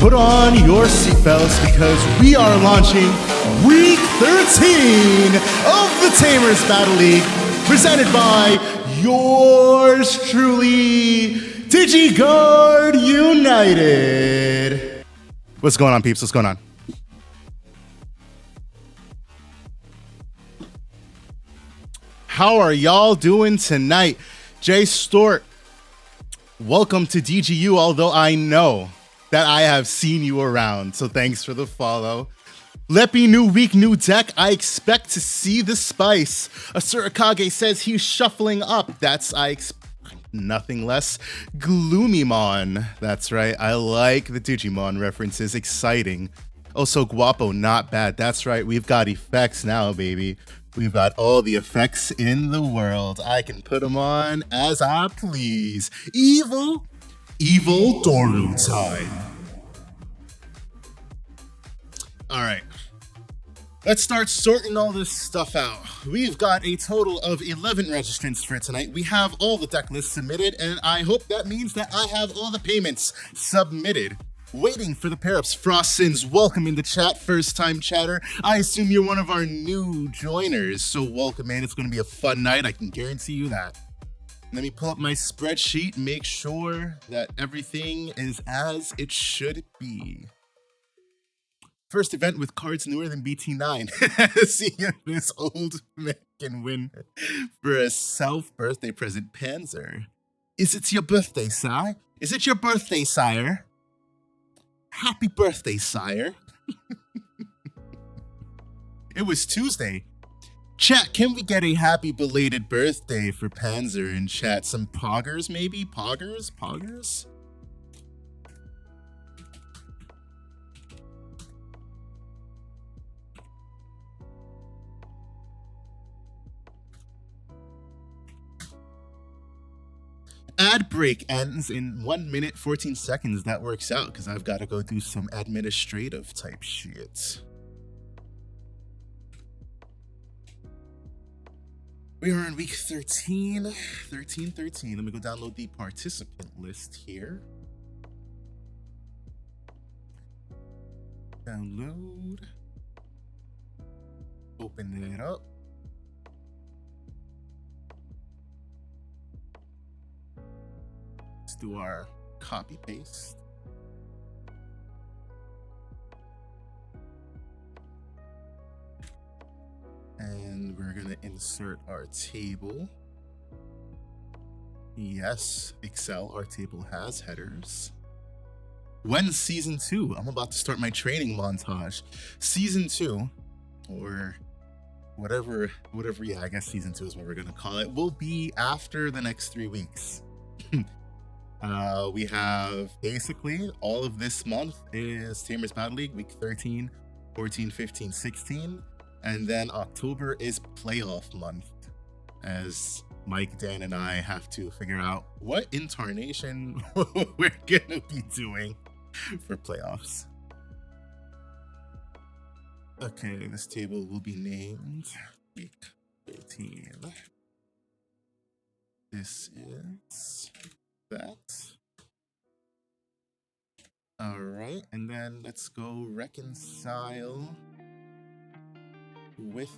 put on your seatbelts because we are launching Week 13 of the Tamers Battle League, presented by yours truly, DigiGuard United. What's going on, peeps? What's going on? How are y'all doing tonight? Jay Stort, welcome to DGU, although I know that I have seen you around, so thanks for the follow. Leppy, new week, new deck. I expect to see the spice. Asurikage says he's shuffling up. That's, I expect nothing less. Gloomymon. That's right, I like the Digimon references. Exciting. Also, Guapo, not bad. That's right, we've got effects now, baby. We've got all the effects in the world. I can put them on as I please. Evil Doru time. All right, let's start sorting all this stuff out. We've got a total of 11 registrants for tonight. We have all the deck lists submitted, and I hope that means that I have all the payments submitted. Waiting for the pair-ups. Frostsins, welcome in the chat, first-time chatter. I assume you're one of our new joiners, so welcome in. It's going to be a fun night, I can guarantee you that. Let me pull up my spreadsheet, make sure that everything is as it should be. First event with cards newer than BT9. See if this old man can win for a self-birthday present. Panzer. Is it your birthday, sire? Is it your birthday, sire? Happy birthday, sire. It was Tuesday. Chat, can we get a happy belated birthday for Panzer in chat? Some poggers, maybe? Poggers? Ad break ends in 1 minute, 14 seconds. That works out because I've got to go do some administrative type shit. We are in week 13. 13. Let me go download the participant list here. Download. Open it up. Let's do our copy paste. And we're gonna insert our table. Yes, Excel, our table has headers. When's season 2? I'm about to start my training montage. Season 2, or whatever, yeah, I guess season 2 is what we're gonna call it, will be after the next 3 weeks. We have basically all of this month is Tamers Battle League, week 13, 14, 15, 16. And then October is playoff month, as Mike, Dan, and I have to figure out what incarnation we're gonna be doing for playoffs. Okay, this table will be named week 13. This is that. All right, and then let's go reconcile with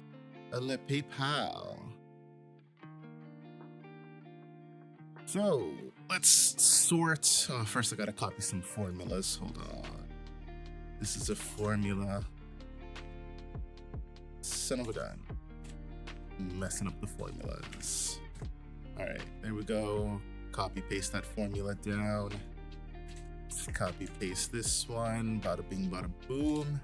a Le PayPal. So let's sort. First, I gotta copy some formulas. Hold on. This is a formula. Son of a gun. Messing up the formulas. All right, there we go. Copy paste that formula down. Let's copy paste this one. Bada bing, bada boom.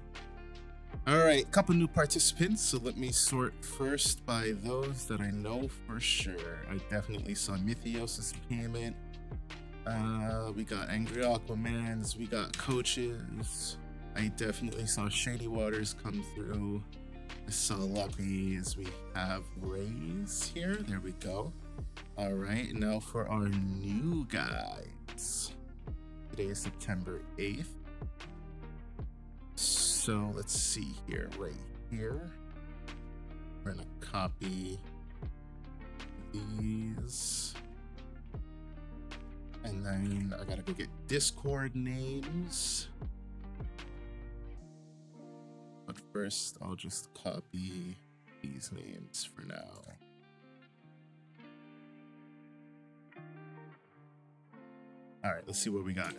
All right, couple new participants, so let me sort first by those that I know for sure. I definitely saw Mythios' payment. We got Angry Aquamans, we got Coaches. I definitely saw Shady Waters come through. I saw Luppies, we have Rays here, there we go. All right, now for our new guys. Today is September 8th. So let's see here, right here. We're gonna copy these. And then I gotta go get Discord names. First, I'll just copy these names for now. All right, let's see what we got.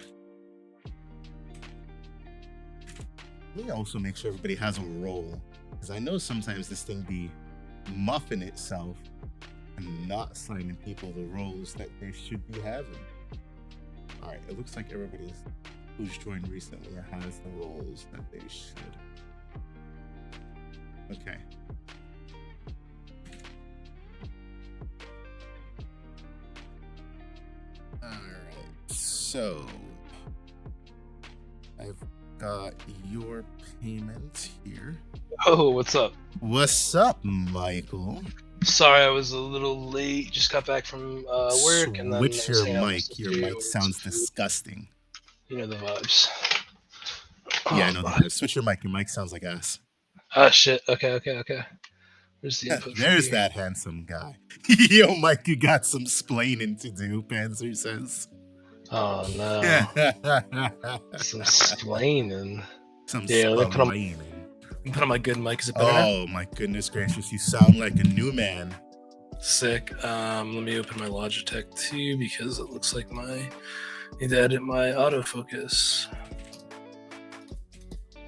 Let me also make sure everybody has a role, because I know sometimes this thing be muffing itself and not assigning people the roles that they should be having. All right, it looks like everybody who's joined recently has the roles that they should. Okay. All right, so I've got your payment here. Oh, what's up? What's up, Michael? Sorry, I was a little late. Just got back from work, and then Switch your mic. Your mic with sounds food. disgusting. You know the vibes. Yeah, I know the vibes. Switch your mic. Your mic sounds like ass. Ah, shit. Okay. Where's the input? There's that handsome guy. Yo, Mike, you got some splaining to do, Panzer says. Oh no. Some splaining. Some Yeah, splaining. Put on my good mic. Is it better Oh my goodness gracious, you sound like a new man. Sick. Let me open my Logitech too, because it looks like I need to edit my autofocus. I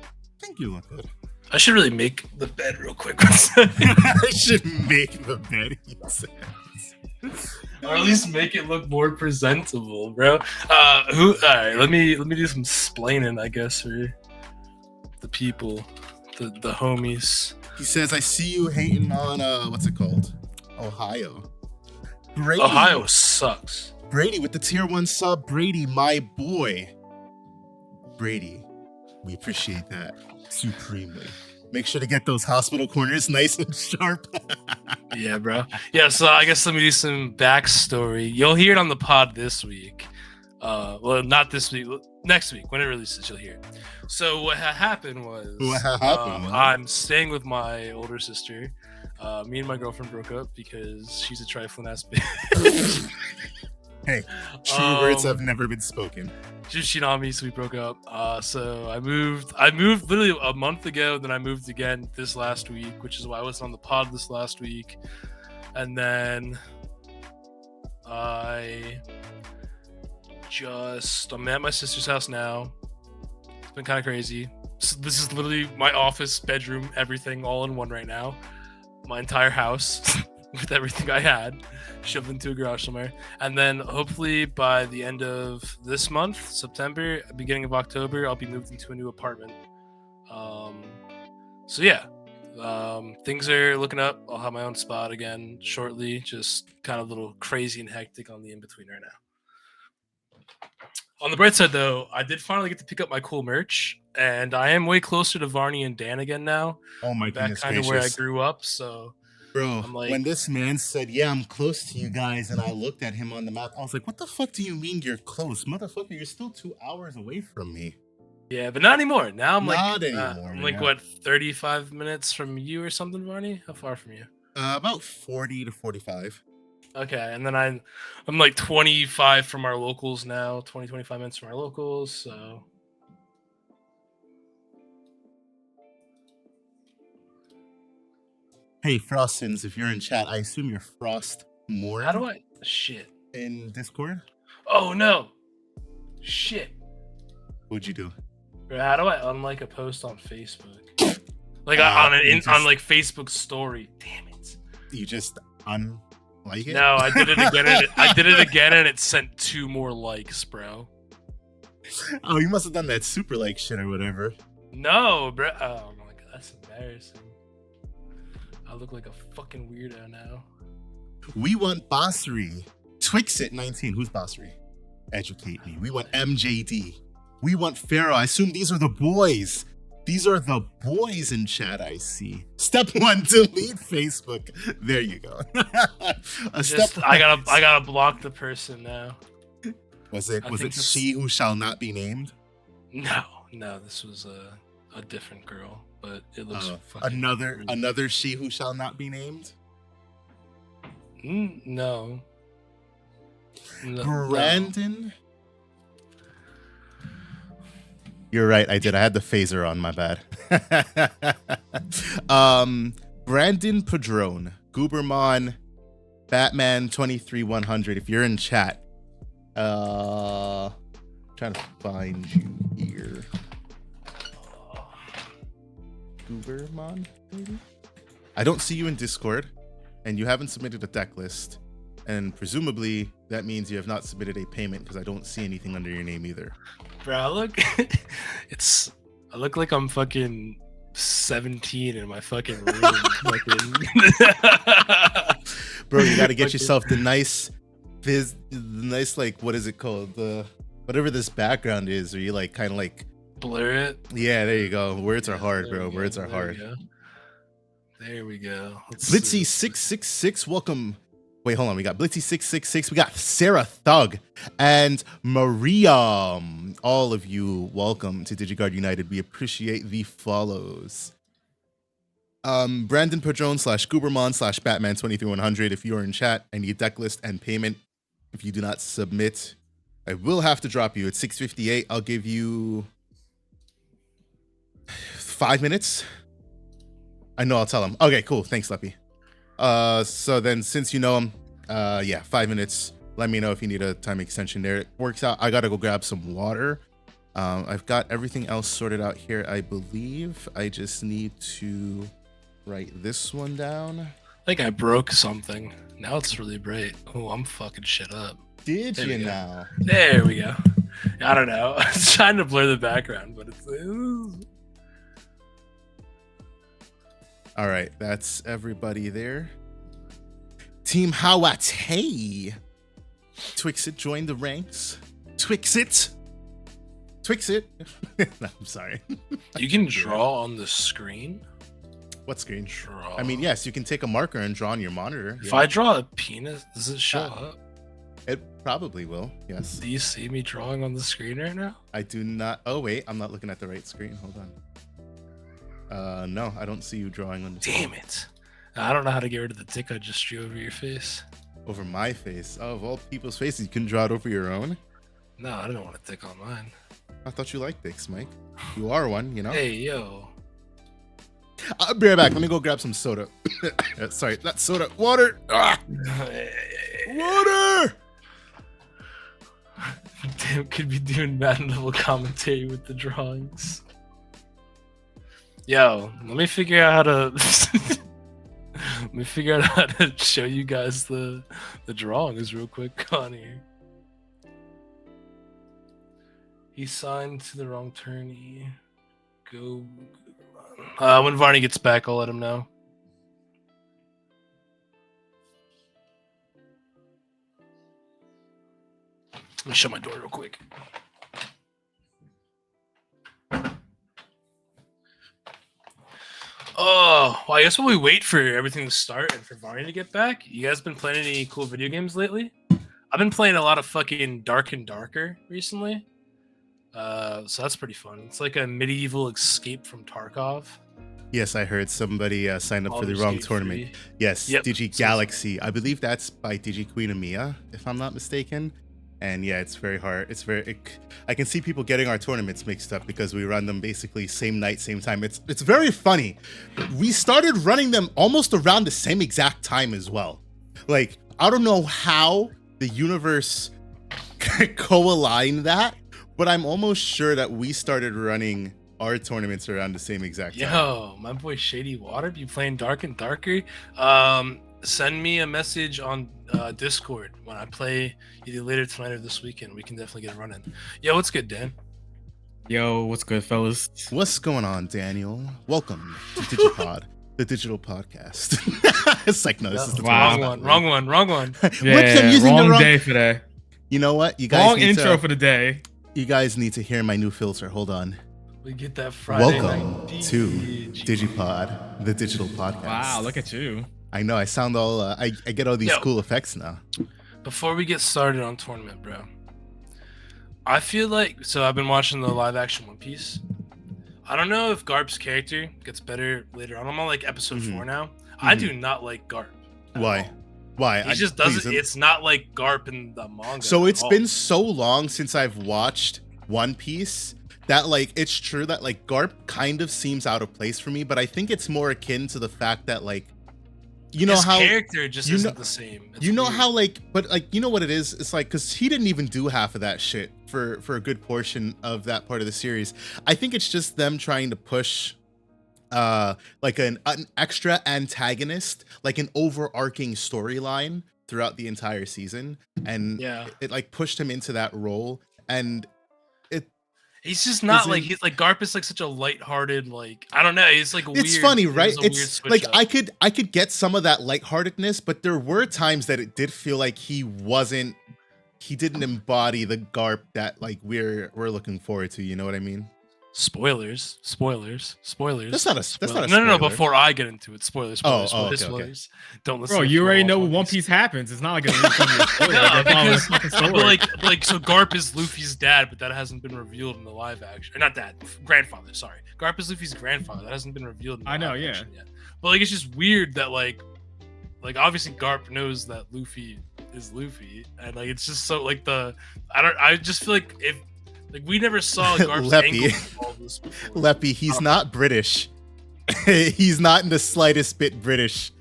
think you look good. I should really make the bed real quick. I should make the bed, he says. Or at least make it look more presentable, bro. Alright, let me do some splaining, I guess, for the people, the homies. He says, I see you hating on what's it called? Ohio. Brady. Ohio sucks. Brady with the tier 1 sub. Brady, my boy. Brady, we appreciate that supremely. Make sure to get those hospital corners nice and sharp. Yeah, bro. Yeah, so I guess let me do some backstory. You'll hear it on the pod this week. Well, not this week. Next week, when it releases, you'll hear it. So what happened was, I'm staying with my older sister. Me and my girlfriend broke up because she's a trifling ass bitch. Hey, true words have never been spoken. She was cheating on me, so we broke up. So I moved literally a month ago. Then I moved again this last week, which is why I wasn't on the pod this last week. And then I'm at my sister's house now. It's been kind of crazy. So this is literally my office, bedroom, everything all in one right now. My entire house with everything I had shoved into a garage somewhere. And then hopefully by the end of this month, September, beginning of October, I'll be moved into a new apartment. So yeah, things are looking up. I'll have my own spot again shortly. Just kind of a little crazy and hectic on the in-between right now. On the bright side, though, I did finally get to pick up my cool merch, and I am way closer to Varney and Dan again now. Oh my goodness gracious. Back kind of where I grew up, so... Bro, when this man said, yeah, I'm close to you guys, and I looked at him on the map, I was like, what the fuck do you mean you're close? Motherfucker, you're still 2 hours away from me. Yeah, but not anymore. Now I'm I'm what, 35 minutes from you or something, Varney? How far from you? About 40 to 45. Okay, and then I'm like 25 from our locals now, 25 minutes from our locals, so... Hey, Frostins, if you're in chat, I assume you're Frost more. How do I... Shit. In Discord? Oh, no. Shit. What'd you do? How do I unlike a post on Facebook? Like on like Facebook story. Damn it. You just unlike it? No, I did it again. I did it again, and it sent 2 more likes, bro. Oh, you must have done that super like shit or whatever. No, bro. Oh my god, that's embarrassing. I look like a fucking weirdo now. We want Basri. Twixit 19. Who's Basri? Educate me. We want MJD. We want Pharaoh. I assume these are the boys. These are the boys in chat I see. Step 1, delete Facebook. There you go. I gotta block the person now. Was it she who shall not be named? No, this was a different girl, but it looks fucking another she who shall not be named. No. Brandon. You're right. I did. I had the phaser on. My bad. Brandon Padrone, Goobermon, Batman 23100. If you're in chat, trying to find you here. Goobermon, maybe. I don't see you in Discord, and you haven't submitted a deck list, and presumably that means you have not submitted a payment because I don't see anything under your name either. Bro, I look like I'm fucking 17 in my fucking room. Bro, you got to get yourself the nice like, what is it called? Whatever this background is, where you like kind of like blur it. Yeah, there you go. Words are hard, bro. Words are hard. There we go. Blitzy 666, welcome. Wait, hold on. We got Blitzy 666. We got Sarah Thug and Maria. All of you, welcome to DigiGuard United. We appreciate the follows. Brandon Padrone / Goobermon / Batman 23100. If you are in chat, I need deck list and payment. If you do not submit, I will have to drop you at 6:58. I'll give you 5 minutes. I know I'll tell him. Okay, cool. Thanks, Leppy. So then since you know him, 5 minutes. Let me know if you need a time extension there. It works out. I gotta go grab some water. I've got everything else sorted out here, I believe. I just need to write this one down. I think I broke something. Now it's really bright. Oh, I'm fucking shit up. Did you now? There we go. I don't know. I was trying to blur the background, but it's... All right, that's everybody there. Team Hawate. Twixit joined the ranks. Twixit. No, I'm sorry. You can draw on the screen? What screen? Draw. I mean, yes, you can take a marker and draw on your monitor. If I draw a penis, does it show up? It probably will, yes. Do you see me drawing on the screen right now? I do not. Oh, wait, I'm not looking at the right screen. Hold on. No, I don't see you drawing on the screen. Damn it. I don't know how to get rid of the dick I just drew over your face. Over my face? Oh, of all people's faces, you can draw it over your own? No, I don't want a dick on mine. I thought you liked dicks, Mike. You are one, you know? Hey, yo. I'll be right back. Let me go grab some soda. Sorry, not soda. Water! Ah! Water! Damn, could be doing Madden level commentary with the drawings. Yo, let me figure out how to... Let me figure out how to show you guys the drawings real quick on here. He signed to the wrong tourney. Go. When Varney gets back, I'll let him know. Let me shut my door real quick. Oh, well, I guess while we wait for everything to start and for Varney to get back, you guys been playing any cool video games lately? I've been playing a lot of fucking Dark and Darker recently. So that's pretty fun. It's like a medieval escape from Tarkov. Yes, I heard somebody signed up for the wrong tournament. Yes, yep. Digi Galaxy. I believe that's by Digi Queen Amia, if I'm not mistaken. And yeah, it's very hard. I can see people getting our tournaments mixed up because we run them basically same night, same time. It's very funny. We started running them almost around the same exact time as well. Like, I don't know how the universe co-aligned that, but I'm almost sure that we started running our tournaments around the same exact time. Yo, my boy Shady Water be playing Dark and Darker. Send me a message on Discord when I play either later tonight or this weekend. We can definitely get it running. Yo, what's good, Dan? Yo, what's good, fellas? What's going on, Daniel? Welcome to DigiPod, the digital podcast. It's like, no, this is the wrong one. Yeah, wrong day for that. You know what? You guys wrong intro for the day. You guys need to hear my new filter. Hold on. We get that Friday Welcome night to DigiPod, the digital podcast. Wow, look at you. I know, I sound all, I get all these cool effects now. Before we get started on tournament, bro, I feel like, so I've been watching the live action One Piece. I don't know if Garp's character gets better later on. I'm on like episode 4 now. I do not like Garp. Why? Why? He just doesn't, it's not like Garp in the manga. So it's been so long since I've watched One Piece that like it's true that like Garp kind of seems out of place for me, but I think it's more akin to the fact that like His how character just isn't the same. It's you know weird. how like, but like you know what it is? It's like because he didn't even do half of that shit for a good portion of that part of the series. I think it's just them trying to push like an extra antagonist, like an overarching storyline throughout the entire season, and it like pushed him into that role, and he's just not like he's like Garp is like such a lighthearted, like I don't know, it's like weird. It's funny, right? It's like I could get some of that lightheartedness, but there were times that it did feel like he didn't embody the Garp that like we're looking forward to, you know what I mean? Spoilers. That's not a spoiler. No. Before I get into it, spoilers. Okay. Don't listen. Bro, you already know when One Piece happens. It's not like it's a spoiler. Like so Garp is Luffy's dad, but that hasn't been revealed in the live action. Or not dad, grandfather. Sorry, Garp is Luffy's grandfather. That hasn't been revealed. In the live action yet. But like it's just weird that like obviously Garp knows that Luffy is Luffy, and like it's just so like I just feel like if. Like we never saw Garp's angle of all this before. Leppy, he's not British. He's not in the slightest bit British.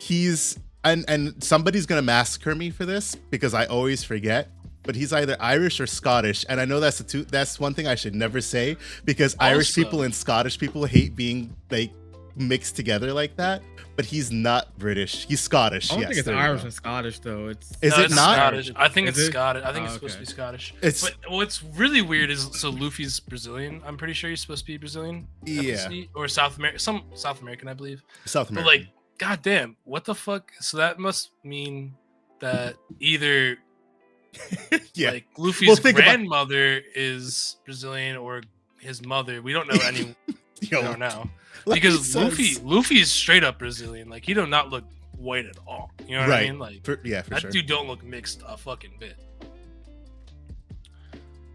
He's and somebody's gonna massacre me for this because I always forget. But he's either Irish or Scottish, and I know that's one thing I should never say because Irish people and Scottish people hate being like mixed together like that. But he's not British. He's Scottish. I don't think it's Irish and Scottish though. Is it not? Scottish. I think it's Scottish. I think it's supposed to be Scottish. But what's really weird is so Luffy's Brazilian. I'm pretty sure he's supposed to be Brazilian. Yeah. Or South American. Some South American, I believe. South American. But like, goddamn, what the fuck? So that must mean that either like Luffy's grandmother is Brazilian or his mother. We don't know any. We don't know. Because Luffy is straight up Brazilian. Like he do not look white at all. You know what I mean? Like for that sure. dude don't look mixed a fucking bit.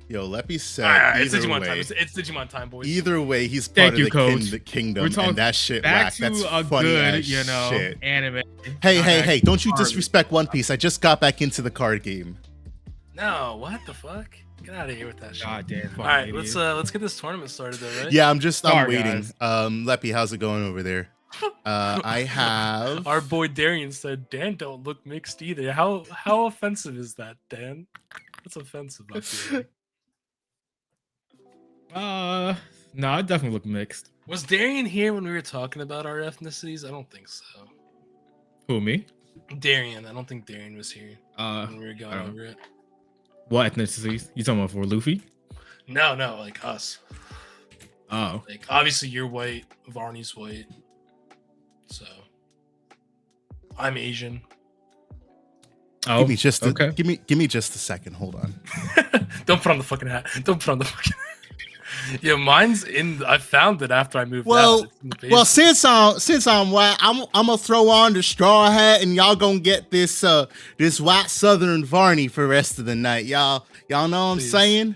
Yo, Leppy said it's Digimon time. It's Digimon time, boys. Either way, he's part of the kingdom, and that shit whack. That's funny good, as shit. Anime. Hey! Don't you disrespect One Piece? I just got back into the card game. No, what the fuck? Get out of here with that shit. God damn. All right, let's get this tournament started though, right? Yeah, I'm waiting. Guys. Leppy, how's it going over there? I have our boy Darian said Dan don't look mixed either. How offensive is that, Dan? That's offensive, I feel like. No, I definitely look mixed. Was Darian here when we were talking about our ethnicities? I don't think so. Who, me? Darian. I don't think Darian was here when we were going over it. What ethnicities? You talking about for Luffy? No, like us. Oh. Like obviously you're white, Varney's white. So I'm Asian. Oh, give me just a second. Hold on. Don't put on the fucking hat. Don't put on the fucking hat. Yeah, mine's in. I found it after I moved out. Well, since I'm white, I'm gonna throw on the straw hat, and y'all gonna get this white Southern Varney for the rest of the night. Y'all know what I'm saying?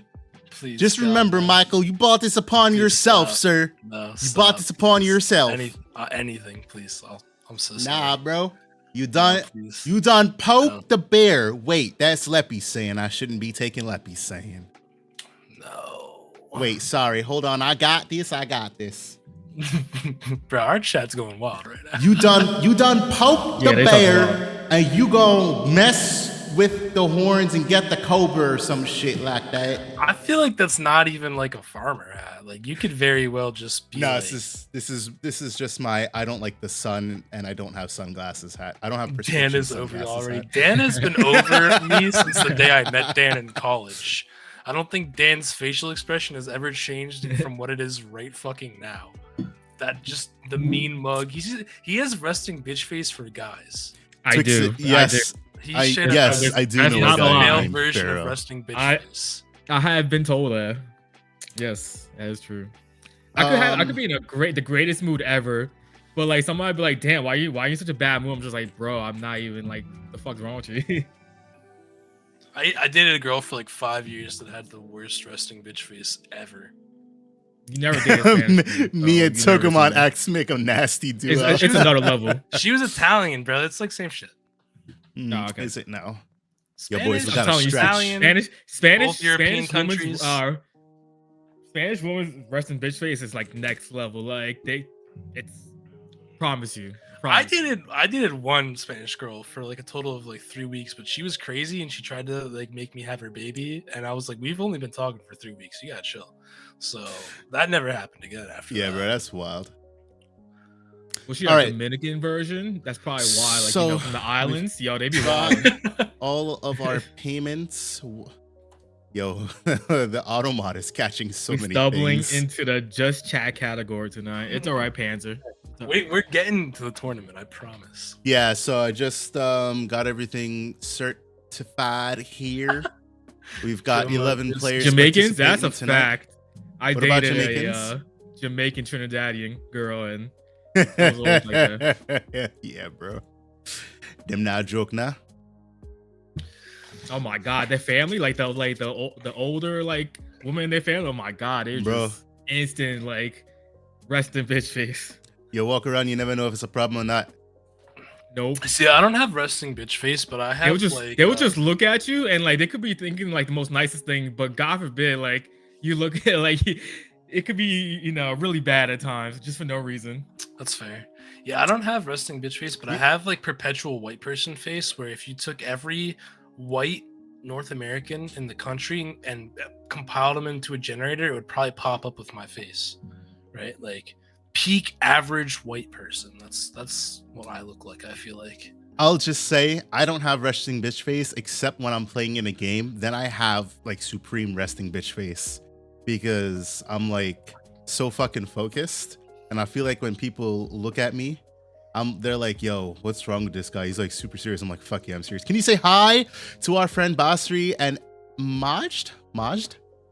Please. Just remember, Michael, you bought this upon yourself, sir. No, you bought this upon yourself. Anything, please. I'm so sorry. Nah, bro. You done poked the bear. Wait, that's Leppy saying. I shouldn't be taking Leppy saying. Wait, sorry. Hold on. I got this. Bro, our chat's going wild right now. You done poked the bear, and you gonna mess with the horns and get the cobra or some shit like that. I feel like that's not even like a farmer hat. Like you could very well just be. No, like, this is just my I don't like the sun and I don't have sunglasses hat. I don't have prescription. Dan is over already. Hat. Dan has been over me since the day I met Dan in college. I don't think Dan's facial expression has ever changed from what it is right fucking now. That just the mean mug. He has resting bitch face for guys. I do. Yes. I do know not the male named version Pharaoh. of resting bitch face. I have been told that. Yes, that is true. I could be in the greatest mood ever, but like somebody be like, "Damn, why are you in such a bad mood?" I'm just like, "Bro, I'm not even like the fuck's wrong with you." I dated a girl for like 5 years that had the worst resting bitch face ever. You never did. Me and took him on X, make him nasty dude. It's another level. She was Italian, bro. It's like same shit. No, okay. Is it now? Spanish, Yo, boys, we gotta stretch. Italian, Spanish, both European Spanish countries. Spanish women's resting bitch face is like next level. Like it's promise you. I dated one Spanish girl for like a total of like 3 weeks, but she was crazy and she tried to like make me have her baby, and I was like, we've only been talking for 3 weeks. You gotta chill. So that never happened again after. Yeah, that. bro, that's wild. Was she All a right. Dominican version? That's probably why. Like So, from the islands, yo, they be got wild. all of our payments. Yo, the automod is catching so We many stumbling things. into the just chat category tonight. It's all right, Panzer. We're getting to the tournament, I promise. Yeah, so I just got everything certified here. We've got 11 players. Jamaicans, that's a participating tonight. fact. I What about dated Jamaicans? a Jamaican Trinidadian girl, and it was always like that. Yeah, bro. Them now joke now. Oh my god, their family, like the older like women in their family. Oh my god, they're Bro. just instant like rest in bitch face. You walk around, you never know if it's a problem or not. Nope. See, I don't have resting bitch face, but I have They would just look at you and like they could be thinking like the most nicest thing, but God forbid, like you look at like it could be, you know, really bad at times just for no reason. That's fair. Yeah, I don't have resting bitch face, but I have like perpetual white person face, where if you took every white North American in the country and compiled them into a generator, it would probably pop up with my face, right? Like peak average white person. That's what I look like, I feel like. I'll just say I don't have resting bitch face except when I'm playing in a game. Then I have like supreme resting bitch face because I'm like so fucking focused, and I feel like when people look at me, they're like, yo, what's wrong with this guy? He's like super serious. I'm like, fuck yeah, I'm serious. Can you say hi to our friend Basri and Majd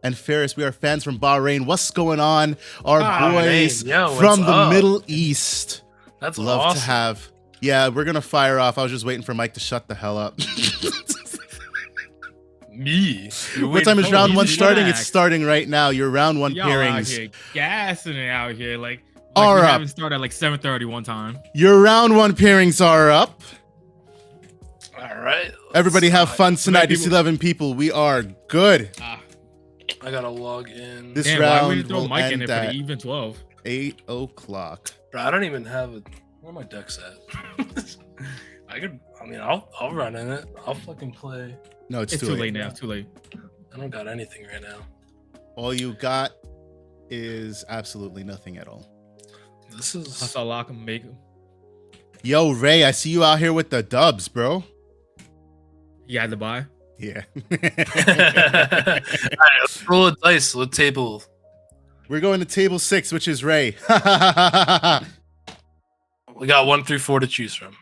and Ferris? We are fans from Bahrain. What's going on? Our boys from the Middle East. That's love awesome. to have. Yeah, we're gonna fire off. I was just waiting for Mike to shut the hell up. Me? What time is round one starting? It's starting right now. Your round one Y'all out pairings. here gassing it out here like Are we up. haven't started at like 7:30 one time. Your round one pairings are up. All right. Everybody have fun tonight. It's people- 11 people. We are good. I gotta log in. This Damn, why round would you throw will Mike in end there for at the even 12? 8 o'clock. Bro, I don't even have it. Where are my decks at? I'll run in it. I'll fucking play. No, it's It's too too late. late now. It's too late. I don't got anything right now. All you got is absolutely nothing at all. This is I saw lock him, make him. Yo, Ray, I see you out here with the dubs, bro. He had to buy. Yeah. Alright, let's roll a dice. Let's table. We're going to table 6, which is Ray. We got 1 through 4 to choose from.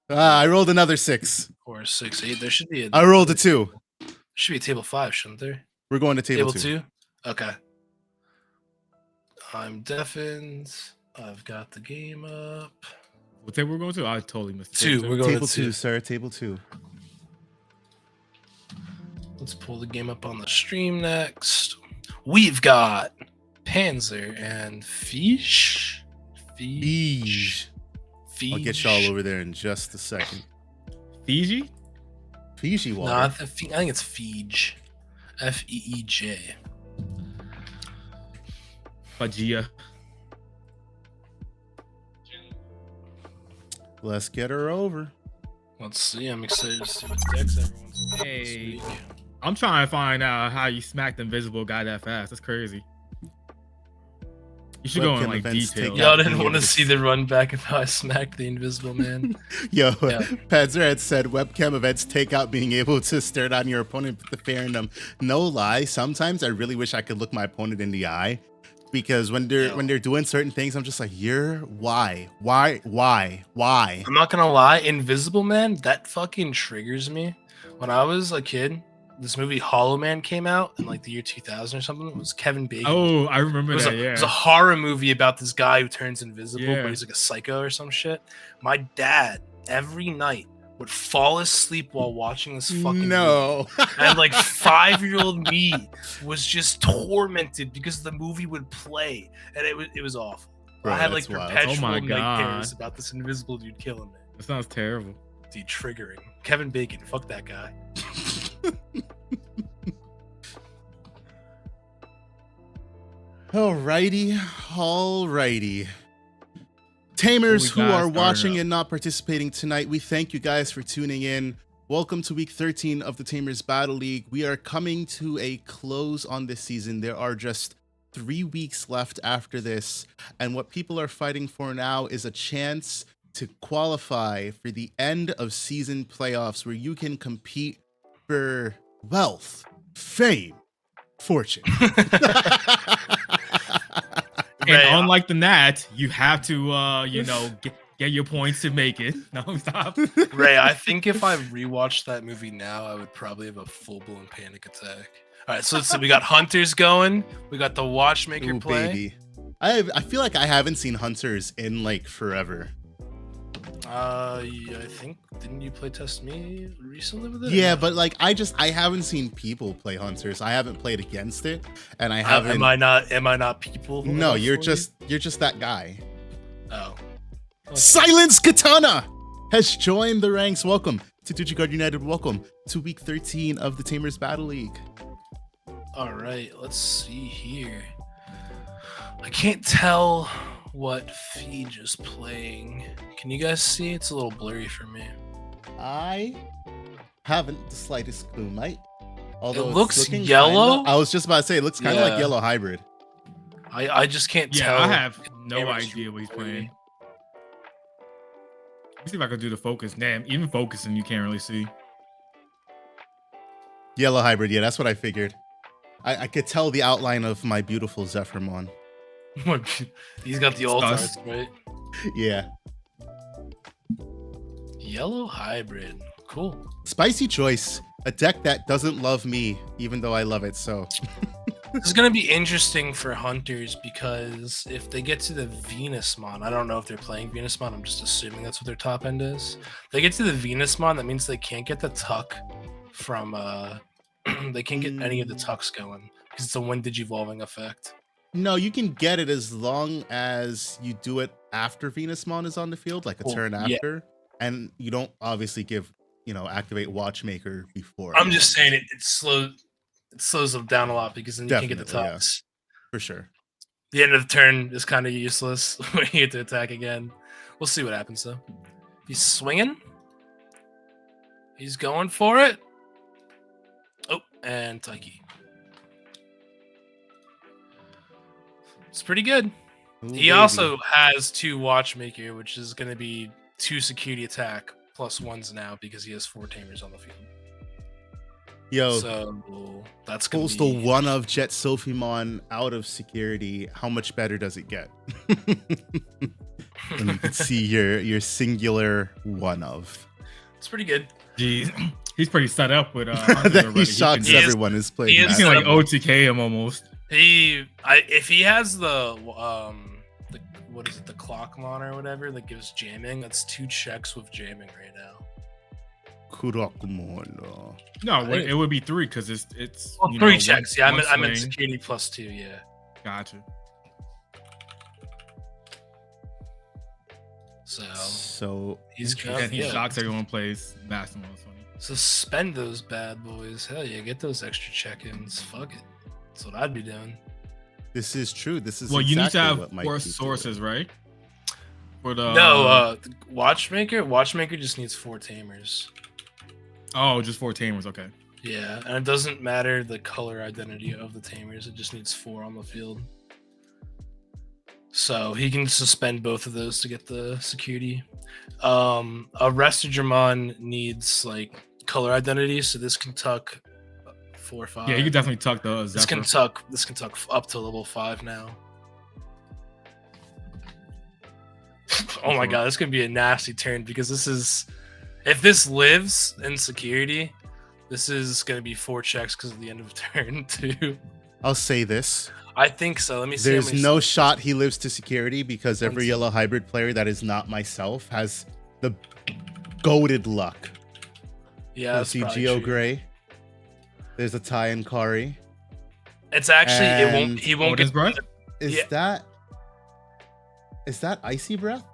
I rolled another 6. 4, 6, 8. There should be I rolled a 2. should be a table 5, shouldn't there? We're going to table 2. 2? Okay. I'm deafened. I've got the game up. What table we're going to? I totally missed. 2. We're going Table to 2, sir. Table 2. Let's pull the game up on the stream next. We've got Panzer and Fish. Beige. Fish. I'll get y'all over there in just a second. Fiji? Fiji water. No, I think it's Feej. Feej. Fajia. Let's get her over. Let's see. I'm excited to see what decks everyone's playing this Hey. week. I'm trying to find out how you smacked the invisible guy that fast. That's crazy. You should go in Webcam like events detail. take Y'all Yeah, didn't being want to able to see the run back of how I smacked the Invisible Man. Yo, Yeah. Panzer had said webcam events take out being able to stare down your opponent with the fair in them. No lie, sometimes I really wish I could look my opponent in the eye, because when they're doing certain things, I'm just like, why? I'm not gonna lie, Invisible Man, that fucking triggers me. When I was a kid, this movie Hollow Man came out in like the year 2000 or something. It was Kevin Bacon. Oh, I remember It was, that. it was Yeah. a horror movie about this guy who turns invisible, Yeah. but he's like a psycho or some shit. My dad every night would fall asleep while watching this fucking movie. No. And like 5-year-old me was just tormented because the movie would play, and it was awful. Bro, I had like that's wild. perpetual Oh my nightmares God. about this invisible dude killing me. That sounds terrible. Dude, triggering. Kevin Bacon, fuck that guy. Alrighty. Tamers who are watching and not participating tonight, we thank you guys for tuning in. Welcome to week 13 of the Tamers Battle League. We are coming to a close on this season. There are just 3 weeks left after this, and what people are fighting for now is a chance to qualify for the end of season playoffs where you can compete for wealth, fame, fortune. And unlike the Nat, you have to, get your points to make it. No, stop. Ray, I think if I rewatched that movie now, I would probably have a full-blown panic attack. All right, so let's see. We got Hunters going. We got the Watchmaker play. Baby. I feel like I haven't seen Hunters in like forever. Yeah, I think, didn't you play Test Me recently with it? Yeah, but like I haven't seen people play Hunters. I haven't played against it, and I haven't. Am I not people? No, you're just that guy. Oh. Okay. Silence Katana has joined the ranks. Welcome to DIGIPOD United. Welcome to week 13 of the Tamers Battle League. All right, let's see here. I can't tell what feed is playing. Can you guys see? It's a little blurry for me. I haven't the slightest clue, mate. Although it looks yellow. I was just about to say it looks kind of like Yellow Hybrid. I just can't tell. I have no idea what he's playing. Let me see if I can do the focus. Damn, even focusing you can't really see. Yellow Hybrid, yeah, that's what I figured. I could tell the outline of my beautiful Zephyrmon. He's got the alt arts, right? Yeah. Yellow Hybrid. Cool. Spicy choice. A deck that doesn't love me, even though I love it, so. This is going to be interesting for Hunters because if they get to the Venusmon, I don't know if they're playing Venusmon, I'm just assuming that's what their top end is. They get to the Venusmon, that means they can't get the tuck from, they can't get any of the tucks going because it's a Wind Digivolving effect. No, you can get it as long as you do it after Venusmon is on the field, like a turn after, and you don't obviously give, activate Watchmaker before. I'm just saying it slows them down a lot because then you can't get the tucks. Yeah, for sure. The end of the turn is kind of useless when you get to attack again. We'll see what happens though. He's swinging. He's going for it. Oh, and Taiki. It's pretty good. Ooh, he also has 2 Watchmaker, which is going to be 2 security attack plus 1s now because he has 4 Tamers on the field. Yo, so that's going to be... one of Jet Sophimon out of security. How much better does it get? And you can see your singular one of. It's pretty good. Jeez, he's pretty set up with that he shocks everyone who's playing. He can like OTK him almost. If he has the what is it, the Clockmon or whatever that gives jamming, that's 2 checks with jamming right now. No, it would be 3 because it's 3 checks. Yeah, I meant security plus 2. Yeah, gotcha. So he shocks everyone plays basketball. So spend those bad boys. Hell yeah, get those extra check-ins. Fuck it. That's what I'd be doing. This is true. This is you need to have 4 sources, right? For the no, Watchmaker. Watchmaker just needs 4 Tamers. Oh, just 4 Tamers. Okay. Yeah, and it doesn't matter the color identity of the Tamers. It just needs 4 on the field. So he can suspend both of those to get the security. A Restigramon needs like color identity, so this can tuck 4 or 5. Yeah, you can definitely tuck the Zephyr. This can tuck up to level 5 now. Oh my god, this could be a nasty turn because this is, if this lives in security, this is gonna be 4 checks because of the end of turn too. I'll say this. I think so. Let me see. There's no shot he lives to security because every Yellow Hybrid player that is not myself has the goated luck. Yeah, I see Geo Gray. There's a Ty and Kari. It's actually he won't get breath. Is that Icy Breath?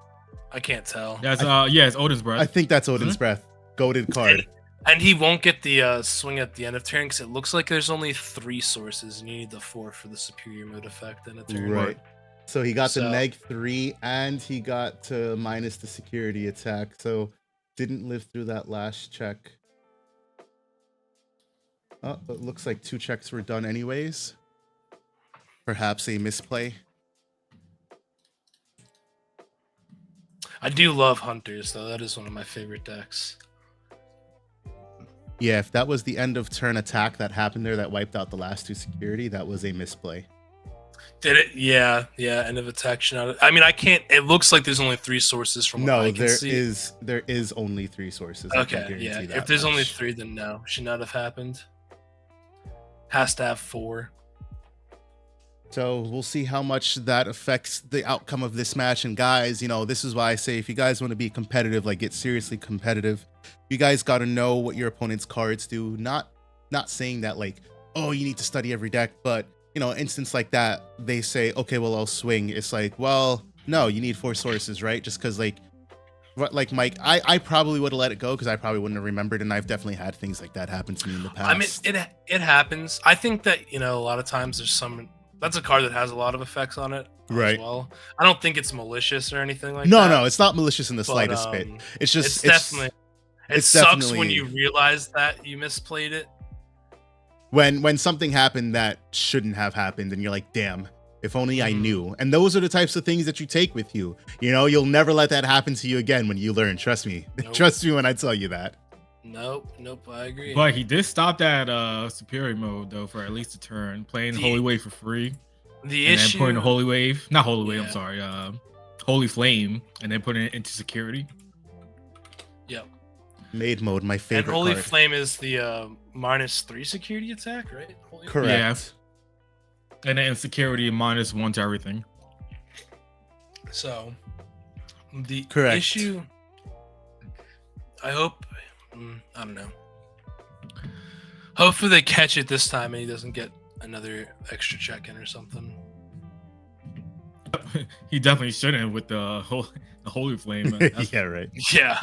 I can't tell. That's it's Odin's Breath. I think that's Odin's Breath. Goated card. And he won't get the swing at the end of turn because it looks like there's only 3 sources, and you need the 4 for the superior mode effect in a turn. Right. So he got the So- -3 and he got to minus the security attack. So didn't live through that last check. Oh, it looks like 2 checks were done anyways. Perhaps a misplay. I do love Hunters, though. That is one of my favorite decks. Yeah, if that was the end of turn attack that happened there that wiped out the last 2 security, that was a misplay. Did it? Yeah. End of attack. I mean, I can't. It looks like there's only 3 sources from what No, I can there see. is only 3 sources. I can Okay, guarantee yeah. that If there's only much. 3, then no, should not have happened. Has to have 4. So we'll see how much that affects the outcome of this match. And guys, you know, this is why I say if you guys want to be competitive, like get seriously competitive, you guys got to know what your opponent's cards do. Not saying that like, oh, you need to study every deck, but you know, instance like that, they say, okay, well, I'll swing. It's like, well, no, you need 4 sources, right? Just because like, what, like Mike, I probably would have let it go because I probably wouldn't have remembered, and I've definitely had things like that happen to me in the past. I mean, it happens. I think that, you know, a lot of times there's some. That's a card that has a lot of effects on it, Right. as well. I don't think it's malicious or anything like no, that. no, it's not malicious in the but, slightest bit. It's just it's definitely. It it's sucks definitely- when you realize that you misplayed it. when something happened that shouldn't have happened, and you're like, damn, if only I knew. And those are the types of things that you take with you. You know, you'll never let that happen to you again when you learn. Trust me. Nope. Trust me when I tell you that. Nope, I agree. But he did stop that superior mode though for at least a turn, playing The- Holy Wave for free, the and issue. then putting the Holy Wave, not Holy Wave, Yeah. I'm sorry, Holy Flame, and then putting it into security. Yep. Maid mode, my And favorite Holy card. Flame is the -3 security attack, right? Holy Correct. Yeah. And then security -1 to everything. So the Correct. issue, I hope, I don't know. Hopefully they catch it this time and he doesn't get another extra check in or something. He definitely shouldn't with the Holy Flame. That's- Yeah, right. Yeah.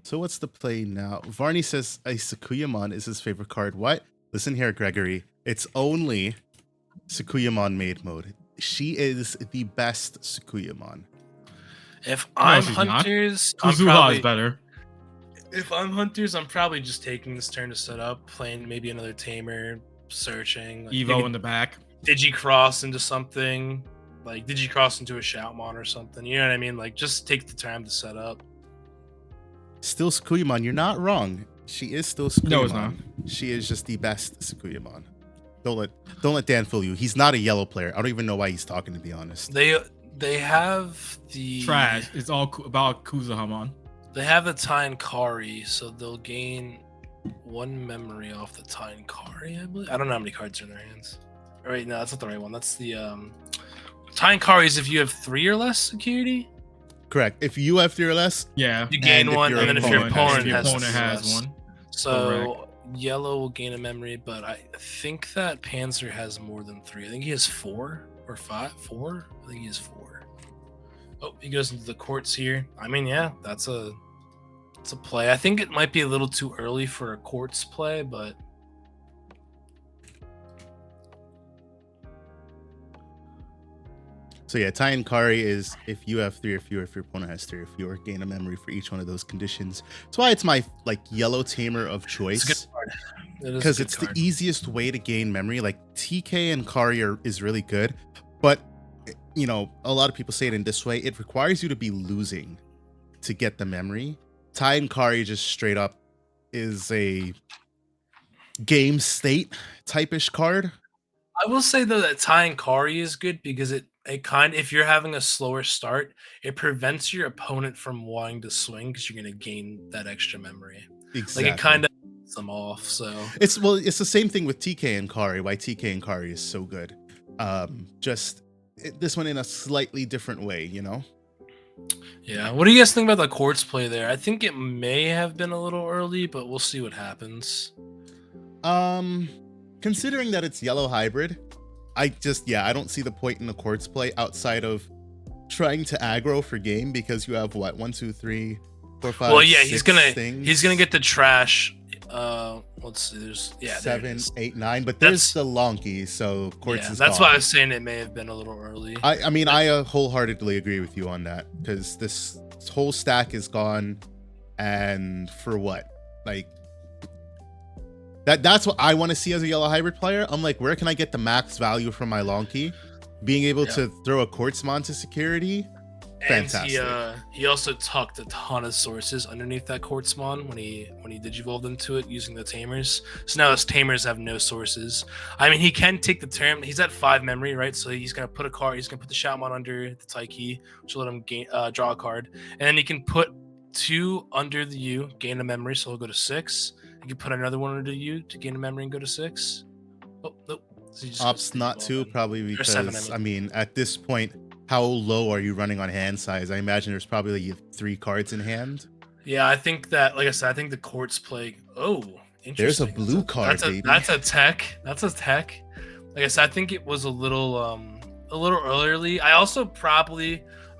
So what's the play now? Varney says a Sakuyamon is his favorite card. What? Listen here, Gregory. It's only Sakuyamon maid mode. She is the best Sakuyamon. If I'm she's not. Hunters, I'm Kuzuha probably, is better. if I'm Hunters, I'm probably just taking this turn to set up, playing maybe another Tamer, searching. Like, Evo maybe in the back. Digicross into something, like Digicross into a Shoutmon or something. You know what I mean? Like, just take the time to set up. Still Sakuyamon. You're not wrong. She is still Sakuyamon. No, it's not. She is just the best Sakuyamon. Don't let Dan fool you. He's not a yellow player. I don't even know why he's talking, to be honest. They have the Trash. It's all about Kuzuhamon. They have the Tainkari, so they'll gain 1 memory off the Tainkari, I believe. I don't know how many cards are in their hands. All right, no, that's not the right one. That's the Tainkari is if you have 3 or less security, Correct. If you have 3 or less, Yeah. you gain And if 1, your and then if your opponent has, has one. So yellow will gain a memory, but I think that Panzer has more than 3. I think he has 4 or 5. 4? I think he has 4. Oh, he goes into the courts here. I mean, yeah, it's a play. I think it might be a little too early for a courts play, but so yeah, Tainkari is if you have 3 or fewer, if your opponent has 3 or fewer, gain a memory for each one of those conditions. That's why it's my like yellow tamer of it's a choice. good card. It is a Because good it's card. the easiest way to gain memory. Like TK and Kari is really good, but you know, a lot of people say it in this way. It requires you to be losing to get the memory. Tai and Kari just straight up is a game state type-ish card. I will say though that Tainkari is good because it if you're having a slower start, it prevents your opponent from wanting to swing because you're gonna gain that extra memory. Exactly. Like it kind of them off. So It's the same thing with TK and Kari. Why TK and Kari is so good. This one in a slightly different way, you know. yeah, what do you guys think about the courts play there? I think it may have been a little early, but we'll see what happens. Considering that it's yellow hybrid, I don't see the point in the courts play outside of trying to aggro for game because you have what 1, 2, 3, 4, 5, Well, yeah, 6 he's things. gonna get the trash. Let's see. There's 7, 8, 9, but there's the Lonky, so Quartz is that's gone. why I was saying it may have been a little early. I mean, I wholeheartedly agree with you on that, because this whole stack is gone, and for what? Like, that's what I want to see as a yellow hybrid player. I'm like, where can I get the max value from my Lonky? Being able to throw a Quartzmon to security, fantastic. And he also tucked a ton of sources underneath that Quartzmon when he digivolved into it using the Tamers. So now his Tamers have no sources. I mean, he can take the term. He's at 5 memory, right? So he's gonna put a card. He's gonna put the Shoutmon under the Taiki, which will let him draw a card, and then he can put 2 under the U, gain a memory, so he'll go to 6. He can put another one under the U to gain a memory and go to 6. Oh nope. So Ops not to, probably because 7, I mean, at this point, how low are you running on hand size? I imagine there's probably 3 cards in hand. Yeah, I think that, like I said, I think the Quartz play. Oh, interesting. There's a blue card, baby. That's a tech. That's a tech. Like I said, I think it was a little early. I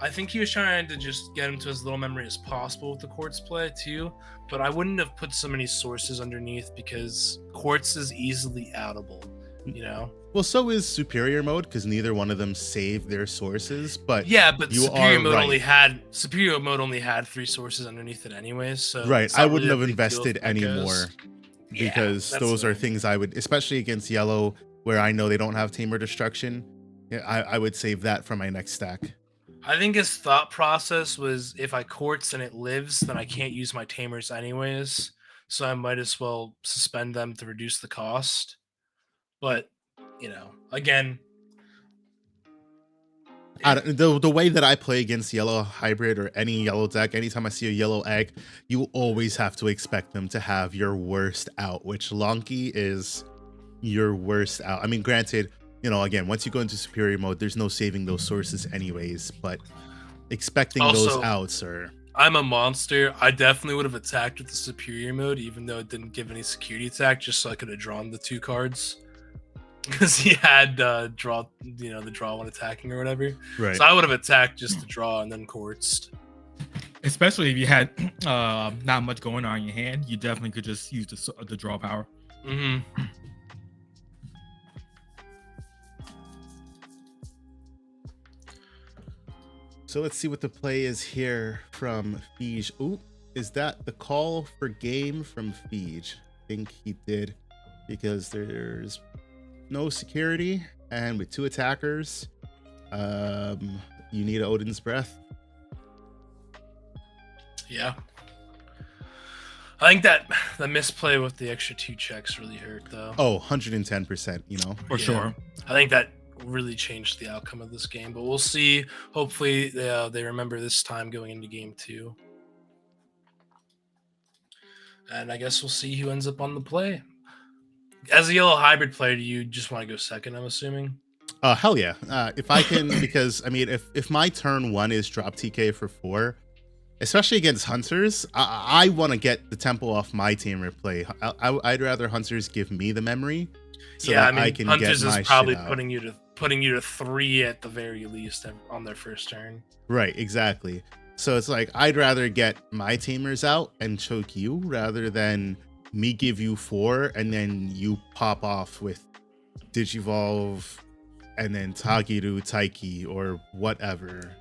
think he was trying to just get him to as little memory as possible with the Quartz play too. But I wouldn't have put so many sources underneath, because Quartz is easily outable. You know. Well, so is superior mode, because neither one of them save their sources. But yeah, but superior mode only had 3 sources underneath it anyways. So right, I wouldn't have invested any more, because those are things I would, especially against yellow, where I know they don't have Tamer Destruction. Yeah, I would save that for my next stack. I think his thought process was, if I Quartz and it lives, then I can't use my Tamers anyways, so I might as well suspend them to reduce the cost. But, you know, again, the way that I play against yellow hybrid or any yellow deck, anytime I see a yellow egg, you always have to expect them to have your worst out, which Lonky is your worst out. I mean, granted, you know, again, once you go into superior mode, there's no saving those sources anyways, but expecting those outs are... I'm a monster. I definitely would have attacked with the superior mode, even though it didn't give any security attack, just so I could have drawn the 2 cards. Because he had the draw when attacking or whatever. Right. So I would have attacked just to draw and then Quartzed. Especially if you had not much going on in your hand, you definitely could just use the draw power. Mm-hmm. So let's see what the play is here from Fij. Ooh, is that the call for game from Fij? I think he did, because there's no security, and with 2 attackers, you need Odin's Breath. Yeah. I think that the misplay with the extra 2 checks really hurt, though. Oh, 110%, you know? For sure. I think that really changed the outcome of this game, but we'll see. Hopefully they remember this time going into game 2. And I guess we'll see who ends up on the play. As a yellow hybrid player, do you just want to go second, I'm assuming? Hell yeah. If I can, because, I mean, if my turn 1 is drop TK for 4, especially against Hunters, I want to get the tempo off my Tamer play. I'd rather Hunters give me the memory, so that I can Hunters get my is probably shit out. putting you to 3 at the very least on their first turn. Right, exactly. So it's like, I'd rather get my Tamers out and choke you, rather than me give you 4 and then you pop off with Digivolve and then Tagiru Taiki or whatever.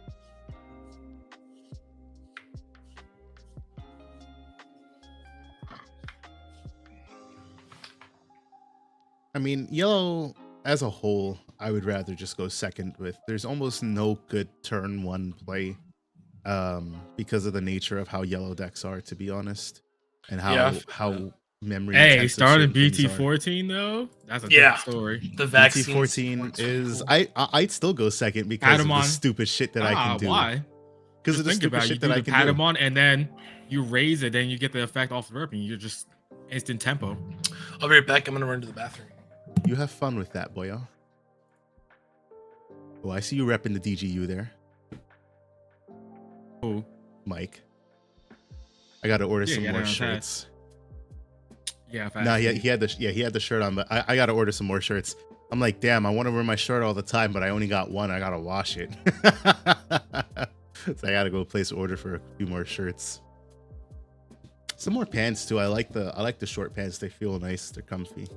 I mean, yellow as a whole, I would rather just go second with. There's almost no good turn 1 play, because of the nature of how yellow decks are, to be honest, and how memory. Hey, starting BT14 though, that's a different story. The vaccine BT14 is I'd still go second because of the stupid shit that I can do. Why? Because of the stupid shit that I can do. Patamon, and then you raise it, then you get the effect off the rip, and you're just instant tempo. I'll be right back. I'm gonna run to the bathroom. You have fun with that, boyo. Oh, I see you repping the DGU there. Who? Mike. I gotta order some more shirts. Yeah, no, he had the shirt on, but I gotta order some more shirts. I'm like, damn, I want to wear my shirt all the time, but I only got one. I gotta wash it. So I gotta go place an order for a few more shirts. Some more pants too. I like the short pants. They feel nice. They're comfy.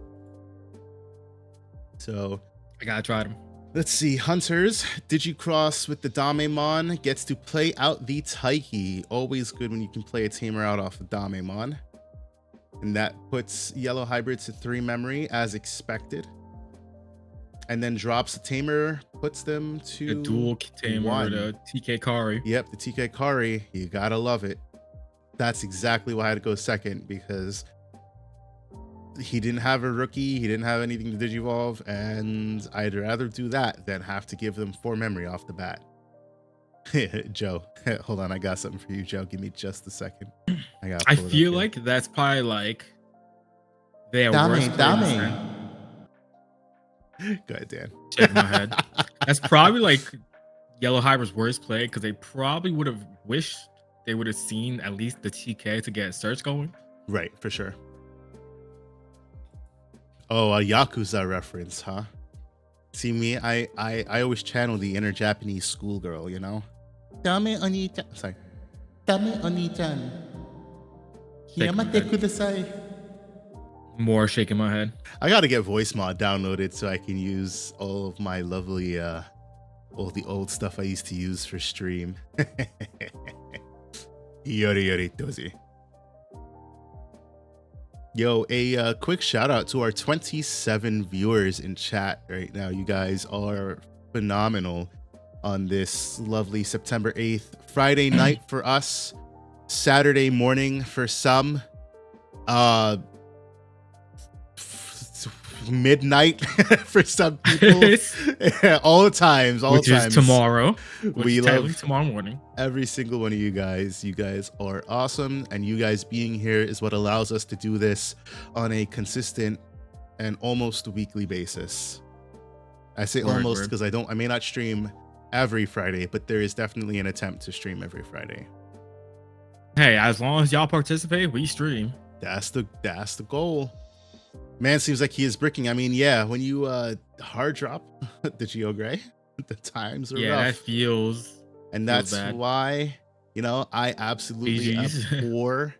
So I gotta try them. let's see. Hunters, Digicross with the Damemon gets to play out the Taiki. Always good when you can play a tamer out off of Damemon. And that puts Yellow Hybrids to 3 memory as expected. And then drops the tamer, puts them to The dual tamer, 1. the TK Kari. Yep, the TK Kari. You gotta love it. That's exactly why I had to go second, because he didn't have a rookie, he didn't have anything to digivolve, and I'd rather do that than have to give them 4 memory off the bat. Joe, hold on, I got something for you, Joe. Give me just a second. I feel like that's probably like their worst play. Go ahead, Dan. Shake my head. That's probably like Yellow Hybrids' worst play, because they probably would have wished they would have seen at least the TK to get search going. Right, for sure. Oh, a Yakuza reference, huh? See me, I always channel the inner Japanese schoolgirl, you know? Dame oni-chan. Sorry. Dame oni-chan. Hiyamate kudasai. More shaking my head. I gotta get voice mod downloaded so I can use all of my lovely all the old stuff I used to use for stream. Yori yori dozi. Yo, a quick shout out to our 27 viewers in chat right now. You guys are phenomenal on this lovely September 8th. Friday night for us, Saturday morning for some, midnight for some people. all times, which is tomorrow. We love tomorrow morning. Every single one of you guys. You guys are awesome, and you guys being here is what allows us to do this on a consistent and almost weekly basis. I say almost because I may not stream every Friday, but there is definitely an attempt to stream every Friday. Hey, as long as y'all participate, we stream. That's the goal. Man, seems like he is bricking. I mean, yeah, when you hard drop the Geo Gray, the times are rough. That feels. And that's why, you know, I absolutely abhor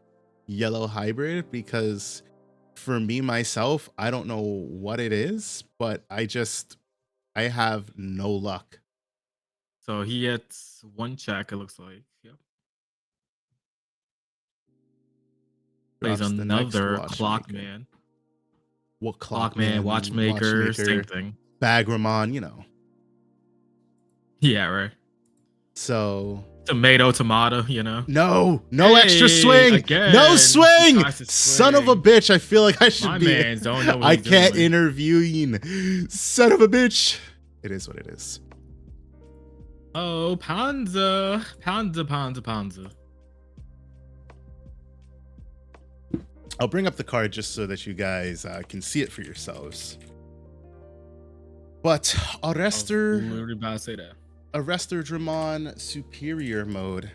Yellow Hybrid, because for me, myself, I don't know what it is, but I have no luck. So he gets 1 check, it looks like. Yep. Plays another Clockman. What Clockman, watchmaker, same thing. Bagramon, you know. Yeah, right. So tomato, you know. No extra swing. Again, no swing. Son of a bitch. I feel like I should My be. Mans don't know what I he's can't doing. interview. Son of a bitch. It is what it is. Oh, Panza. I'll bring up the card just so that you guys can see it for yourselves. But Arrestor, literally about to say that. Arrestor Dramon Superior mode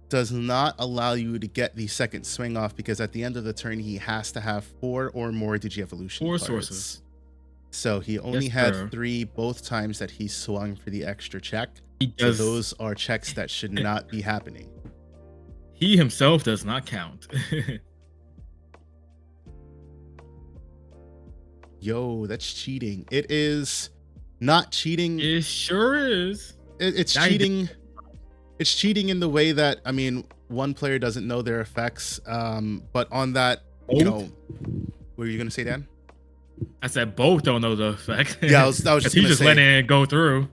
does not allow you to get the second swing off, because at the end of the turn he has to have 4 or more Digievolution 4 cards. sources. So he only had 3 both times that he swung for the extra check. So those are checks that should not be happening. He himself does not count. Yo, that's cheating. It is not cheating. It sure is. It's cheating. It's cheating in the way that, I mean, one player doesn't know their effects. But on that, you know, what were you gonna say, Dan? I said both don't know the effect. Yeah, I was just he's just letting it go through.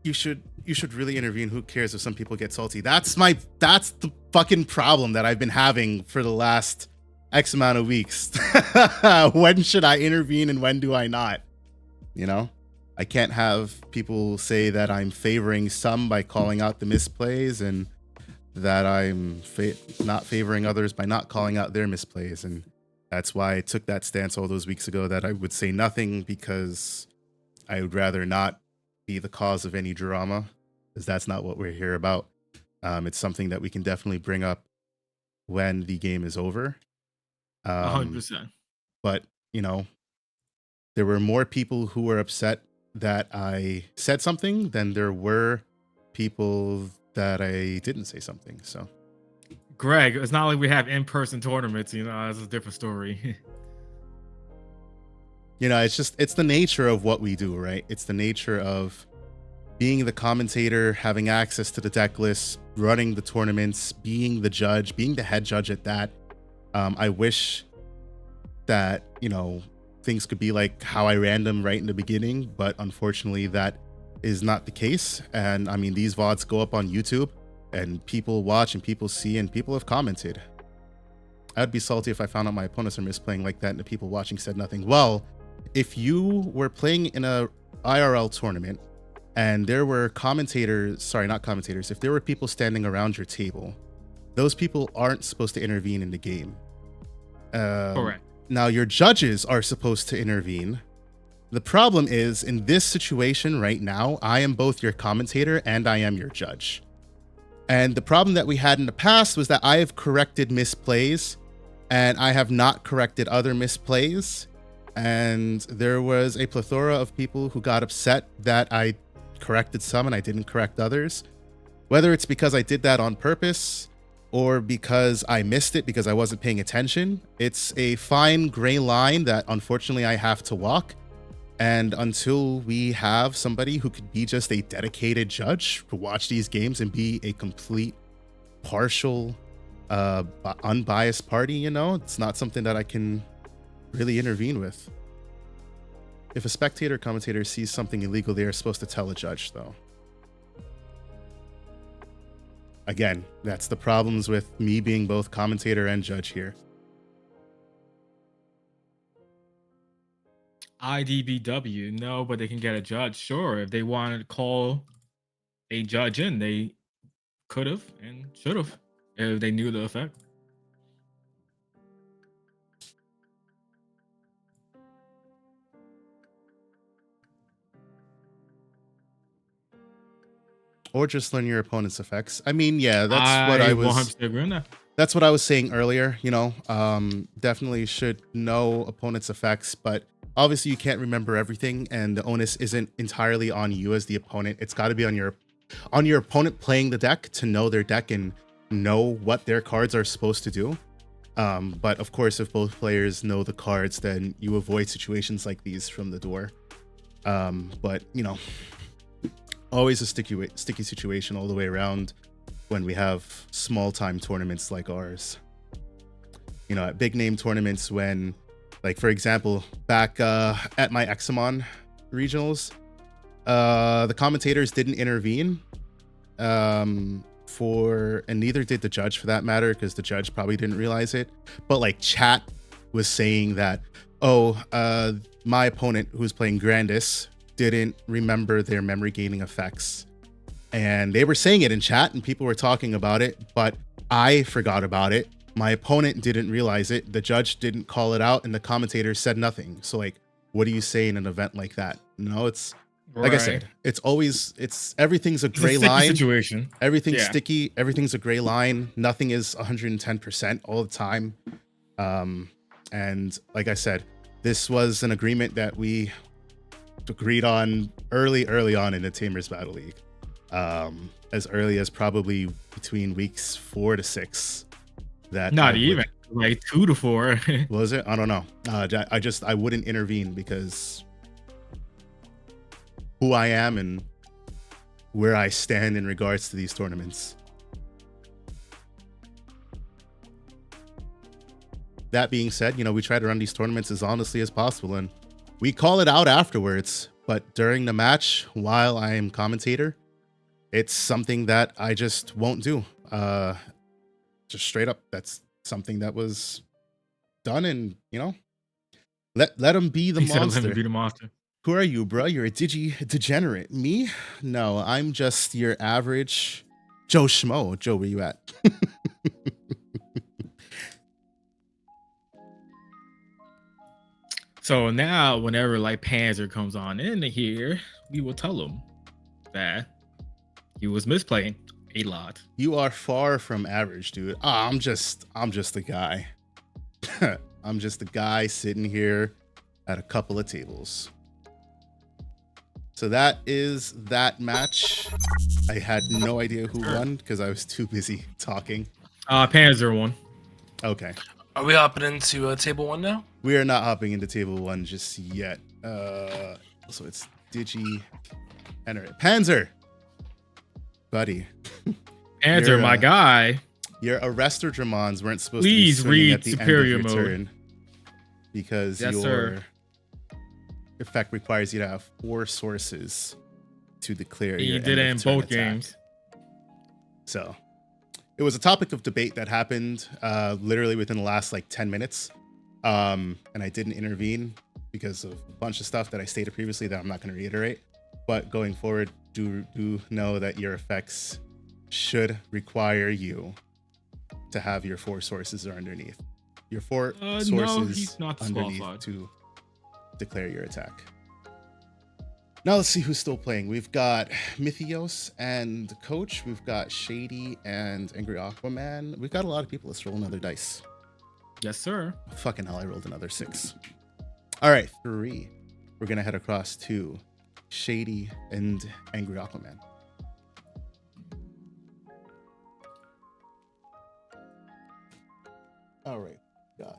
You should really intervene. Who cares if some people get salty? That's the fucking problem that I've been having for the last X amount of weeks. When should I intervene and when do I not? You know, I can't have people say that I'm favoring some by calling out the misplays, and that I'm not favoring others by not calling out their misplays. And that's why I took that stance all those weeks ago, that I would say nothing, because I would rather not be the cause of any drama, because that's not what we're here about. It's something that we can definitely bring up when the game is over. 100%. But, you know, there were more people who were upset that I said something than there were people that I didn't say something. So Greg, it's not like we have in-person tournaments. You know, that's a different story. You know, it's the nature of what we do, right? It's the nature of being the commentator, having access to the deck list, running the tournaments, being the judge, being the head judge at that. I wish that, you know, things could be like how I ran them right in the beginning, but unfortunately that is not the case. And I mean, these VODs go up on YouTube and people watch and people see and people have commented. I'd be salty if I found out my opponents are misplaying like that and the people watching said nothing. Well, if you were playing in a IRL tournament and there were if there were people standing around your table, those people aren't supposed to intervene in the game. Correct. Now your judges are supposed to intervene. The problem is, in this situation right now, I am both your commentator and I am your judge. And the problem that we had in the past was that I have corrected misplays and I have not corrected other misplays. And there was a plethora of people who got upset that I corrected some and I didn't correct others. Whether it's because I did that on purpose or because I missed it because I wasn't paying attention, it's a fine gray line that unfortunately I have to walk. And until we have somebody who could be just a dedicated judge to watch these games and be a complete, partial, unbiased party, you know, it's not something that I can really intervene with. If a spectator or commentator sees something illegal, they are supposed to tell a judge, though. Again, that's the problems with me being both commentator and judge here. IDBW, no, but they can get a judge. Sure, if they wanted to call a judge in, they could have and should have if they knew the effect. Or just learn your opponent's effects. I mean, yeah, that's what I was. 100% agree on that. That's what I was saying earlier. You know, definitely should know opponent's effects, but obviously you can't remember everything, and the onus isn't entirely on you as the opponent. It's got to be on your opponent playing the deck to know their deck and know what their cards are supposed to do. But of course, if both players know the cards, then you avoid situations like these from the door. But you know, always a sticky situation all the way around when we have small time tournaments like ours. You know, at big name tournaments, when, like, for example, back at my Examon regionals, the commentators didn't intervene, and neither did the judge for that matter, because the judge probably didn't realize it. But like, chat was saying that, oh, my opponent who's playing Grandis didn't remember their memory gaining effects, and they were saying it in chat and people were talking about it, but I forgot about it. My opponent didn't realize it, the judge didn't call it out, and the commentator said nothing. So like, what do you say in an event like that? No, it's like I said, everything's a gray line situation. Everything's sticky, everything's a gray line. Nothing is 110% all the time. And like I said, this was an agreement that we agreed on early on in the Tamers Battle League, as early as probably between weeks 4 to 6. That not even like 2 to 4. Was it? I don't know. I wouldn't intervene because who I am and where I stand in regards to these tournaments. That being said, you know, we try to run these tournaments as honestly as possible, and we call it out afterwards, but during the match, while I am commentator, it's something that I just won't do. Just straight up, that's something that was done, and you know, let him be the monster. Let him be the monster. Who are you, bro? You're a degenerate. Me? No, I'm just your average Joe Schmo. Joe, where you at? So now, whenever like Panzer comes on in here, we will tell him that he was misplaying a lot. You are far from average, dude. I'm just a guy. I'm just a guy sitting here at a couple of tables. So that is that match. I had no idea who won because I was too busy talking. Panzer one. Okay. Are we hopping into table 1 now? We are not hopping into table 1 just yet. So it's Digi enter it. Panzer, buddy. Panzer, my guy. Your arrestor Dramons weren't supposed Please to be swinging read at the superior end of your mode. turn because Yes, your sir. effect requires you to have 4 sources to declare He your did it in end of turn both attack. games. So it was a topic of debate that happened literally within the last like 10 minutes. And I didn't intervene because of a bunch of stuff that I stated previously that I'm not going to reiterate. But going forward, do know that your effects should require you to have your 4 sources are underneath. Your 4 No, sources he's not underneath disqualified. to declare your attack. Now let's see who's still playing. We've got Mythios and Coach. We've got Shady and Angry Aquaman. We've got a lot of people. Let's roll another dice. Yes, sir. Fucking hell, I rolled another 6. All right, 3. We're going to head across to Shady and Angry Aquaman. All right, got it.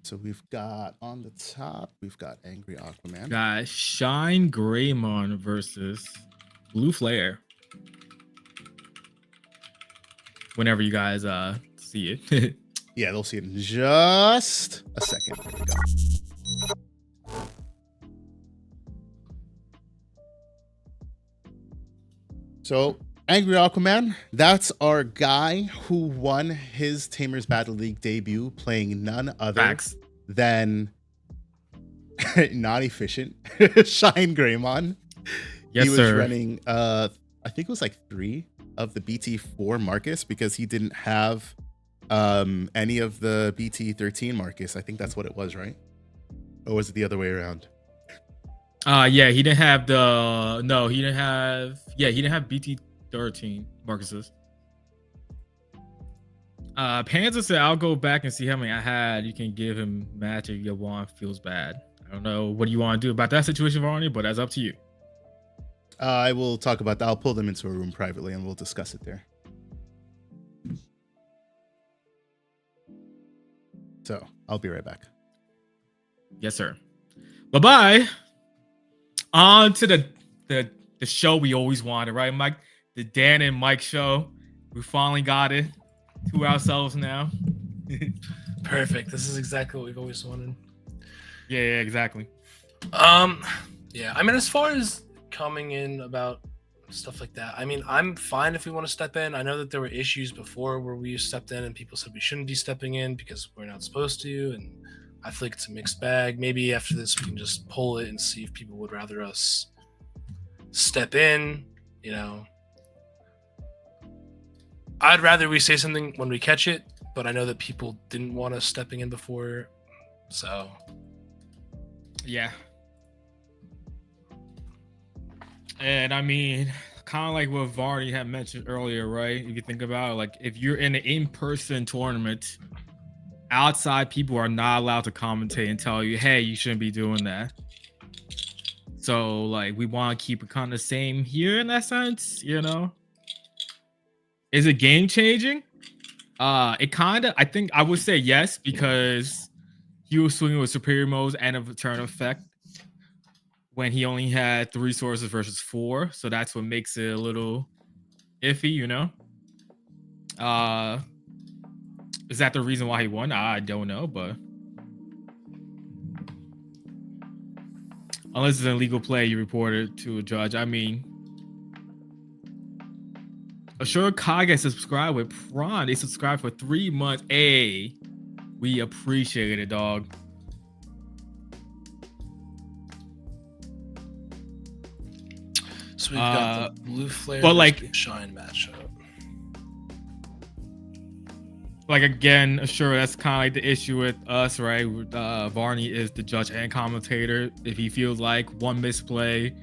So we've got on the top, we've got Angry Aquaman. Got Shine Greymon versus Blue Flare. Whenever you guys see it. Yeah, they'll see it in just a second. There we go. So, Angry Aquaman, that's our guy who won his Tamers Battle League debut playing none other Facts. than not efficient Shine Greymon. Yes, He was sir. running I think it was like 3 of the BT4 Marcus because he didn't have any of the BT13 Marcus. I think that's what it was, right? Or was it the other way around? Yeah, he didn't have he didn't have BT13 Marcuses. Panzer said, I'll go back and see how many I had. You can give him match if your wand feels bad. I don't know what do you want to do about that situation, Varney, but that's up to you. I will talk about that. I'll pull them into a room privately and we'll discuss it there. So I'll be right back. Yes, sir. Bye-bye. On to the show we always wanted, right, Mike? The Dan and Mike show. We finally got it to ourselves now. Perfect. This is exactly what we've always wanted. Yeah, exactly. Yeah. I mean, as far as coming in about stuff like that, I mean, I'm fine if we want to step in. I know that there were issues before where we stepped in and people said we shouldn't be stepping in because we're not supposed to, and I feel like it's a mixed bag. Maybe after this we can just pull it and see if people would rather us step in. You know, I'd rather we say something when we catch it, but I know that people didn't want us stepping in before, so Yeah. And I mean, kind of like what Varney had mentioned earlier, right? If you think about it, like if you're in an in-person tournament, outside people are not allowed to commentate and tell you, hey, you shouldn't be doing that. So like we want to keep it kind of the same here in that sense, you know? Is it game changing? It kind of, I think I would say yes, because he was swinging with superior modes and a return effect when he only had 3 sources versus 4. So that's what makes it a little iffy, you know? Is that the reason why he won? I don't know, but unless it's an illegal play, you report it to a judge. I mean, Assure Kage subscribed with Prawn. They subscribed for 3 months. Hey, we appreciate it, dog. we've got the Blue Flare but like Shine matchup. Like again, sure, that's kind of like the issue with us, right? Varney is the judge and commentator. If he feels like one misplay,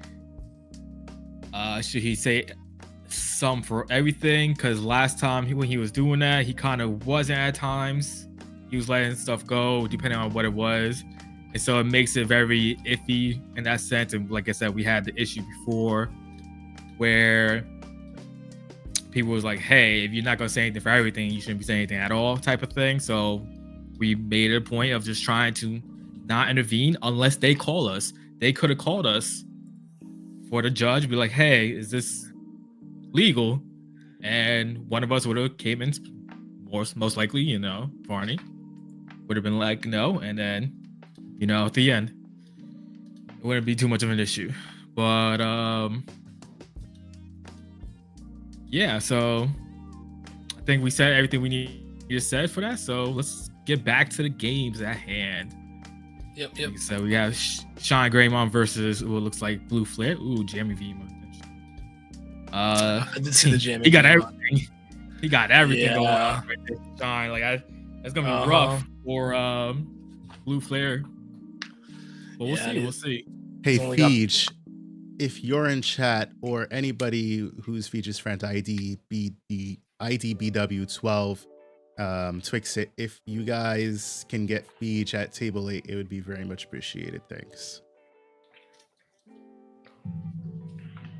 should he say some for everything? Because last time when he was doing that, he kind of wasn't at times. He was letting stuff go depending on what it was. And so it makes it very iffy in that sense. And like I said, we had the issue before where people was like, hey, if you're not gonna say anything for everything, you shouldn't be saying anything at all, type of thing. So we made it a point of just trying to not intervene unless they call us. They could have called us for the judge, be like, hey, is this legal? And one of us would have came in, most likely, Barney would have been like, no. And then, at the end, it wouldn't be too much of an issue. But, yeah, so I think we said everything we need to say for that. So let's get back to the games at hand. Yep. So we have Shine Greymon versus what looks like Blue Flare. Ooh, Jammy V. I did see the Jammy. He got everything. He got everything going Yeah. on right there. Shine, that's gonna be rough for Blue Flare. But we'll see. We'll see. Hey, Only Feege, if you're in chat or anybody whose Feege's friend ID IDBW12 Twixit, if you guys can get Feege at table 8, it would be very much appreciated. Thanks.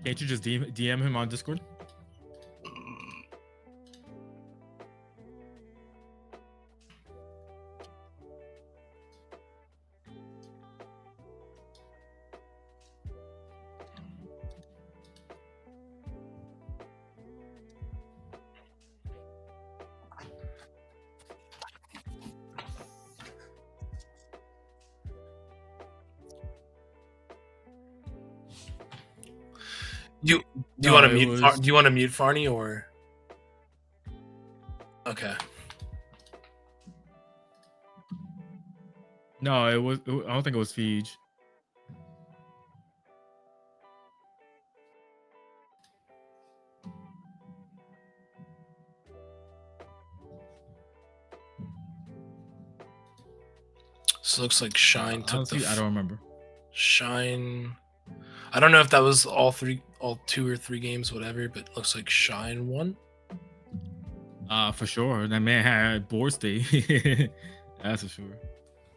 Can't you just DM him on Discord? Do you want to mute? Do you want to mute Farney or? Okay. No, I don't think it was Feege. So it looks like Shine took Honestly, I don't remember. Shine. I don't know if that was all 2 or 3 games, whatever, but it looks like Shine won. For sure. That man had board state. That's for sure.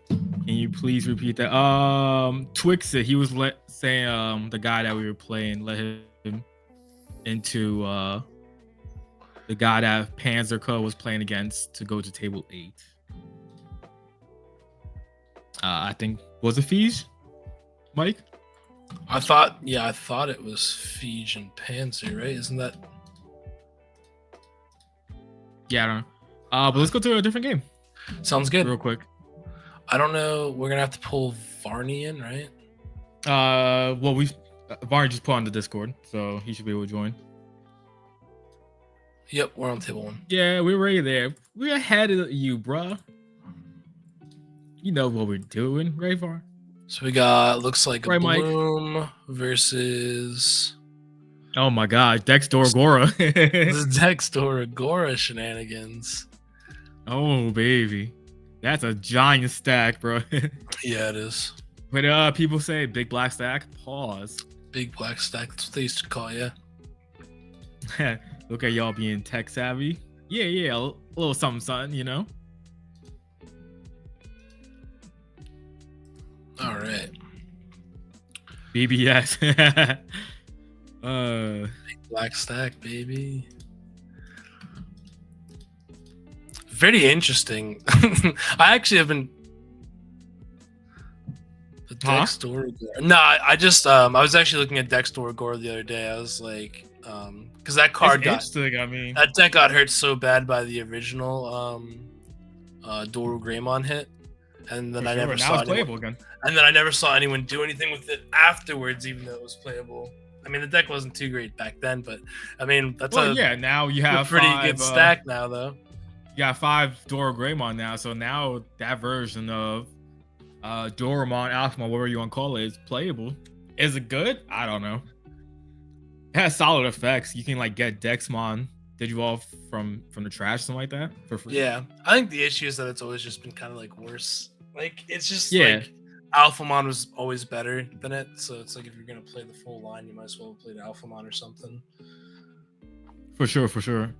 Can you please repeat that? Twixit, he was saying the guy that we were playing let him into the guy that Panzerco was playing against to go to table 8. I think was it Feege, Mike? I thought it was Feege and Panzer, right? Isn't that? Yeah, I don't know. But let's go to a different game. Sounds good. Real quick. I don't know. We're gonna have to pull Varney in, right? Well, Varney just put on the Discord, so he should be able to join. Yep, we're on table 1. Yeah, we're ready there. We're ahead of you, bruh. You know what we're doing, right, Var? So we got looks like Right, Mike? Bloom versus Oh my God, Dexter Agora. the Dexter Agora shenanigans. Oh baby, that's a giant stack, bro. Yeah, it is. But people say big black stack. Pause. Big black stack. That's what they used to call you. Look at y'all being tech savvy. Yeah, a little something, All right. BBS. Big black stack, baby. Very interesting. I actually have been. The Dexter. No, I just I was actually looking at Dexter Gore the other day. I was like, because that card that deck got hurt so bad by the original Doru Greymon hit, and then I never saw playable again. And then I never saw anyone do anything with it afterwards, even though it was playable. I mean, the deck wasn't too great back then, but I mean, that's now you have a pretty good stack now, though. You got 5 Doru Greymon now, so now that version of Dorumon, Alphamon, whatever you want to call it, is playable. Is it good? I don't know. It has solid effects. You can get Dexmon Digivolve from the trash, something like that, for free. Yeah, I think the issue is that it's always just been kind of worse. It's just Alphamon was always better than it, so it's if you're gonna play the full line, you might as well play the Alphamon or something. For sure. I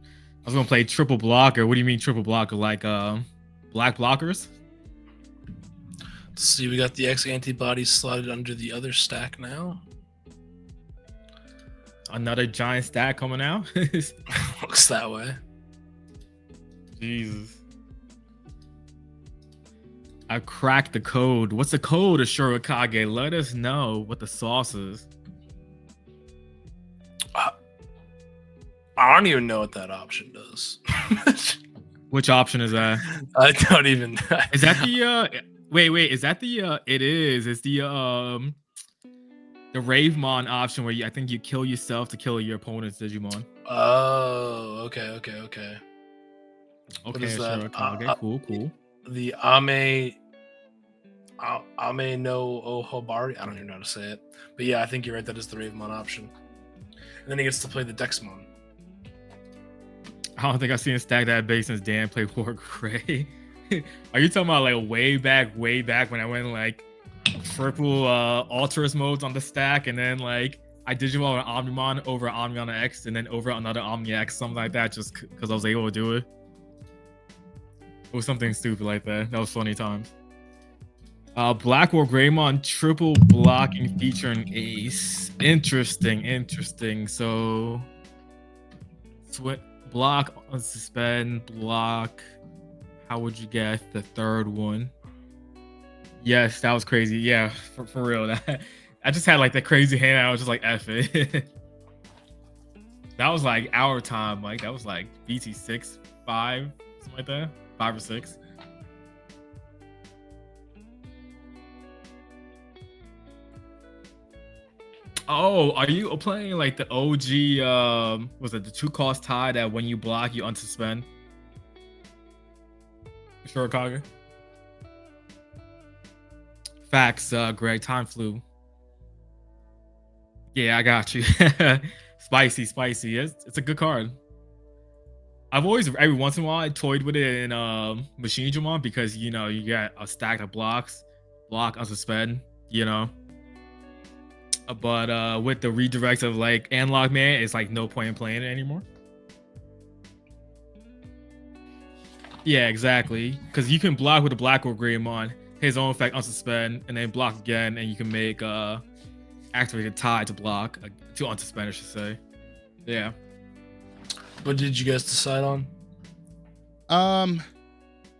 was gonna play triple blocker. What do you mean triple blocker? Black blockers? Let's see, we got the X antibodies slotted under the other stack now. Another giant stack coming out. Looks that way. Jesus. I cracked the code. What's the code, Ashurikage? Let us know what the sauce is. I don't even know what that option does. Which option is that? I don't even. Is that the wait, is that the it is. It's the Ravemon option where I think you kill yourself to kill your opponent's Digimon. Oh, okay. Okay, is that? Ashurikage. Cool. The Ame no Ohobari. I don't even know how to say it. But yeah, I think you're right. That is the Ravemon option. And then he gets to play the Dexmon. I don't think I've seen a stack that big since Dan played War Gray. Are you talking about like way back when I went like triple Alterous modes on the stack, and then like I Digimon on Omnimon over Omnion X and then over another Omni X, something like that, just because I was able to do it. It was something stupid like that. That was funny times. Black War Greymon triple blocking featuring Ace. Interesting. So block, unsuspend, block. How would you get the third one? Yes, that was crazy. Yeah, for real. I just had like the crazy hand. I was just like, F it. That was like our time. Like that was like BT 6, 5, something like that. 5 or 6. Oh, are you playing like the OG? Was it the 2-cost tie that when you block you unsuspend? Shurikage. Facts, Greg. Time flew. Yeah, I got you. Spicy. It's a good card. I've always, every once in a while, I toyed with it in Machine Digimon because, you know, you get a stack of blocks, block, unsuspend, you know. But with the redirects of like Analog Man, it's like no point in playing it anymore. Yeah, exactly. Because you can block with the Black or Greymon, his own effect unsuspend, and then block again, and you can make activate a tie to block, to unsuspend, I should say. Yeah. What did you guys decide on?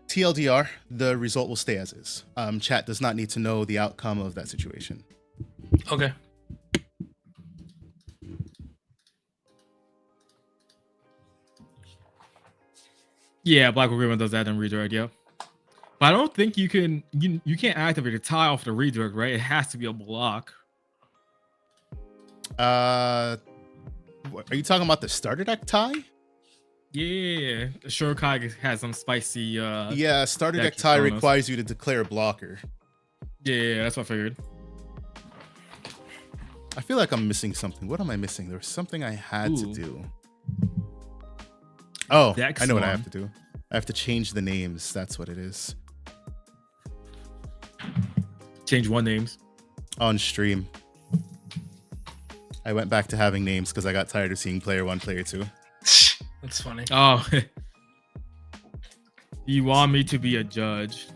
TLDR, the result will stay as is. Chat does not need to know the outcome of that situation. Okay. Yeah, Black Agreement does that in redirect, yep. But I don't think you can you can't activate a tie off the redirect, right? It has to be a block. Are you talking about the starter deck tie? Yeah, Shurikage has some spicy yeah, starter deck tie requires you to declare a blocker. Yeah, that's what I figured. I feel like I'm missing something. What am I missing? There was something I had to do. Oh, I know what I have to do. I have to change the names. That's what it is. Change one names. On stream. I went back to having names because I got tired of seeing player 1, player 2. That's funny. Oh. You want me to be a judge?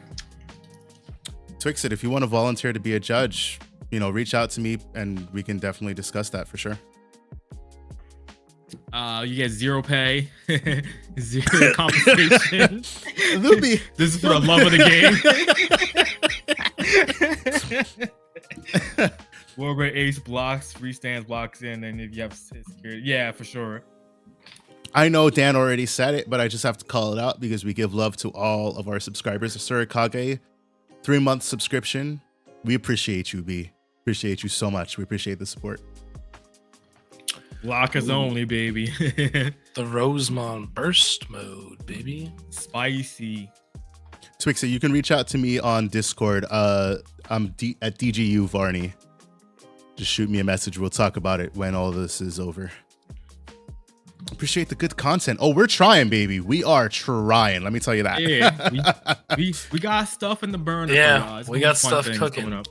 Twixit, if you want to volunteer to be a judge, you know, reach out to me and we can definitely discuss that for sure. You get 0 pay, 0 compensation. This is for the love of the game. Wargray Ace blocks, restands blocks in, and if you have security, yeah, for sure. I know Dan already said it, but I just have to call it out because we give love to all of our subscribers. Surikage, 3-month subscription. We appreciate you, B. Appreciate you so much. We appreciate the support. Blockers only, baby. The Rosemon burst mode, baby. Spicy. Twixit, you can reach out to me on Discord. I'm at DGU Varney. Just shoot me a message. We'll talk about it when all this is over. Appreciate the good content. Oh, we're trying, baby. We are trying. Let me tell you that. Yeah, we got stuff in the burner. Yeah, we got stuff cooking up.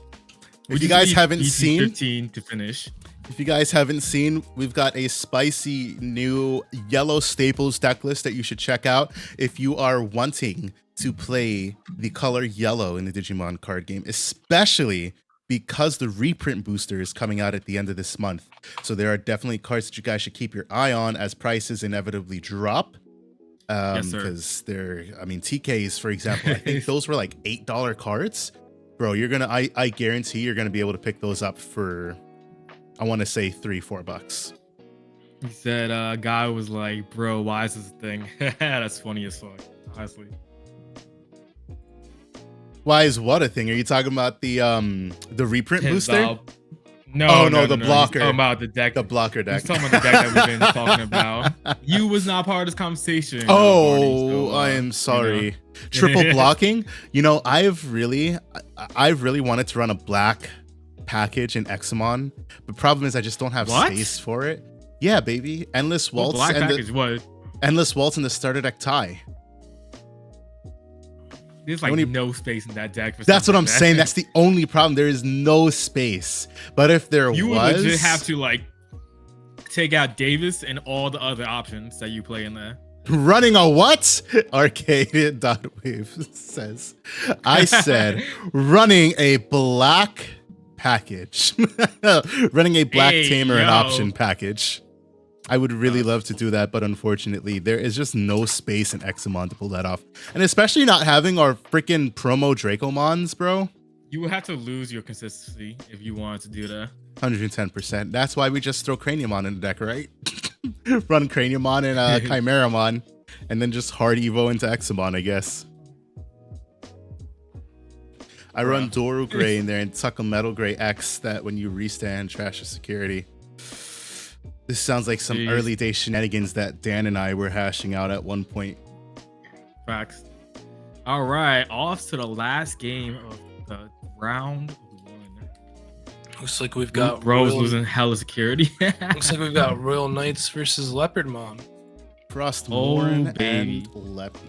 If you guys haven't seen, 15 to finish. If you guys haven't seen, we've got a spicy new yellow staples deck list that you should check out if you are wanting to play the color yellow in the Digimon card game, especially because the reprint booster is coming out at the end of this month. So there are definitely cards that you guys should keep your eye on as prices inevitably drop. Yes, sir. Because TKs, for example, I think those were like $8 cards. Bro, I guarantee you're gonna be able to pick those up for, I want to say $3-4. He said, guy was like, bro, why is this a thing? That's funny as fuck, honestly. Why is what a thing? Are you talking about the reprint booster? No, the blocker. He's talking about the deck. The blocker deck. He's talking about the deck that we've been talking about. You was not part of this conversation. Oh, Barney, so, I am sorry. you know. Triple blocking. You know, I've really wanted to run a black package in Examon. The problem is I just don't have space for it. Yeah, baby. Endless Waltz. Black package, what? Endless Waltz and the starter deck tie. There's like no space in that deck. That's what I'm saying. That's the only problem. There is no space. But if there you would legit have to like take out Davis and all the other options that you play in there. Running a what? Arcade.wave says. I said running a black package. Running a black tamer and option package. I would really love to do that, but unfortunately, there is just no space in Examon to pull that off. And especially not having our freaking promo Dracomons, bro. You would have to lose your consistency if you wanted to do that. 110%. That's why we just throw Craniumon in the deck, right? Run Craniumon and Chimeramon, and then just hard Evo into Examon, I guess. I run Doru Gray in there and tuck a Metal Gray X that when you restand, trash the security. This sounds like some early day shenanigans that Dan and I were hashing out at one point. Facts. All right, off to the last game of the round one. Looks like we've got Rose losing hella security. Looks like we've got Royal Knights versus Leopardmon. Frost Warren baby. And Leppy.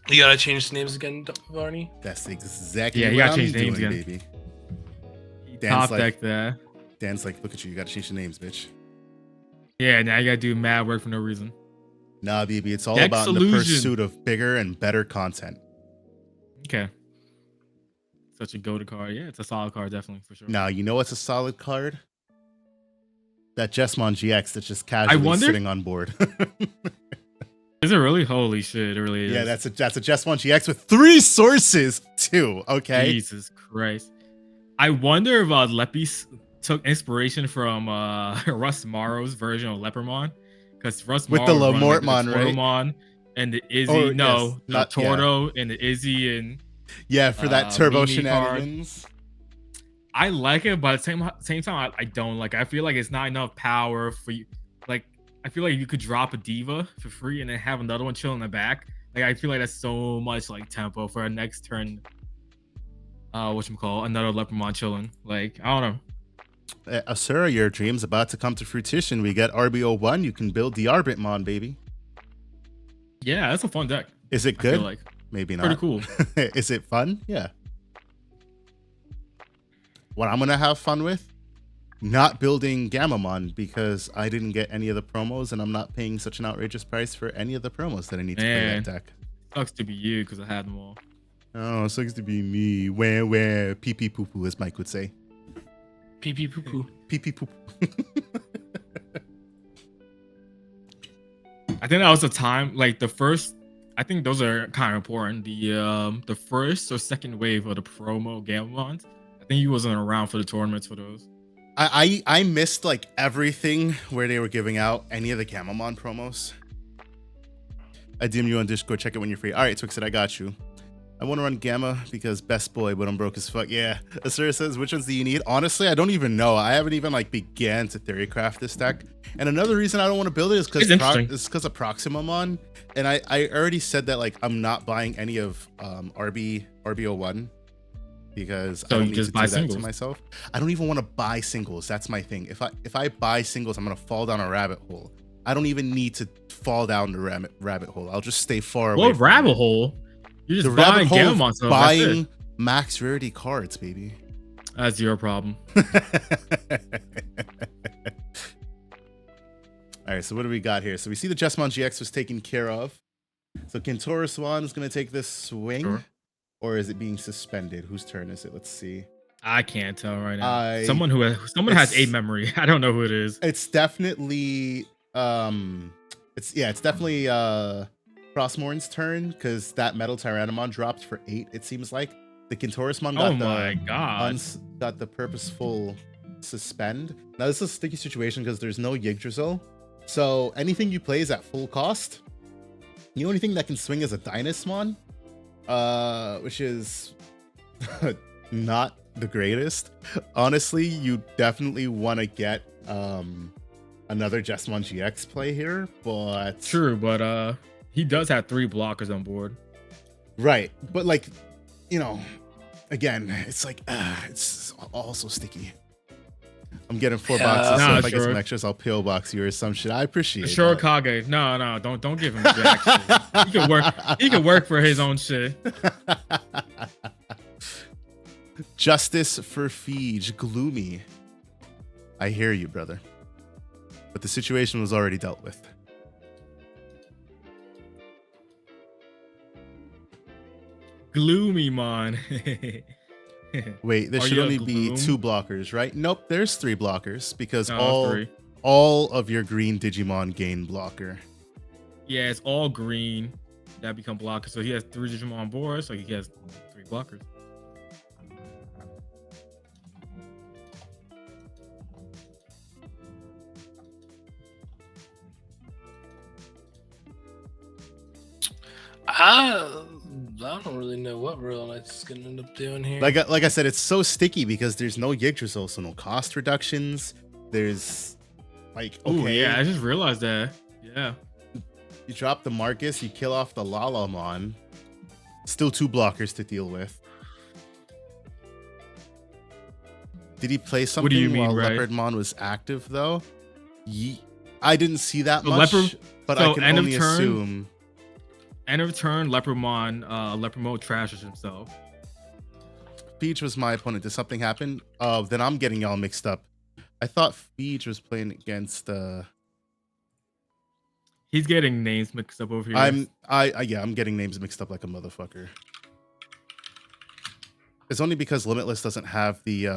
You gotta change the names again, Varney? That's exactly what you gotta I'm change doing, names again. baby. Top deck there. Dan's like, look at you gotta change the names, bitch. Yeah, now you gotta do mad work for no reason. Nah, baby, it's all about the pursuit of bigger and better content. Okay. Such a go-to card. Yeah, it's a solid card, definitely, for sure. Now, you know what's a solid card? That Jesmon GX that's just casually sitting on board. Is it really? Holy shit, it really is. Yeah, that's a Jesmon GX with 3 sources, too, okay? Jesus Christ. I wonder if Leppy took inspiration from Russ Morrow's version of Leopardmon, because Russ with Morrow the Lamortmon, right? And the Izzy, the Torto and the Izzy and for that turbo Mimi shenanigans. Card. I like it, but at the same time, I don't like. I feel like it's not enough power for you. Like, I feel like you could drop a Diva for free and then have another one chill in the back. Like, I feel like that's so much like tempo for our next turn. Another Leopardmon chilling. Like, I don't know. Asura, your dream's about to come to fruition. We get RBO1. You can build the Arbitmon, baby. Yeah, that's a fun deck. Is it good? I feel like. Maybe not. Pretty cool. Is it fun? Yeah. What I'm gonna have fun with? Not building Gamamon because I didn't get any of the promos, and I'm not paying such an outrageous price for any of the promos that I need to play that deck. Sucks to be you because I had them all. Oh, sucks to be me. Where pee pee poo poo, as Mike would say. Pee pee poo poo. Pee pee poo poo. I think that was the time, like the first. I think those are kind of important. The first or second wave of the promo Gamamons. I think he wasn't around for the tournaments for those. I missed like everything where they were giving out any of the Gamamon promos. I DM you on Discord. Check it when you're free. All right, Twixit, I got you. I want to run Gamma because best boy, but I'm broke as fuck. Yeah. Asura says, which ones do you need? Honestly, I don't even know. I haven't even like began to theorycraft this deck. And another reason I don't want to build it is because of Proximamon. And I already said that like I'm not buying any of RBO1 because I don't need to do that to myself. I don't even want to buy singles. That's my thing. If I buy singles, I'm gonna fall down a rabbit hole. I don't even need to fall down the rabbit hole. I'll just stay far away. What rabbit hole? You're just buying Gamamon stuff. Buying max rarity cards, baby. That's your problem. All right, so what do we got here? So we see the Jesmon GX was taken care of. So Kintoro Swan is going to take this swing, or is it being suspended? Whose turn is it? Let's see. I can't tell right now. I- Someone has 8 memory. I don't know who it is. It's definitely it's definitely Frostmourne's turn because that Metal Tyrannomon dropped for 8. It seems like the Kintorismon got Oh my god. got the purposeful suspend. Now this is a sticky situation because there's no Yggdrasil, so anything you play is at full cost. The only thing that can swing is a Dynasmon, which is not the greatest. Honestly, you definitely want to get another Jesmon GX play here, but True, but he does have 3 blockers on board. right. But like, you know, again, it's like it's all so sticky. I'm getting 4 boxes, so if I get some extras, I'll PO box you or some shit. I appreciate Sure, that. Kage. No, don't give him jack shit. He can work for his own shit. Justice for Feege, gloomy. I hear you, brother. But the situation was already dealt with. Gloomy mon. Wait, there Are should you a only be gloom? 2 blockers, right? Nope, there's 3 blockers because No, 3. all of your green Digimon gain blocker. Yeah, it's all green that become blockers. So he has 3 Digimon on board, so he has 3 blockers. I don't really know what Real Knight's gonna end up doing here. Like I said, it's so sticky because there's no Yggdrasil, so no cost reductions. There's like, okay, Ooh, yeah, I just realized that. Yeah. you drop the Marcus, you kill off the Lalamon. Still 2 blockers to deal with. Did he play something do you mean, while Ray? Leopardmon was active though? I didn't see that So much, but I so can end of only turn? assume. End of turn, Leopard mode trashes himself. Feege was my opponent. Did something happen? Oh, then I'm getting y'all mixed up. I thought Feege was playing against He's getting names mixed up over here. I'm getting names mixed up like a motherfucker. It's only because Limitless doesn't have the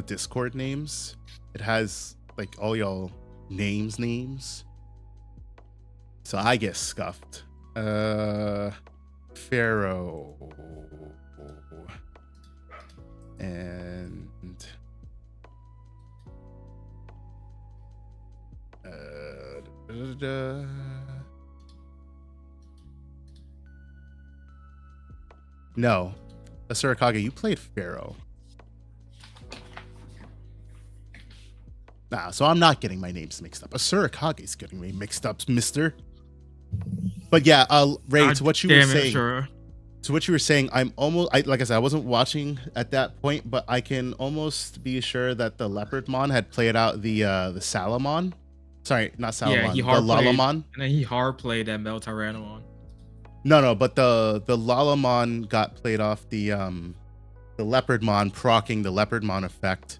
Discord names. It has like all y'all names. So I get scuffed. Pharaoh. And no. Asurikage, you played Pharaoh. Nah, so I'm not getting my names mixed up. Asurikage's getting me mixed up, mister. But yeah, Ray, to what you were saying. Sure. To what you were saying, like I said, I wasn't watching at that point, but I can almost be sure that the Leopardmon had played out the Salamon. Sorry, not Salamon. Yeah, the Lalamon. And then he hard played that Metal Tyrannomon. No, but the Lalamon got played off the Leopardmon, proccing the Leopardmon effect,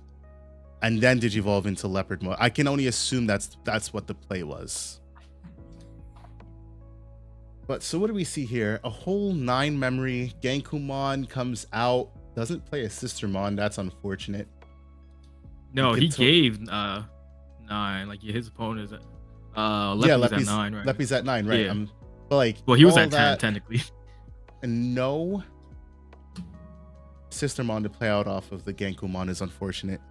and then Digivolve into Leopardmon. I can only assume that's what the play was. But so what do we see here? A whole 9 memory. Gankumon comes out, doesn't play a Sistermon. That's unfortunate. No, he gave 9. Like his opponent is at Leppy's at 9, right? Leppy's at 9, right? Yeah. But like, Well, he was all at 10 that, technically. and no Sistermon to play out off of the Gankumon is unfortunate.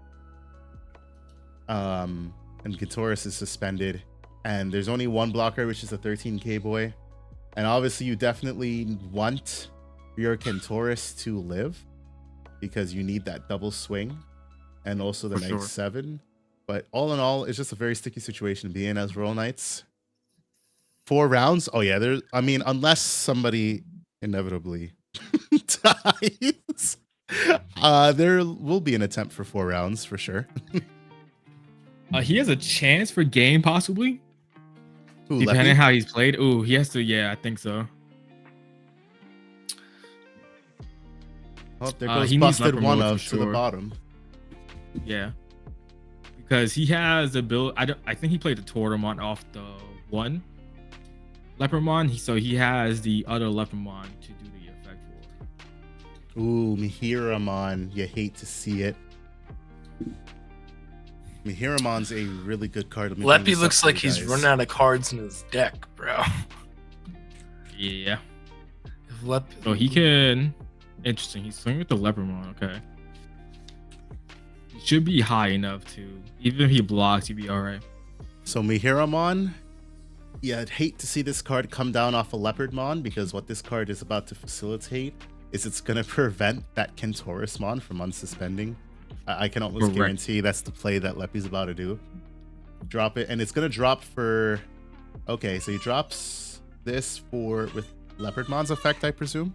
And Gintoris is suspended, and there's only 1 blocker, which is a 13k boy. And obviously, you definitely want your Gintoris to live because you need that double swing, and also the For Knight sure. 7. But all in all, it's just a very sticky situation to be in as Royal Knights. 4 rounds. Oh yeah, unless somebody inevitably dies, there will be an attempt for 4 rounds for sure. He has a chance for game possibly, Ooh, depending Leppy? on how he's played. Ooh, he has to. Yeah, I think so. Oh, there goes he needs busted Leopard one mode of for to the sure. bottom. Yeah, because he has the build. I think he played the Tortamon off the 1 Leopardmon. So he has the other Leopardmon to do the effect for. Ooh, Mihiramon. You hate to see it. Mihiramon's a really good card. Let me bring Leppy this up looks for like you he's guys. running out of cards in his deck, bro. Yeah. If Lep- So he can. Interesting. He's swinging with the Leopardmon. Okay. He should be high enough to. Even if he blocks, he'd be all right. So Mihiramon, yeah, I'd hate to see this card come down off a Leopardmon, because what this card is about to facilitate is it's going to prevent that Kentaurismon from unsuspending. I can almost Correct. guarantee that's the play that Leppy's about to do. Drop it, and it's going to drop for... Okay, so he drops this for with Leopardmon's effect, I presume?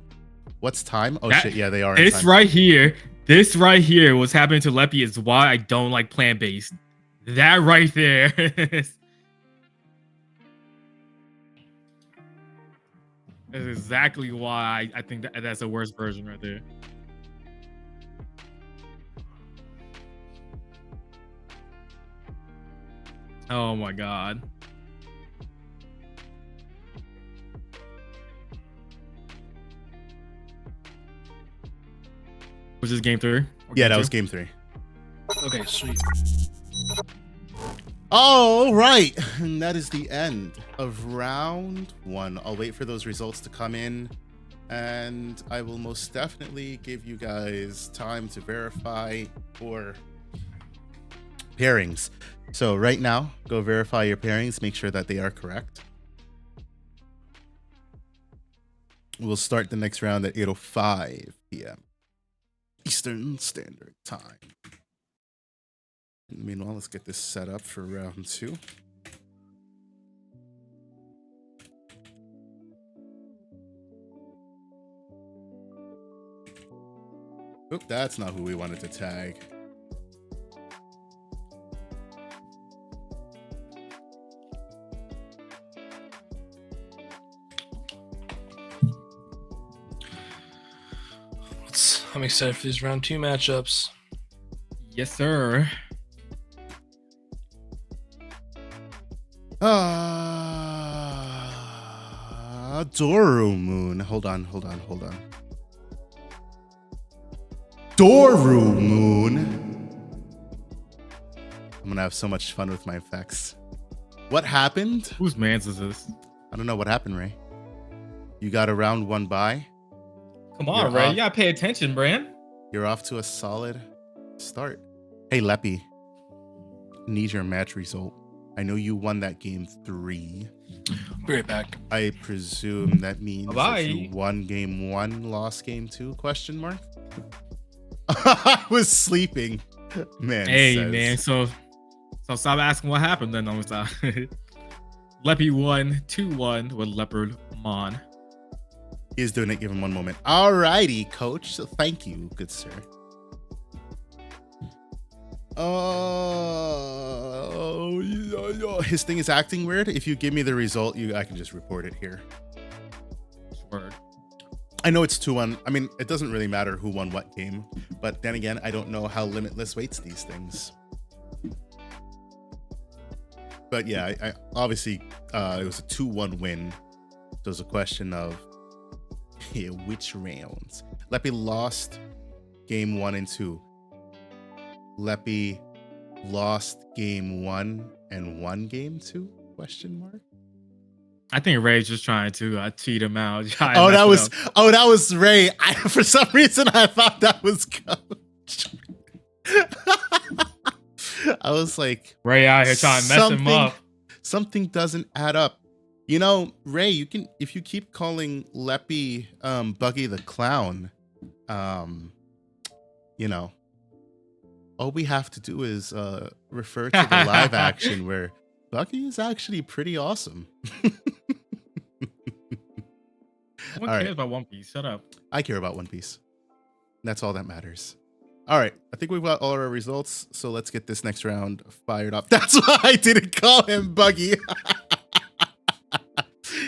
What's time? Oh, shit, yeah, they are in This time. this right here, what's happening to Leppy is why I don't like plant-based. That right there. That's exactly why I think that's the worst version right there. Oh my god. Was this game 3? Or Yeah, game that 2? was game 3. Okay, sweet. All right, and that is the end of round 1. I'll wait for those results to come in, and I will most definitely give you guys time to verify for pairings. So right now, go verify your pairings, make sure that they are correct. We'll start the next round at 8:05 p.m. Eastern Standard Time. Meanwhile, let's get this set up for round 2. Oop, that's not who we wanted to tag. I'm excited for these round 2 matchups. Yes, sir. Doru Moon. Hold on. Doru Moon. I'm gonna have so much fun with my effects. What happened? Whose man's is this? I don't know what happened, Ray. You got a round 1 bye. Come on, You're Ray. off. You gotta pay attention, Bran. You're off to a solid start. Hey, Leppy. Need your match result. I know you won that game 3. Be right back. I presume that means Bye-bye. that you won game 1, lost game 2? Question mark. I was sleeping. Man. Hey, says. man. So stop asking what happened then. I'm stop. Leppy won 2-1 with Leopardmon. He's doing it. Give him one moment. Alrighty, coach. So thank you, good sir. Oh, his thing is acting weird. If you give me the result, I can just report it here. Word. I know it's 2-1. I mean, it doesn't really matter who won what game, but then again, I don't know how Limitless weights these things. But yeah, I obviously it was a 2-1 win. So it was a question of which rounds. Leppy lost game 1 and 2. Leppy lost game 1 and won game 2? Question mark. I think Ray's just trying to cheat him out. Oh, that was Ray. For some reason, I thought that was Coach. I was like, Ray out here trying to mess him up. Something doesn't add up. You know, Ray, you can, if you keep calling Leppy Buggy the Clown, you know, all we have to do is refer to the live action where Buggy is actually pretty awesome. No one cares about One Piece. Shut up. I care about One Piece. That's all that matters. All right, I think we've got all our results, so let's get this next round fired up. That's why I didn't call him Buggy.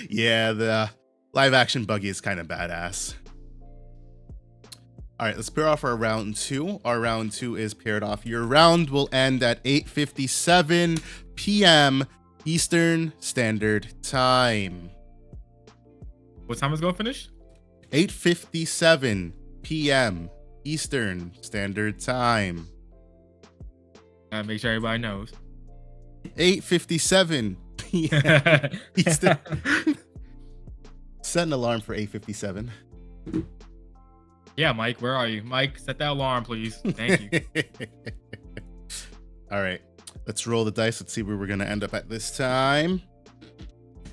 Yeah, the live action Buggy is kind of badass. All right, let's pair off our round 2. Our round 2 is paired off. Your round will end at 8:57 p.m. Eastern Standard Time. What time is it going to finish? 8:57 p.m. Eastern Standard Time. Gotta make sure everybody knows. 8:57 p.m. Eastern. Set an alarm for 8:57. Yeah, Mike, where are you? Mike, set that alarm, please. Thank you. All right, let's roll the dice. Let's see where we're gonna end up at this time.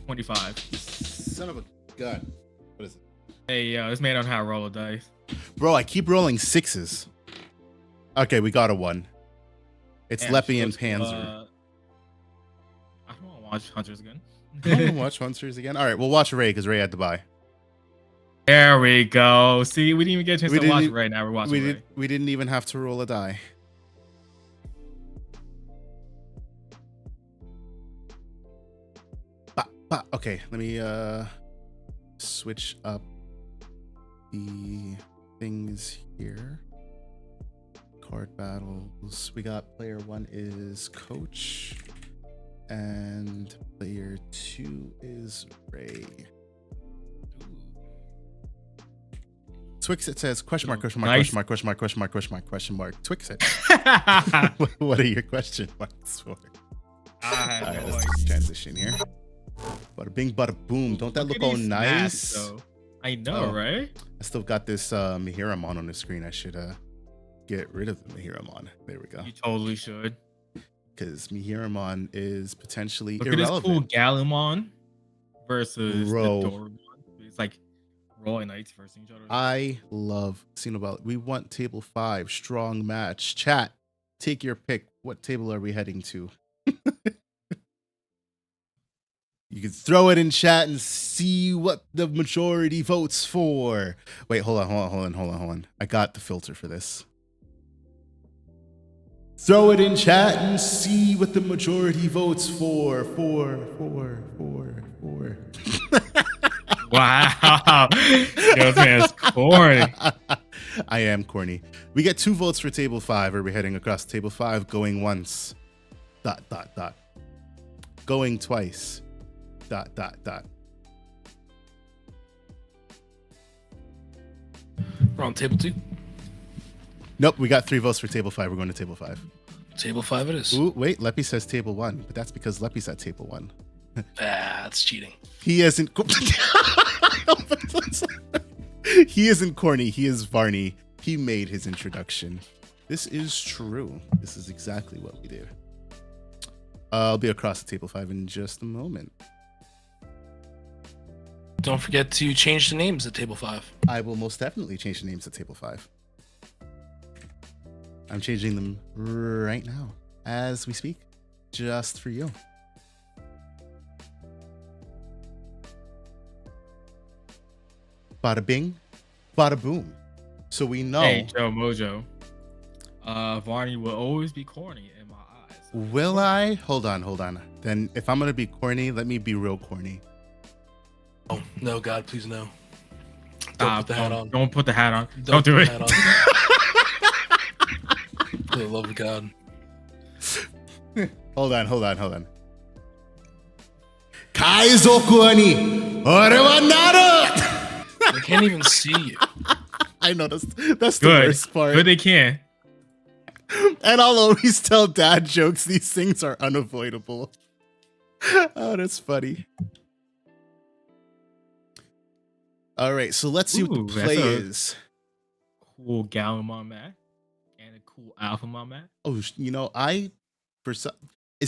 25. Son of a gun. What is it? Hey, this man don't know how to roll a dice. Bro, I keep rolling sixes. Okay, we got a 1. It's Damn, Leppy and shows, Panzer. I don't want to watch Hunters again. I want to watch Hunters again. All right, we'll watch Ray because Ray had to buy. There we go. See, we didn't even get a chance to watch it right now. We're watching Ray. We didn't even have to roll a die. Okay, let me switch up the things here. Card battles. We got player 1 is Coach, and player 2 is Ray. Twixit says question mark, question mark, Nice. question mark, question mark, question mark, question mark, question mark. Twixit. What are your question marks for? All right, let's transition here. Bada bing, bada boom. Don't that look all nice? I know, right? I still got this Mihiramon on the screen. I should get rid of the Mihiramon. There we go. You totally should. Because Mihiramon is potentially Look at this cool irrelevant. Gallimon versus Bro. the Doraemon. It's like Roy Knights versus each other. I love Xenoball. We want table 5. Strong match. Chat, take your pick. What table are we heading to? You can throw it in chat and see what the majority votes for. Wait, hold on. I got the filter for this. Throw it in chat and see what the majority votes for. Four. Wow. Yo, this man's corny. I am corny. We get 2 votes for table 5. Are we heading across table 5? Going once. ... Going twice. ... We're on table 2. Nope, we got 3 votes for table 5. We're going to table 5. Table 5 it is. Ooh, wait, Leppy says table 1, but that's because Leppy's at table 1. That's cheating. He isn't. He isn't corny. He is Varney. He made his introduction. This is true. This is exactly what we do. I'll be across the table 5 in just a moment. Don't forget to change the names at table 5. I will most definitely change the names at table 5. I'm changing them right now as we speak, just for you. Bada bing, bada boom. So we know. Hey, Joe Mojo. Varney will always be corny in my eyes. Will I? Hold on. Then if I'm gonna be corny, let me be real corny. Oh, no, God, please no. Don't put the hat on. Don't put the hat on. Don't do put it. the hat on. For the love of God. Hold on. Kaizo corny. Ore wa naru. I can't even see you. I know that's the Good. worst part. Good they can. And I'll always tell dad jokes. These things are unavoidable. Oh, that's funny. All right, so let's see what Ooh, the that's play a- is. Cool Gallimon Mac and a cool Alphamon Mac. Oh, is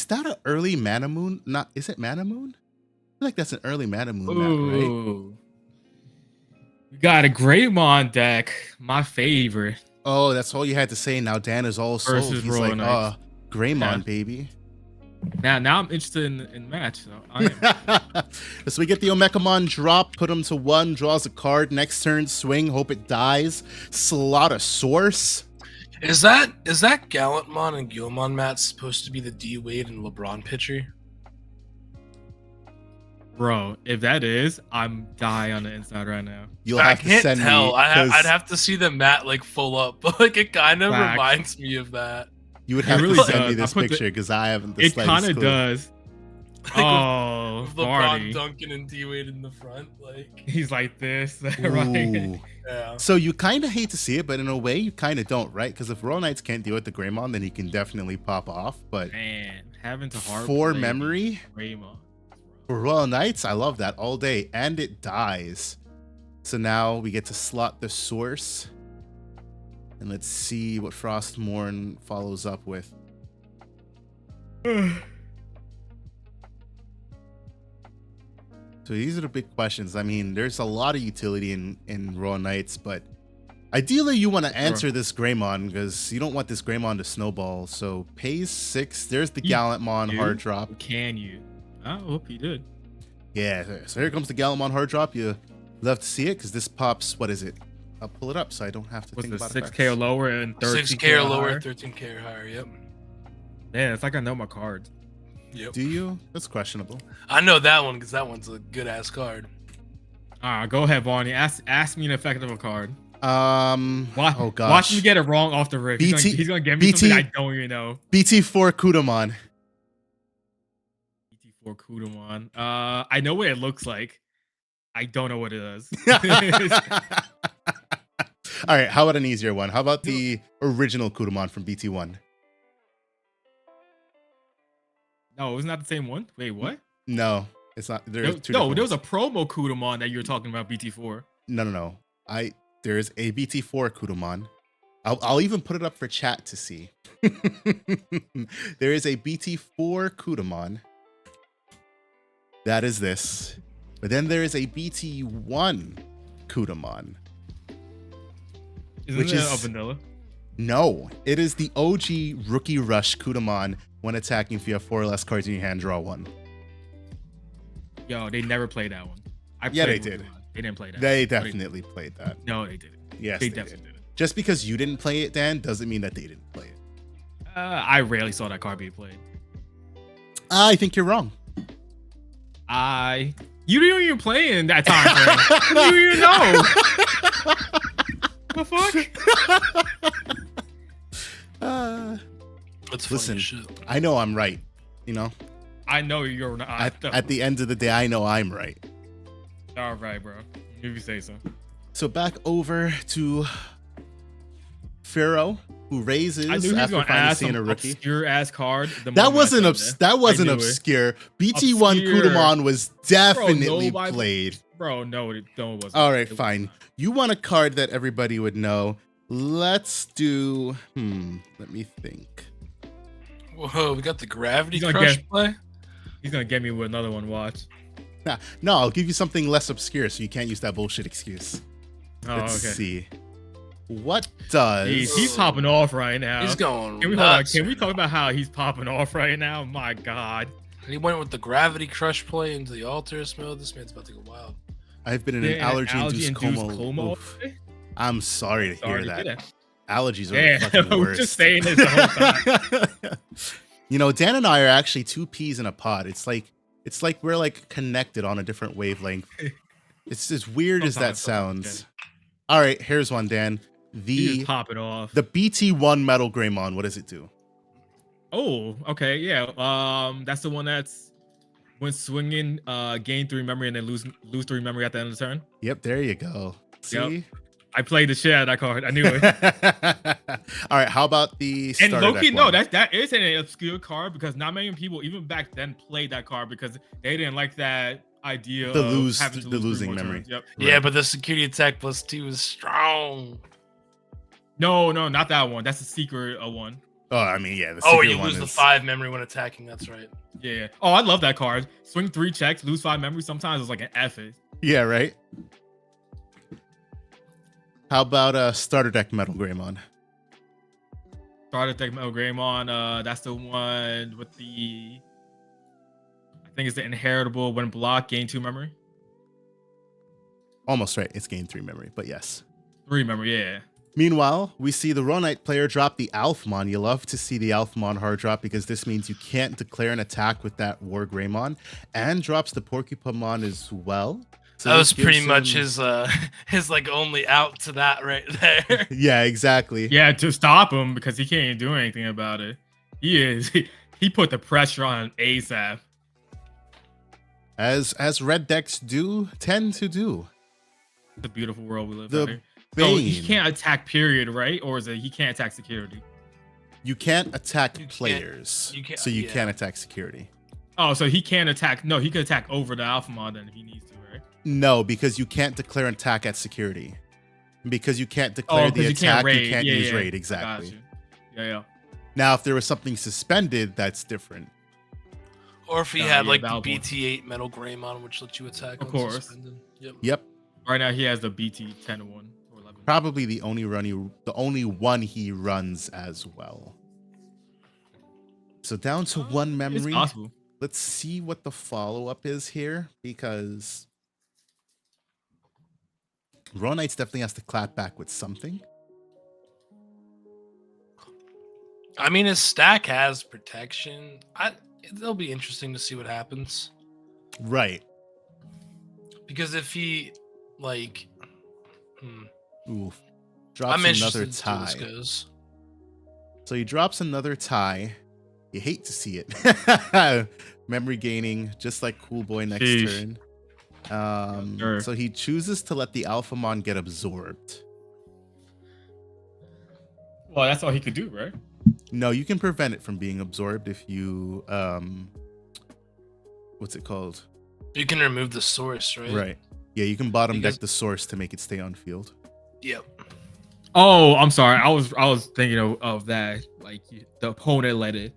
that an early Manamoon? Is it Manamoon? I feel like that's an early Manamoon map, right? Ooh. We got a Greymon deck. My favorite. Oh, that's all you had to say. Now Dan is all sold. Versus He's Royal like, Knights. Greymon, Yeah. baby. Now I'm interested in match. So I am. So we get the Omekamon drop, put him to 1, draws a card, next turn swing, hope it dies. Slaughtosaurus. Is that Gallantmon and Gilmon Matt supposed to be the D Wade and LeBron pitcher? Bro, if that is, I'm dying on the inside right now. You'll I have to can't send tell. me. I'd 'cause have to see the Matt like full up, but like it kind of Facts. reminds me of that. You would It have really to send does. me this I put the- picture because I haven't the It slightest kind of clue. does. Oh, with LeBron Barney. dunking and D-Wade in the front. Like, He's like this, right? Ooh. yeah. So you kind of hate to see it, but in a way you kind of don't, right? Because if Royal Knights can't deal with the Greymon, then he can definitely pop off. But Man, having to hard for play memory, Greymon. for Royal Knights, I love that all day. And it dies. So now we get to slot the source. And let's see what Frostmourne follows up with. So these are the big questions. I mean, there's a lot of utility in Royal Knights, but ideally you want to answer this Greymon because you don't want this Greymon to snowball. So pays 6. There's the Gallantmon hard drop. Can you? I hope he did. Yeah, so here comes the Gallantmon hard drop. You love to see it because this pops, what is it? I'll pull it up so I don't have to What's think the about 6K or it. lower and 13K 6K or lower, higher? 13K or higher. Yep. Yeah, it's like I know my cards. Yep. Do you? That's questionable. I know that one because that one's a good ass card. Go ahead, Barney. Ask me an effective card. Oh gosh. Watch me get it wrong off the rip. He's gonna give me something I don't even know. BT4 Kudamon. BT4 Kudamon. I know what it looks like. I don't know what it is. All right, how about an easier one? How about the original Kudamon from BT1? No, isn't that the same one? Wait, what? No, it's not. There's two. No, there was a promo Kudamon that you were talking about, BT4. No. There is a BT4 Kudamon. I'll even put it up for chat to see. There is a BT4 Kudamon. That is this. But then there is a BT1 Kudamon. Isn't it a vanilla? No, it is the OG Rookie Rush Kudamon. When attacking, if you have 4 or less cards in your hand, draw 1. Yo, they never played that one. Yeah, they did. They didn't play that. They definitely played that. No, they didn't. Yes, they definitely did. Just because you didn't play it, Dan, doesn't mean that they didn't play it. I rarely saw that card being played. I think you're wrong. You didn't even play in that time frame. You didn't know. The fuck? That's funny Listen, as shit. I know I'm right. You know, I know you're not. at the end of the day, I know I'm right. All right, bro. If you say so. So back over to Pharaoh, who raises I knew he was after gonna finally ask seeing some a rookie. obscure ass card. That wasn't obscure. BT1 Obscure. Kudamon was definitely nobody- played. Bro, no, it wasn't. All right, It was fine. not. You want a card that everybody would know. Let's do. Let me think. Whoa, we got the Gravity He's gonna Crush get- play. He's gonna get me with another one. Watch. No, I'll give you something less obscure so you can't use that bullshit excuse. Oh, Let's okay. see. What does. He's popping off right now. He's going. Can we, nuts can we right talk now. about how he's popping off right now? My God. He went with the Gravity Crush play into the Alterous mode. This man's about to go wild. I've been in an allergy-induced coma. Oof. I'm sorry to hear that. Allergies are the Yeah, fucking we're worst. just saying this the whole time. You know, Dan and I are actually 2 peas in a pod. It's like we're like connected on a different wavelength. It's as weird as that sounds. All right, here's one, Dan. He's popping off. The BT1 Metal Greymon. What does it do? Oh, okay, yeah. That's the one that's when swinging, gain 3 memory and then lose 3 memory at the end of the turn. Yep, there you go. See. Yep. I played the shit out of that card. I knew it. All right, how about the And starter Loki, deck no, one? that is an obscure card because not many people, even back then, played that card because they didn't like that idea The of lose- having to the lose losing 3 more memory. turns. Yep. Yeah, Right. but the security attack +2 is strong. No, not that one. That's a secret one. Oh, I mean, yeah. The Oh, secret you one lose the is- 5 memory when attacking. That's right. Yeah. Oh, I love that card. Swing 3 checks, lose 5 memory. Sometimes it's like an effort. Yeah, right. How about starter deck Metal Greymon? Starter deck Metal Greymon. That's the one with the. I think it's the inheritable when block gain 2 memory. Almost right. It's gained 3 memory, but yes. 3 memory, yeah. Meanwhile, we see the Royal Knight player drop the Alfmon. You love to see the Alfmon hard drop because this means you can't declare an attack with that War Greymon, and drops the Porcupamon as well. So That was this pretty gives much him- his like only out to that right there. Yeah, exactly. Yeah, to stop him because he can't do anything about it. He put the pressure on ASAP. as red decks do tend to do. The beautiful world we live The in. So he Bane. can't attack, period, right? Or is it he can't attack security? You can't attack You can't- players, you can't- so you yeah. can't attack security. Oh, so he can't attack. No, he could attack over the Alphamon then if he needs to, right? No, because you can't declare an attack at security. Because you can't declare the 'cause attack, raid. you can't Yeah, use yeah. raid. I got Exactly. you. Yeah. Now, if there was something suspended, that's different. Or if he Oh, had yeah, like the Valve one. BT8 Metal Greymon, which lets you attack. Of on course. suspended. Yep. Yep. Right now he has the BT 10-1 or 11. Probably the only one he runs as well. So down to one It's memory. possible. Let's see what the follow-up is here, because Raw Knights definitely has to clap back with something. I mean, his stack has protection. It'll be interesting to see what happens. Right. Because if he like, Oof. I'm Drops interested another to see how this tie. goes. So he drops another tie. You hate to see it. Memory gaining, just like Cool Boy next Sheesh. turn. Sure. So he chooses to let the Alphamon get absorbed. Well, that's all he could do, right? No, you can prevent it from being absorbed if you what's it called? You can remove the source, right? Right. Yeah, you can bottom Because- deck the source to make it stay on field. Yep. Oh, I'm sorry. I was thinking of that. Like the opponent let it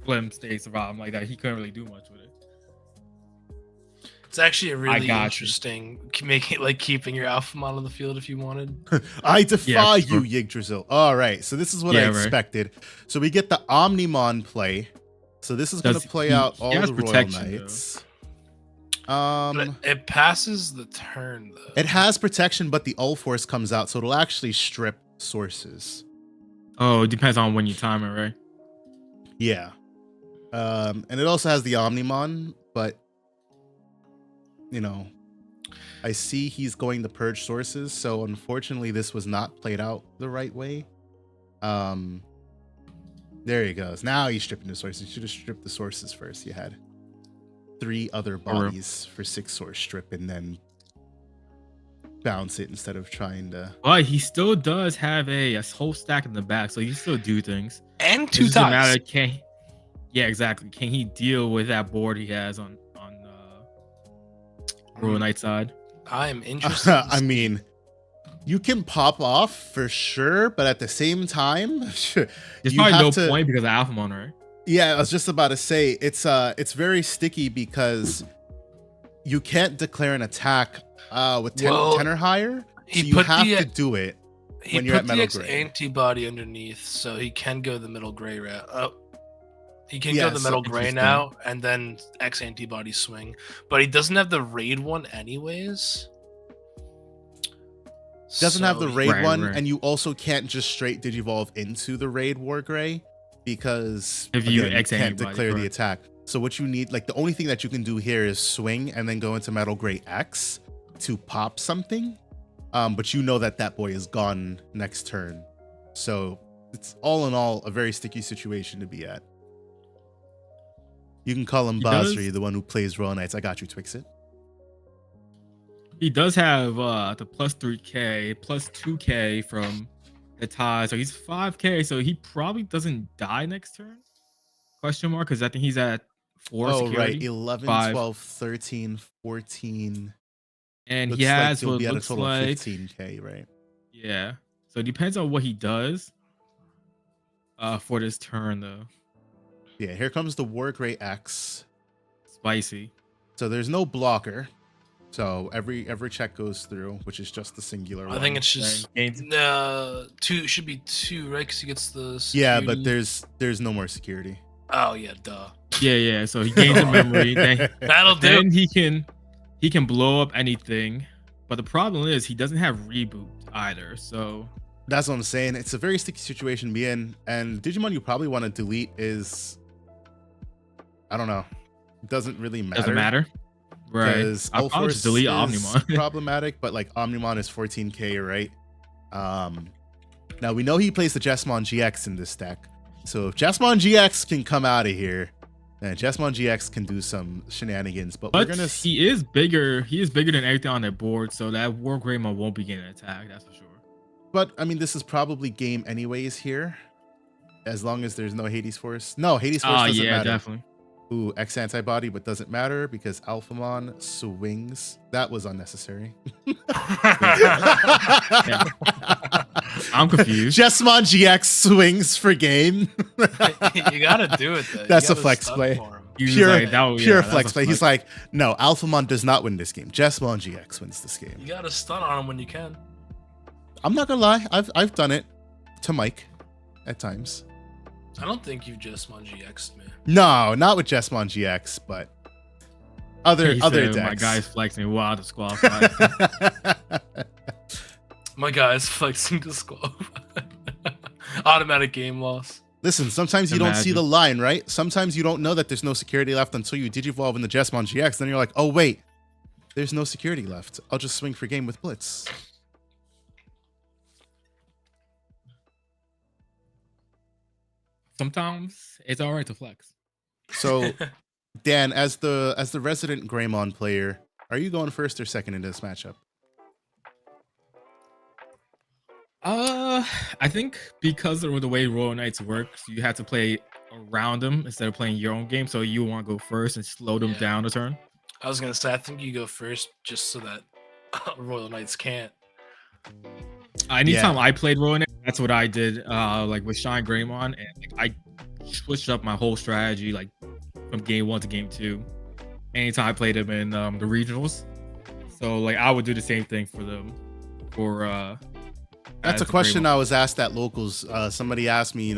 Flim stay survive like that. He couldn't really do much with it. It's actually a really got you. interesting making like keeping your Alphamon on the field if you wanted. I defy Yeah, you, sure. Yggdrasil. All right, so this is what I Yeah, right. expected. So we get the Omnimon play. So this is going to Does play he- out he all has the Royal protection, Knights. But it passes the turn though. It has protection, but the Ulforce comes out, so it'll actually strip sources. Oh, it depends on when you time it, right? Yeah. And it also has the Omnimon, but you know, I see he's going to purge sources, so unfortunately this was not played out the right way. There he goes. Now he's stripping the sources. You should have stripped the sources first. You had 3 other bodies for 6 source strip and then bounce it instead of trying to. But he still does have a whole stack in the back, so he can still do things. And It's two just a ties. matter, yeah, exactly. Can he deal with that board he has on Royal Knight side? I'm interested. I mean, you can pop off for sure, but at the same time, There's you probably have no to- point because of Alphamon, right? Yeah, I was just about to say it's very sticky because you can't declare an attack with 10, Well, 10 or higher. he So you put have the- to do it. He when you're put at the metal X gray. antibody underneath, so he can go the middle gray route. Oh, he can Yeah, go the so middle gray interesting. now, and then X antibody swing. But he doesn't have the raid one, anyways. Doesn't have the So raid Right, one, right. and you also can't just straight digivolve into the raid War Gray because If you again, X can't antibody, declare the correct. attack. So what you need, like the only thing that you can do here is swing and then go into Metal Gray X to pop something. But you know that that boy is gone next turn. So it's all in all a very sticky situation to be at. You can call him He Basri, does- the one who plays Royal Knights. I got you, Twixit. He does have the plus 3k, plus 2k from the tie, so he's 5k. So he probably doesn't die next turn? Question mark, because I think he's at 4 Oh, security. right. 11, 5. 12, 13, 14. And Looks he like has he'll what be at a looks total of like 15k, right? yeah. So it depends on what he does for this turn though. Yeah, here comes the War Gray X. Spicy. So there's no blocker. So every check goes through, which is just the singular I one. think it's just Gains- two. Should be 2, right? Because he gets the Yeah, but security. there's no more security. Oh yeah, duh. Yeah. So he gains a memory. That'll do. Then he can blow up anything. But the problem is he doesn't have reboot either. So That's what I'm saying. It's a very sticky situation to be in. And Digimon you probably want to delete is, I don't know. It doesn't really matter. doesn't matter. Right. Because I'll probably just delete Omnimon. problematic, but like Omnimon is 14k, right? Now we know he plays the Jesmon GX in this deck. So if Jesmon GX can come out of here, And Jesmon GX can do some shenanigans, but we're gonna. He is bigger. He is bigger than everything on their board, so that War Greymon won't be getting attacked. That's for sure. But I mean, this is probably game anyways here, as long as there's no Hades Force. No, Hades Force doesn't matter. Definitely. Ooh, X antibody, but doesn't matter because Alphamon swings. That was unnecessary. I'm confused. Jesmon GX swings for game. You gotta do it though. That's a flex play. Pure flex play. He's like, no, Alphamon does not win this game. Jesmon GX wins this game. You gotta stun on him when you can. I'm not gonna lie, I've done it to Mike at times. I don't think you've Jesmon GX, man. No, not with Jesmon GX, but other decks. My guy's flexing wild disqualified. My guy's flexing disqualified. Automatic game loss. Listen, sometimes you don't see the line, right? Sometimes you don't know that there's no security left until you digivolve in the Jesmon GX. Then you're like, oh wait, there's no security left. I'll just swing for game with Blitz. Sometimes it's all right to flex. So, Dan, as the resident Greymon player, are you going first or second in this matchup? I think because of the way Royal Knights works, you have to play around them instead of playing your own game. So you want to go first and slow them down a turn. I was gonna say I think you go first just so that Royal Knights can't. Anytime I played Royal Knights, that's what I did. Like with Shine Greymon, and like I switched up my whole strategy like from game 1 to game 2. Anytime I played them in the regionals, so like I would do the same thing for them. That's a question I was asked at locals. Somebody asked me,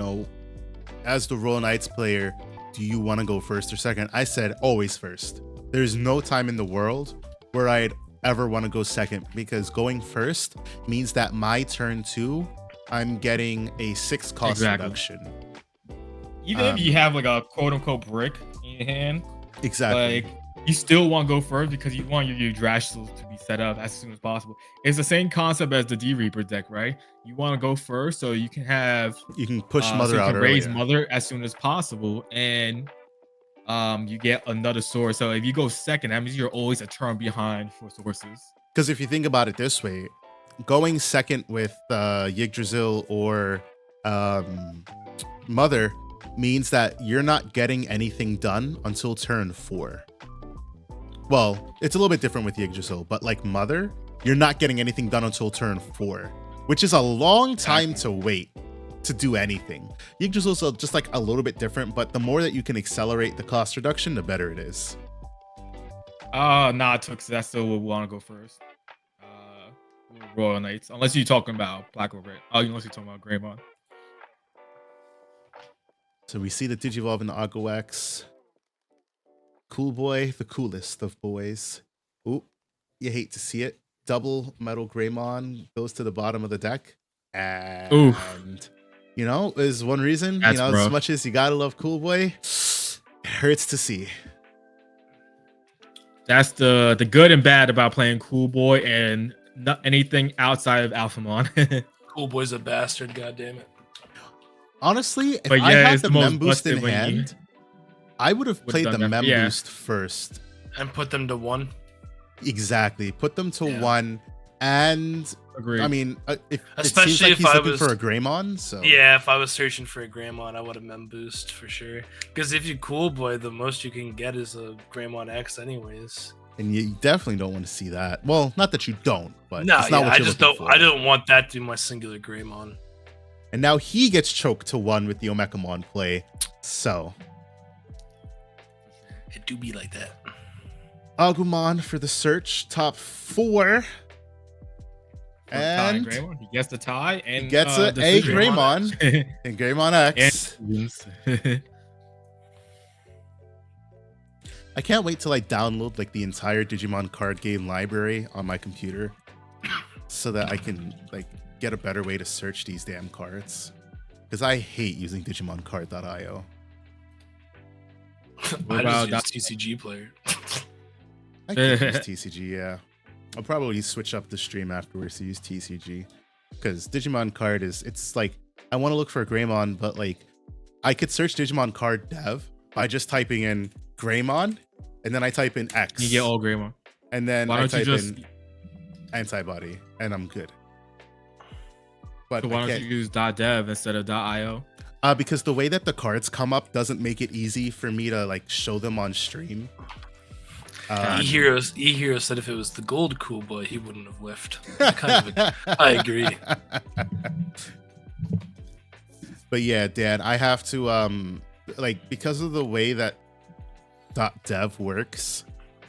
as the Royal Knights player, do you want to go first or second? I said always first. There's no time in the world where I'd ever want to go second, because going first means that my turn 2, I'm getting a 6 cost reduction. Even if you have like a quote unquote brick in your hand, exactly. Like you still want to go first because you want your Drashels to be set up as soon as possible. It's the same concept as the D Reaper deck, right? You want to go first so you can push Mother out earlier. Raise Mother as soon as possible, and you get another source. So if you go second, that means you're always a turn behind for sources. Because if you think about it this way, going second with Yggdrasil or Mother means that you're not getting anything done until turn 4. Well, it's a little bit different with Yggdrasil, but like Mother, you're not getting anything done until turn 4, which is a long time to wait to do anything. Yggdrasil's just like a little bit different, but the more that you can accelerate the cost reduction, the better it is. Nah, Tux, I still would want to go first. Royal Knights, unless you're talking about Black or Red. Unless you're talking about Greymon. So we see the Digivolve in the Aqua X. Cool Boy, the coolest of boys. Ooh, you hate to see it. Double Metal Greymon goes to the bottom of the deck. And, is one reason, That's rough. As much as you gotta love Cool Boy, it hurts to see. That's the good and bad about playing Cool Boy and not anything outside of Alphamon. Cool Boy's a bastard, goddammit. Honestly, if I had the Mem Boost in hand, I would have played the Mem Boost first. And put them to 1. Exactly. Put them to 1. And agreed. I mean, especially it seems like he's looking for a Greymon. So yeah, if I was searching for a Greymon, I would have Mem Boost for sure. Because if you Cool Boy, the most you can get is a Greymon X anyways. And you definitely don't want to see that. Well, not that you don't, but no, it's not what I you're just looking don't. for. I don't want that to be my singular Greymon. And now he gets choked to 1 with the Omekamon play. So it do be like that. Agumon for the search, top 4. And he gets the tie and he gets a Greymon and Greymon X. I can't wait till I download like the entire Digimon card game library on my computer so that I can like get a better way to search these damn cards. Because I hate using DigimonCard.io. I just use TCG player. I can use TCG, yeah. I'll probably switch up the stream afterwards to use TCG. Because Digimon card it's like, I want to look for a Greymon, but like, I could search Digimon card dev, by just typing in Greymon, and then I type in X. You get all Greymon. And then Why I don't you type just? in antibody, and I'm good. But So why don't you use .dev instead of .io? because the way that the cards come up doesn't make it easy for me to like show them on stream. E-Hero said if it was the gold cool boy, he wouldn't have whiffed. I agree. But yeah, Dan, I have to like, because of the way that .dev works,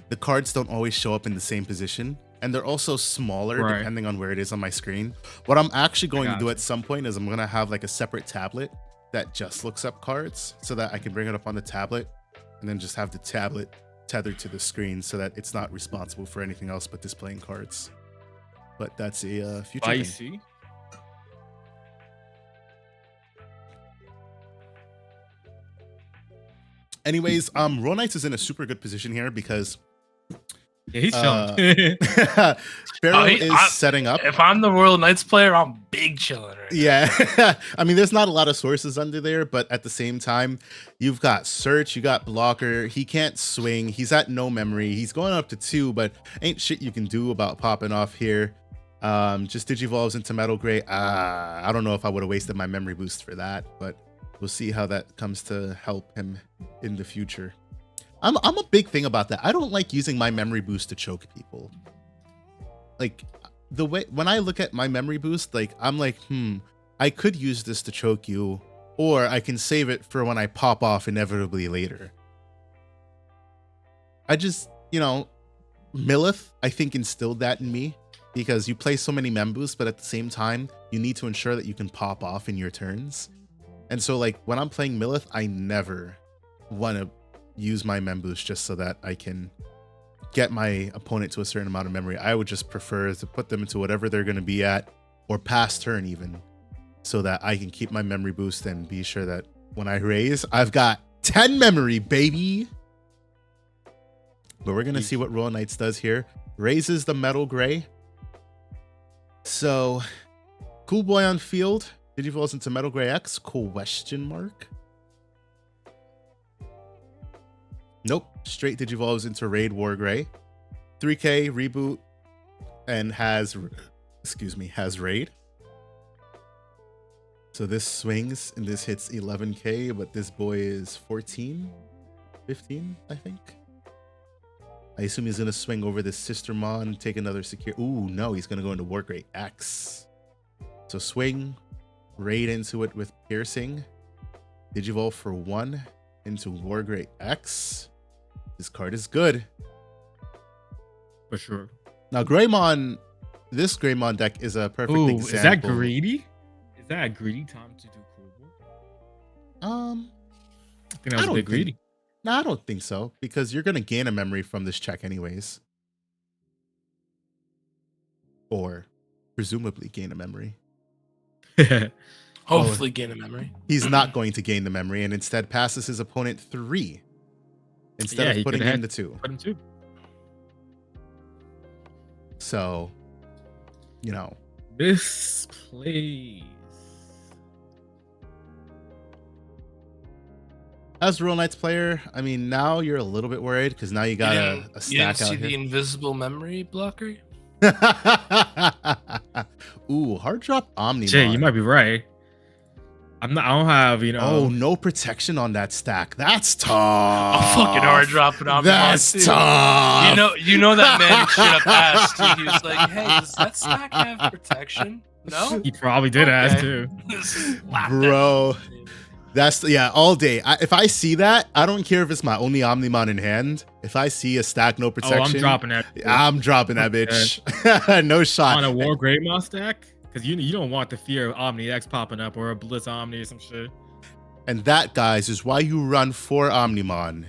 the cards don't always show up in the same position, and they're also smaller depending on where it is on my screen. What I'm actually going to do at some point is I'm going to have like a separate tablet that just looks up cards so that I can bring it up on the tablet and then just have the tablet tethered to the screen so that it's not responsible for anything else but displaying cards. But that's a future thing. Anyways, Roll Knights is in a super good position here because he's chilling. Pharaoh is setting up. If I'm the Royal Knights player, I'm big chilling right now. I mean, there's not a lot of sources under there, but at the same time, you've got Search, you got Blocker. He can't swing. He's at no memory. He's going up to 2, but ain't shit you can do about popping off here. Just Digivolves into Metal Gray. I don't know if I would have wasted my memory boost for that, but we'll see how that comes to help him in the future. I'm a big thing about that. I don't like using my memory boost to choke people. Like, the way when I look at my memory boost, like, I'm like, I could use this to choke you, or I can save it for when I pop off inevitably later. I just, Millith, I think, instilled that in me, because you play so many mem boosts, but at the same time, you need to ensure that you can pop off in your turns. And so, like, when I'm playing Millith, I never want to use my mem boost just so that I can get my opponent to a certain amount of memory. I would just prefer to put them into whatever they're going to be at, or past turn even, so that I can keep my memory boost and be sure that when I raise, I've got 10 memory, baby. But we're going to see what Royal Knights does here. Raises the Metal Gray. So, Cool Boy on field. Digivolves into Metal Gray X? Question mark? Nope. Straight Digivolves into Raid War Gray. 3K, reboot, and has Raid. So this swings, and this hits 11K, but this boy is 14? 15, I think? I assume he's going to swing over this Sistermon, take another secure... Ooh, no, he's going to go into War Gray X. So swing, Raid into it with Piercing. Digivolve for 1 into War Gray X. This card is good. For sure. Now, Greymon, this Greymon deck is a perfect example. Is that greedy? Is that a greedy time to do Cool? I think that was a bit greedy. No, I don't think so, because you're going to gain a memory from this check anyways. Or presumably gain a memory. Hopefully gain a memory. He's not going to gain the memory and instead passes his opponent 3 instead of putting in the 2. Put him 2. So, this plays. As a Royal Knights player, I mean, now you're a little bit worried because now you got a stack out here. You didn't see the invisible memory blocker? Ooh, hard drop Omnimon. Jay, you might be right. I don't have, Oh, no protection on that stack. That's tough. I'll fucking hard drop an Omnimon. That's tough. You know that man should have asked. He was like, hey, does that stack have protection? No? He probably did ask too. Bro. That's all day. If I see that, I don't care if it's my only Omnimon in hand. If I see a stack no protection, I'm dropping that. I'm dropping that bitch. No shot. On a War Greymon stack, because you don't want the fear of Omni X popping up or a Blitz Omni or some shit. And that, guys, is why you run 4 Omnimon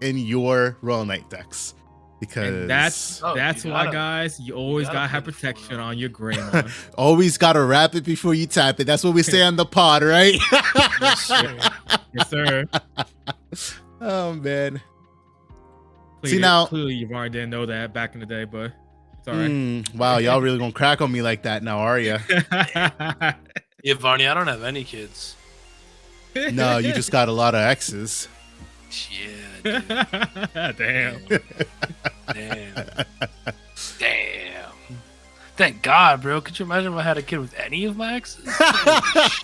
in your Royal Knight decks. Because and that's why, guys, you always gotta have protection on your Greymon. Always gotta wrap it before you tap it. That's what we say on the pod, right? Yes, sir. Yes, sir. Oh man. Clearly Yvonne didn't know that back in the day, but it's all right. Wow, y'all really gonna crack on me like that now, are you? Yeah, Varney, I don't have any kids. No, you just got a lot of X's. Yeah, dude. Damn. Damn. Thank God, bro. Could you imagine if I had a kid with any of my exes? That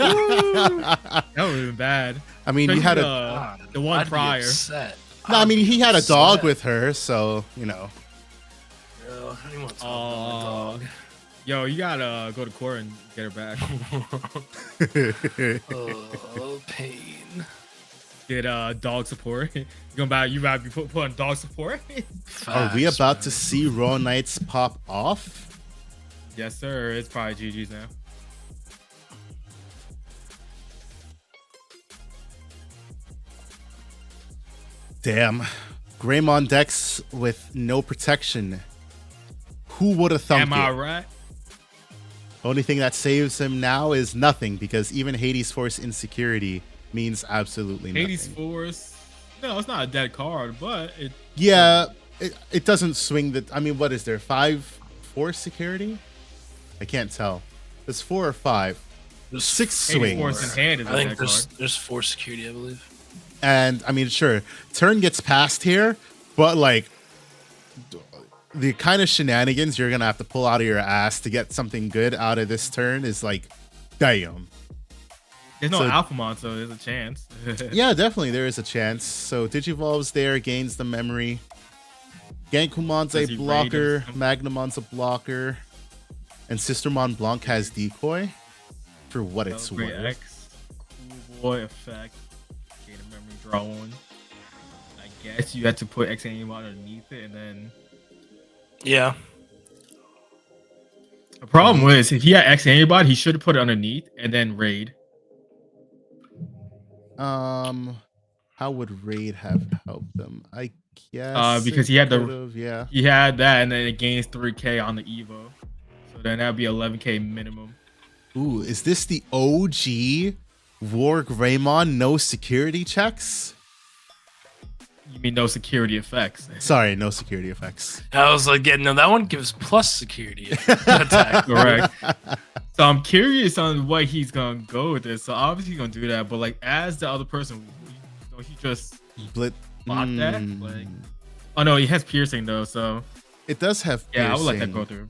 would have been bad. I mean, you had a. God, the one I'd be prior. upset. No, I I'd mean, be he had a dog upset. with her, so you know. Bro, I don't even want to talk about my dog. Yo, you gotta go to court and get her back. Oh, pain. Get dog support. You about to be put on dog support? Are we Facts, about man. to see Raw Knights pop off? Yes, sir. It's probably GG's now. Damn. Greymon decks with no protection. Who would have thunk Am I it? right? Only thing that saves him now is nothing, because even Hades Force Insecurity means absolutely nothing. Hades Force. No, it's not a dead card, but it. Yeah, it doesn't swing the. I mean, what is there? 5 Force Security? I can't tell. There's 4 or 5. There's 6 Hades swings. Force in hand is I a think dead there's 4 security, I believe. And I mean, sure, turn gets passed here, but like the kind of shenanigans you're gonna have to pull out of your ass to get something good out of this turn is like, damn. There's no So- Alphamon, so there's a chance. Yeah, definitely there is a chance. So Digivolve's there, gains the memory. Gankumon's Does a he blocker, raid him? Magnemon's a blocker, and Sister Mon Blanc has decoy. For what it's Great worth. X, cool boy effect, gain a memory draw one. I guess you had to put X Animal underneath it, and then Yeah. the problem was if he had X Antibody, he should have put it underneath and then raid. How would Raid have helped them? I guess Because it he had the- could've, yeah. He had that, and then it gains 3K on the Evo, so then that'd be 11K minimum. Ooh, is this the OG War Greymon no security checks? You mean no security effects? Sorry, no security effects. I was like, yeah, no, that one gives plus security attack. Correct. So I'm curious on what he's gonna go with this. So obviously he's gonna do that, but like as the other person, he just Blit. bought that. Like, oh no, he has piercing though. So It does have yeah, I would let that piercing. go through.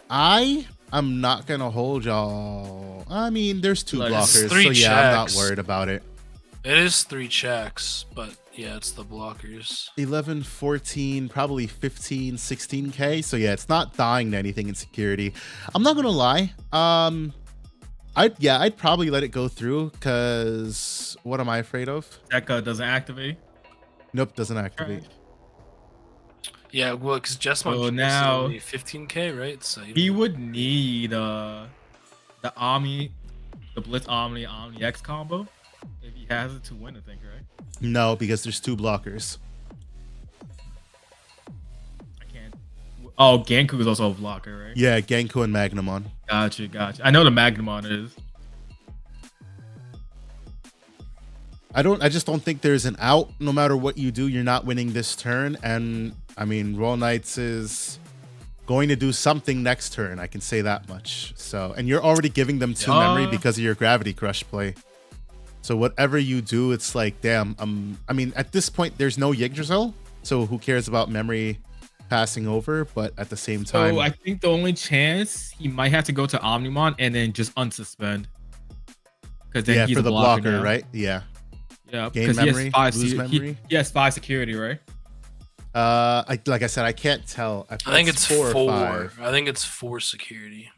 I am not gonna hold y'all. I mean, there's 2 Like, it's blockers, 3 so yeah, I'm not checks. worried about it. It is 3 checks, but yeah, it's the blockers. 11, 14, probably 15, 16K. So yeah, it's not dying to anything in security. I'm not gonna lie. I'd probably let it go through, because what am I afraid of? Deca doesn't activate. Nope, doesn't activate. Yeah, well, because Jessamon So is now- only 15K, right? So He would need the Omni, the Blitz Omni X combo if he has it to win. I think, right? No, because there's 2 blockers. I can't. Oh, Ganku is also a blocker, right? Yeah, Genku and Magnemon. Gotcha. I know the Magnemon is. I just don't think there's an out. No matter what you do, you're not winning this turn. And I mean, Roll Knights is going to do something next turn. I can say that much. So, and you're already giving them 2 memory because of your Gravity Crush play. So whatever you do, it's like, damn. I mean, at this point, there's no Yggdrasil, so who cares about memory passing over? But at the same time, So I think the only chance he might have to go to Omnimon and then just unsuspend. Because then yeah, he's for a the blocker, blocker, now. right? Yeah. Yeah, Gain because he memory, has 5 lose memory? He has 5 security, right? Like I said, I can't tell. I think it's 4. or 5. I think it's 4 security.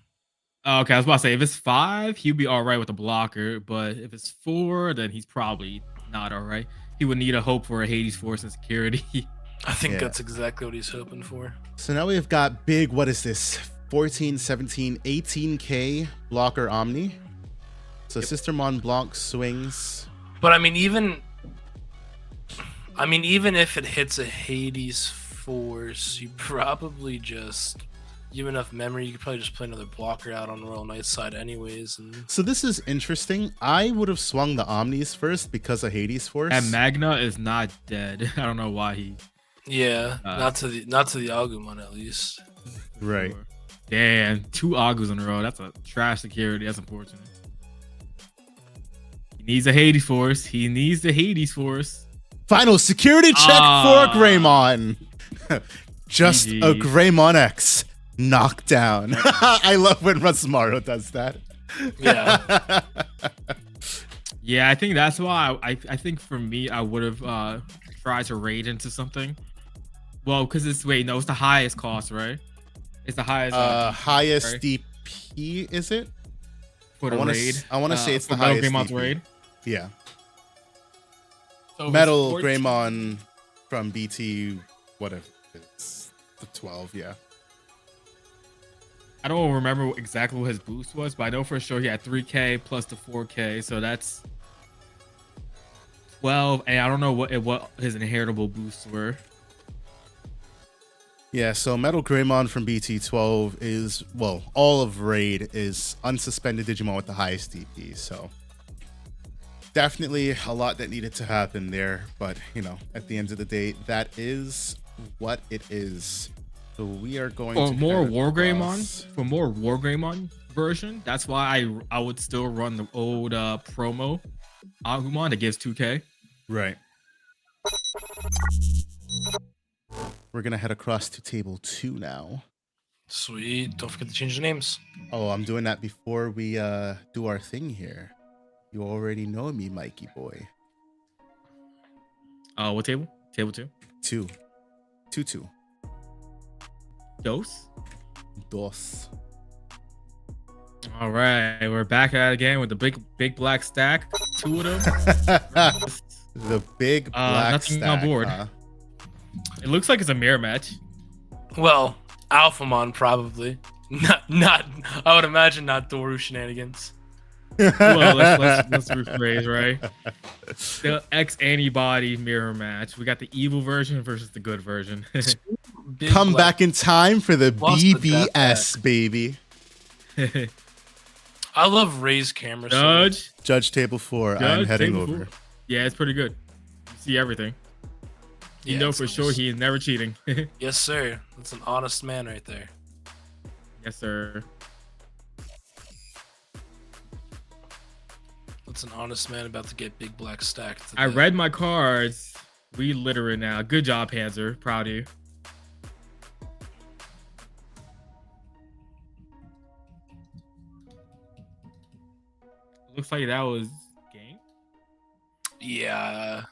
Oh, okay, I was about to say if it's 5, he'd be all right with the blocker, but if it's 4, then he's probably not all right. He would need a hope for a Hades Force and security. I think Yeah. that's exactly what he's hoping for. So now we've got big, what is this? 14, 17, 18K blocker Omni. So Sister Mon Blanc swings. But I mean, even if it hits a Hades Force, you probably just you have enough memory. You could probably just play another blocker out on Royal Knight's side, anyways. And So this is interesting. I would have swung the Omnis first because of Hades Force. And Magna is not dead. I don't know why he. yeah, not to the Agumon at least. Right. Damn, 2 Agus in a row. That's a trash security. That's unfortunate. He needs a Hades Force. He needs the Hades Force. Final security check for Greymon. Just a GG. Greymon X knockdown. I love when Rasmaru does that. Yeah. Yeah, I think that's why I think for me I would have tried to raid into something. Well, because it's it's the highest cost, right? It's the highest Highest right? DP, is it? For the raid. I want to say it's the for Metal highest Greymon's DP. raid. Yeah. So Metal 14 Greymon from BT, whatever. It's the 12, yeah. I don't remember exactly what his boost was, but I know for sure he had 3K plus the 4K, so that's 12. And I don't know what his inheritable boosts were. Yeah, so Metal Greymon from BT12 is, well, all of Raid is unsuspended Digimon with the highest DP, so definitely a lot that needed to happen there, but, you know, at the end of the day, that is what it is. So we are going to more head War across- Greymon, for more War Greymon version, that's why I would still run the old promo Agumon that gives 2K. Right. We're going to head across to table 2 now. Sweet. Don't forget to change the names. Oh, I'm doing that before we do our thing here. You already know me, Mikey boy. What table? Table 2. 2. 2. Dose. Dos. All right, we're back at it again with the big black stack. 2 of them. The big black nothing stack, on board. huh? It looks like it's a mirror match. Well, Alphamon probably. Not. I would imagine not Doru shenanigans. Well, let's rephrase, right? The X antibody mirror match. We got the evil version versus the good version. Big Come black- back in time for the Lost the BBS, baby. I love Ray's camera. so much. Judge. Judge table 4. I'm Judge, heading table over. 4. Yeah, it's pretty good. You see everything. You Yeah, know it's for sure nice. he is never cheating. Yes, sir. That's an honest man right there. Yes, sir. That's an honest man about to get big black stacked. I read my cards. We literate now. Good job, Panzer. Proud of you. Looks like that was game. Yeah.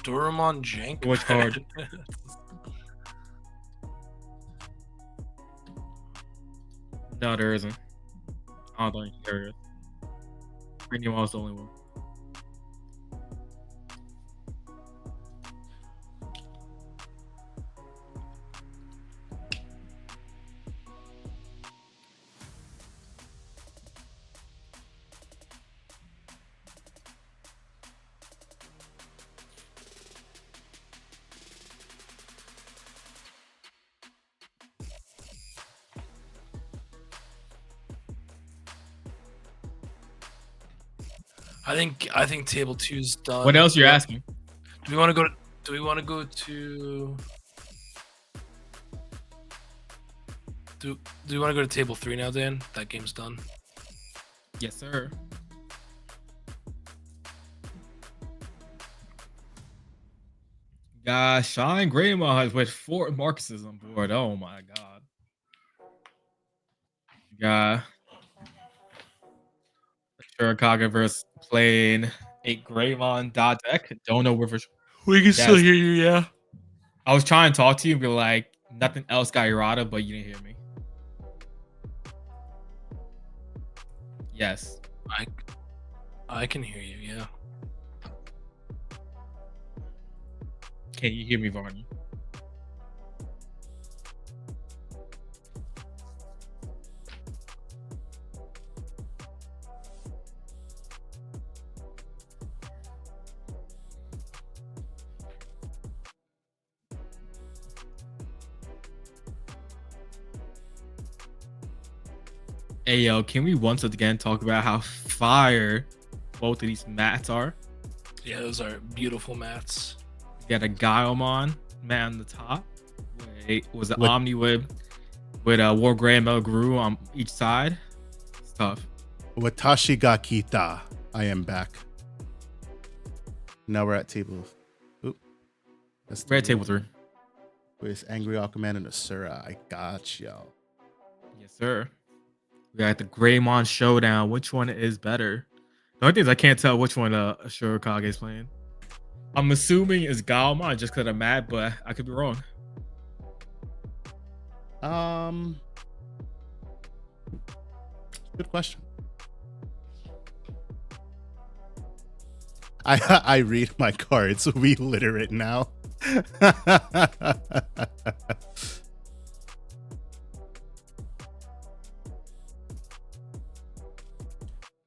Doraemon Jank. Which card? No, there isn't. I don't think there is. Premium was the only one. I think table 2's done. What else you're asking? Do we want to go? Do we want to go to? Do we want to go to table 3 now, Dan? That game's done. Yes, sir. Shine Greymon with 4 Marcuses on board. Oh my god. Shurikaga versus playing a Greymon dot deck. Don't know where for sure. We can still hear you, yeah. I was trying to talk to you and be like, nothing else got errata, but you didn't hear me. Yes. I can hear you, yeah. Can you hear me, Varney? Hey yo, can we once again talk about how fire both of these mats are? Yeah, those are beautiful mats. You got a Guilemon mat on the top. Wait, was it What- Omniweb? with War Gray and Metal Guru on each side. It's tough. Watashi ga kita. I am back. Now we're at table. Oop. That's Red table 3. With Angry Aquaman and Asura. I got y'all. Yes, sir. We got the Greymon Showdown. Which one is better? The only thing is I can't tell which one Asura Kage is playing. I'm assuming it's Galmon just because I'm mad, but I could be wrong. Good question. I read my cards. We literate now.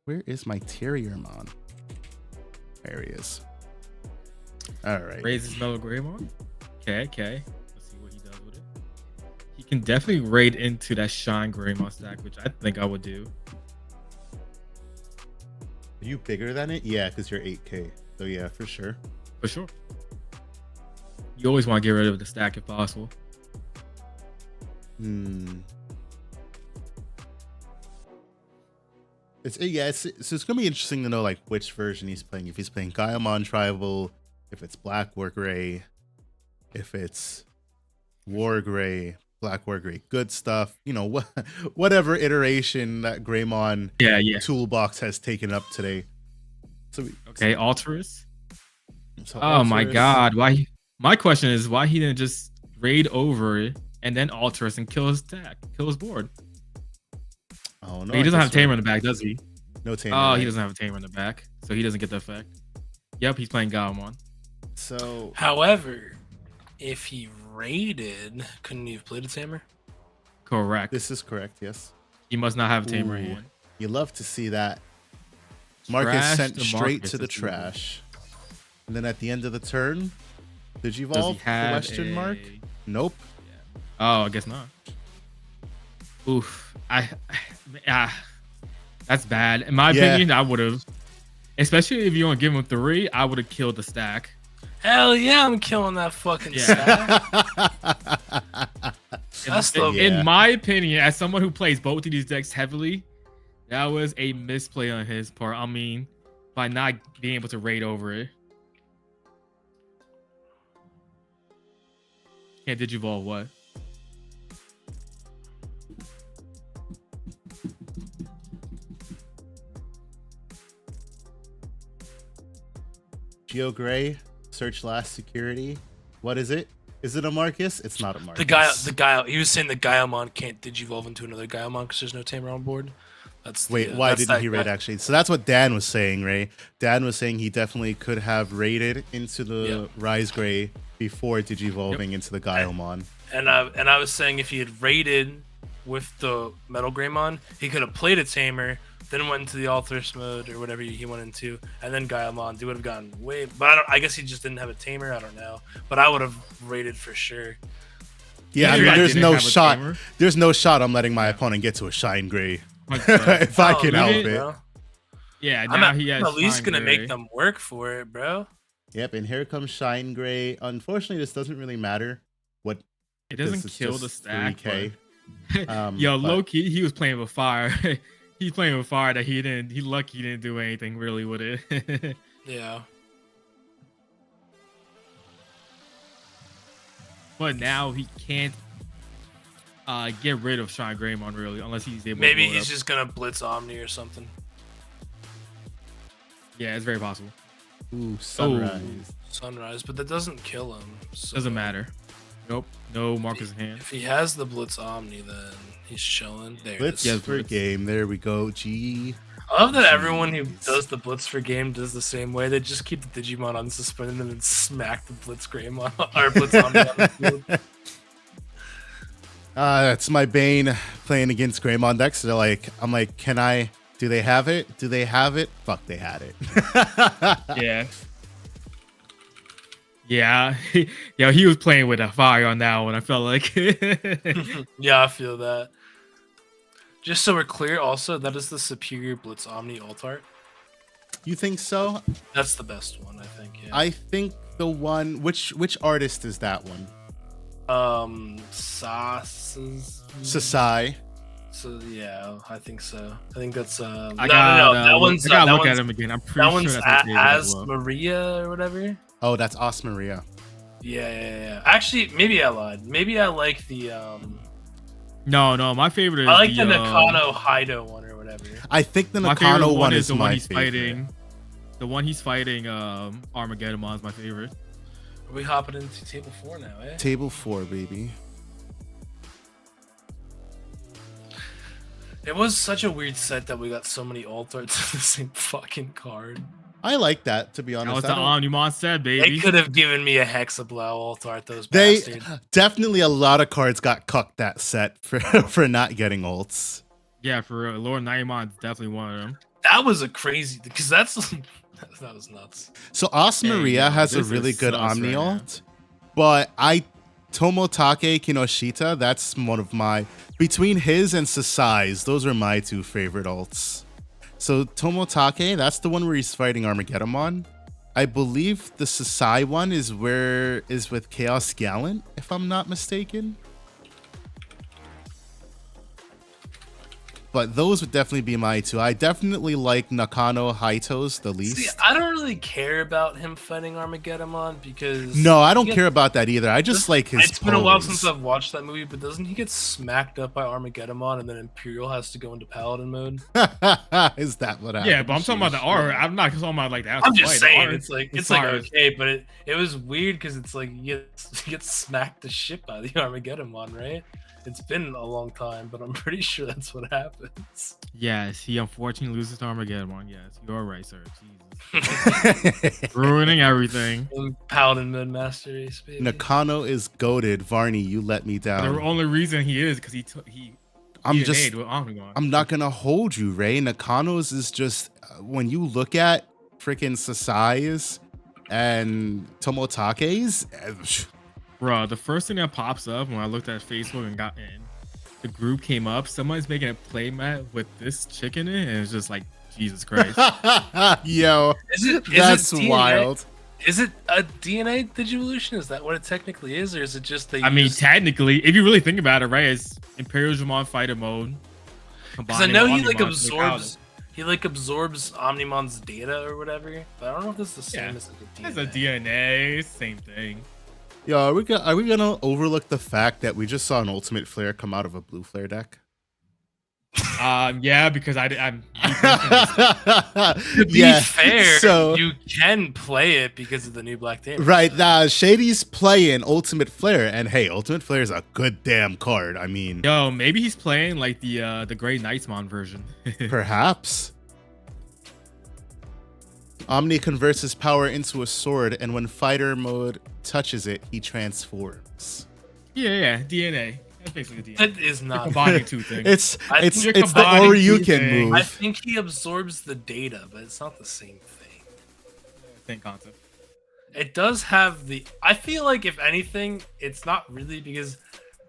Where is my Terriermon? There he is. All right. Raises Metal Greymon. Okay. Let's see what he does with it. He can definitely raid into that Shine Greymon stack, which I think I would do. Are you bigger than it? Yeah, because you're 8K. So yeah, for sure. For sure. You always want to get rid of the stack if possible. It's gonna be interesting to know like which version he's playing. If he's playing Gaiamon Tribal, if it's Black War Gray, if it's War Gray, Black War Gray, good stuff. You know, whatever iteration that Greymon toolbox has taken up today. Okay, Alterus. Oh my God! Why? My question is why he didn't just raid over it and then Alterus and kill his stack, kill his board. Oh no, he doesn't have Tamer in the back, does he? No Tamer. Oh, he doesn't have a Tamer in the back, so he doesn't get the effect. Yep, he's playing Galmon. So, however, if he raided, couldn't he have played a Tamer? Correct. This is correct. Yes. He must not have a Tamer in. You love to see that. Marcus sent straight to the trash. And then at the end of the turn, Digivolve? Question mark? Nope. Yeah. Oh, I guess not. Oof. That's bad. In my opinion, I would have, especially if you want to give him 3, I would have killed the stack. Hell yeah, I'm killing that fucking stack. In my opinion, as someone who plays both of these decks heavily, that was a misplay on his part. I mean, by not being able to raid over it. Can't Digivolve what? Geo Gray, search last security. What is it? Is it a Marcus? It's not a Marcus. The guy. He was saying the Gaiamon can't Digivolve into another Gaiamon because there's no Tamer on board. Why didn't he raid actually? So that's what Dan was saying, Ray. Dan was saying he definitely could have raided into the Rise Gray before Digivolving into the Gaiamon. And I was saying if he had raided with the Metal Greymon, he could have played a Tamer, then went into the Alterus mode or whatever he went into, and then Gaiamon. They would have gotten way. But I guess he just didn't have a Tamer. I don't know. But I would have raided for sure. Yeah, I mean, there's no shot. There's no shot I'm letting my opponent get to a Shine Gray. If I can help it. Bro. Yeah, I'm at least gonna make them work for it, bro. Yep, and here comes Shine Gray. Unfortunately, this doesn't really matter. What it doesn't kill the stack. 3K. Yo, low key, he was playing with fire. He's playing with fire that he lucky he didn't do anything really with it. Yeah. But now he can't get rid of Shine Greymon really, unless he's able. Maybe to he's just gonna blitz Omni or something. Yeah, it's very possible. Ooh, Sunrise. Sunrise, but that doesn't kill him. So. Doesn't matter. Nope. No Marcus hand. If he has the blitz Omni, then he's chilling. There. Blitz for game. There we go. G. I love that everyone who does the blitz for game does the same way. They just keep the Digimon unsuspended and then smack the blitz Greymon or blitz Omni on the field. That's my bane playing against Greymon decks. They're like, I'm like, do they have it? Do they have it? Fuck, they had it. Yeah. Yeah. Yo, he was playing with a fire on that one. I felt like. Yeah, I feel that. Just so we're clear, also, that is the superior Blitz Omni alt art. You think so? That's the best one, I think. Yeah. I think the one. Which artist is that one? Sauces. Sasai. So yeah, I think so. I think that's no. I gotta That one's I gotta that look at one's him again. I'm that pretty one's sure that's as Maria or whatever. Oh, that's Osmaria. Yeah. Actually, maybe I lied. Maybe I like the No, my favorite is I like the Nakano Haido one or whatever. I think the my favorite Nakano one is the my one he's favorite. fighting. The one he's fighting, Armageddon is my favorite. Are we hopping into table 4 now, eh? Table 4, baby. It was such a weird set that we got so many alt arts of the same fucking card. I like that, to be That honest. was the Omnimon set, They baby. could have given me a Hexablow alt art, those They bastards. definitely a lot of cards got cucked that set for not getting ults. Yeah, for real. Lord Naimon is definitely one of them. That was a crazy, because that was nuts. So Osmaria Hey, has a this really is good sus Omni right now. ult, but Tomotake Kinoshita, that's one of my, between his and Sasai's, those are my two favorite ults. So Tomotake, that's the one where he's fighting Armageddon. I believe the Sasai one is with Chaos Gallant, if I'm not mistaken. But those would definitely be my two. I definitely like Nakano Haitos the least. See, I don't really care about him fighting Armageddon because No, I don't care about that either. I just like his It's been a while pose. since I've watched that movie, but doesn't he get smacked up by Armageddon and then Imperial has to go into Paladin mode? Is that what happened? Yeah, but I'm talking about the art. I'm not talking about like that. I'm just saying, it's it's like okay, but it was weird because it's like you get smacked the shit by the Armageddon, right? It's been a long time, but I'm pretty sure that's what happens. Yes, he unfortunately loses to Armageddon. Yes, you're right, sir. Jesus. Ruining everything. Paladin mode master race, baby. Nakano is goated. Varney, you let me down. The only reason he is because I'm not gonna hold you, Ray. Nakano's is just when you look at freaking Sasai's and Tomotake's. Bro, the first thing that pops up when I looked at Facebook and got in, the group came up. Someone's making a play mat with this chick in it, and it's just like Jesus Christ. Yo, that's wild. Is it a DNA Digivolution? Is that what it technically is, or is it just I mean, technically, if you really think about it, right? It's Imperial Digimon fighter mode. Because I know he like absorbs Omnimon's data or whatever, but I don't know if this is the same as like a DNA. It's a DNA, same thing. Yo, are we gonna overlook the fact that we just saw an Ultimate Flare come out of a blue flare deck? Yeah, because I'm to be fair, so you can play it because of the new Black Tamers. Right, Shady's playing Ultimate Flare, and hey, Ultimate Flare is a good damn card. I mean, yo, maybe he's playing like the Great Knightsmon version. Perhaps. Omni converts his power into a sword, and when fighter mode touches it, he transforms. Yeah, DNA. That's basically DNA. That is not combining two things. It's the Oryuken move. I think he absorbs the data, but it's not the same thing. Same concept. It does have the. I feel like if anything, it's not really because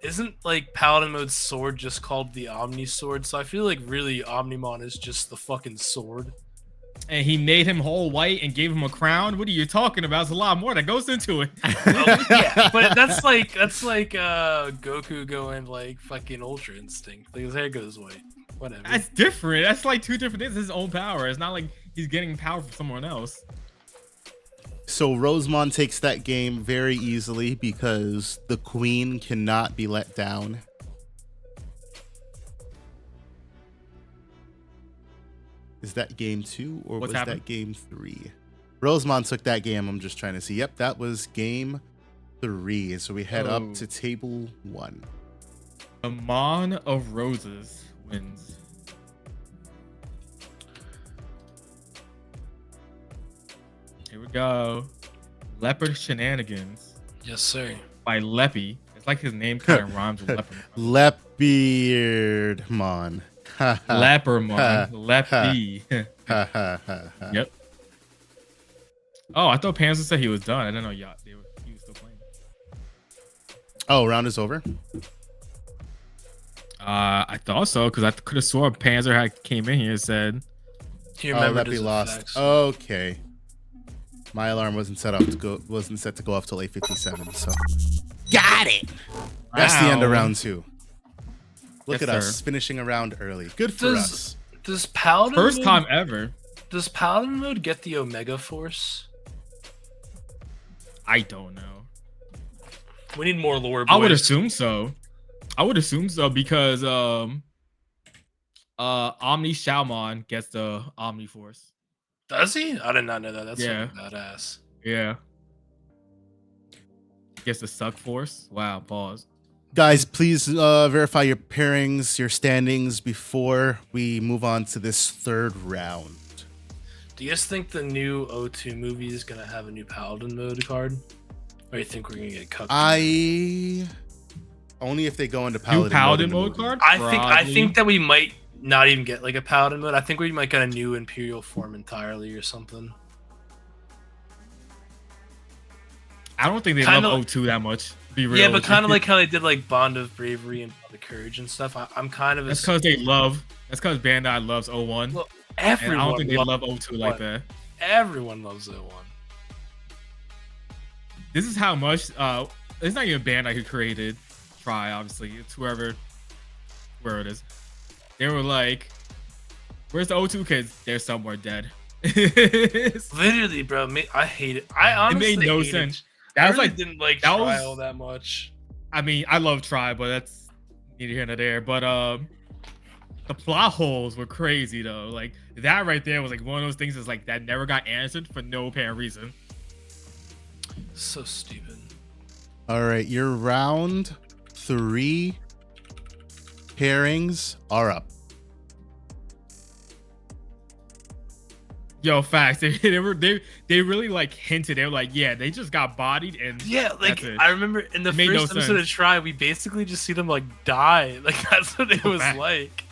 isn't like Paladin mode sword just called the Omni sword? So I feel like really Omnimon is just the fucking sword. And he made him whole white and gave him a crown. What are you talking about? There's a lot more that goes into it. Yeah, but that's like Goku going like fucking Ultra Instinct. Like his hair goes white. Whatever. That's different. That's like two different things. It's his own power. It's not like he's getting power from someone else. So Rosemon takes that game very easily because the queen cannot be let down. Is that game 2 or was that game 3? Rosemon took that game. I'm just trying to see. Yep, that was game 3. And so we head up to table 1. Amon of Roses wins. Here we go. Leopard Shenanigans. Yes, sir. By Leppy. It's like his name kind of rhymes with leopard. Leopardmon. Leopardmon. Leppy. Yep. Oh, I thought Panzer said he was done. I didn't know he was still playing. Oh, round is over? I thought so, because I could have sworn Panzer came in here and said He remembered Leppy his lost. effects. Okay. My alarm wasn't set to go off till 8:57. So got it. That's the end of round 2. Look Yes, at us sir. finishing a round early. Good for us. Does Paladin First mode, time ever. Does Paladin mode get the Omega Force? I don't know. We need more lore. Boys. I would assume so. Because Omni Shalmon gets the Omni Force. Does he? I did not know that. That's Yeah. fucking badass. Yeah. Gets the Suck Force. Wow. Pause. Guys, please verify your pairings, your standings before we move on to this 3rd round. Do you guys think the new O2 movie is gonna have a new Paladin mode card? Or do you think we're gonna get cut? Only if they go into New Paladin mode movie. card? I think that we might not even get like a Paladin mode. I think we might get a new Imperial form entirely or something. I don't think they Kinda love like- O2 that much. Be real. Yeah, but with kind of you. like how they did like Bond of Bravery and Bond of Courage and stuff. I'm kind of That's because they love. That's because Bandai loves O1. Well, and I everyone. don't think they loves love O2 like that. Everyone loves O1. This is how much. It's not even Bandai who created Try. Obviously, it's where it is. They were like, "Where's the O2 kids? They're somewhere dead." Literally, bro. I hate it. I honestly it made no hate sense. It. That I was really like, didn't like that Trial was- that much. I mean, I love Try, but that's neither here nor there. But the plot holes were crazy though. Like that right there was like one of those things that's like that never got answered for no apparent reason. So stupid. All right, your round 3 pairings are up. Yo, facts. They really like hinted. They were like, yeah, they just got bodied and Yeah, like that's it. I remember in the It made no first episode of sense. Try, we basically just see them like die. Like that's what it was fact. like.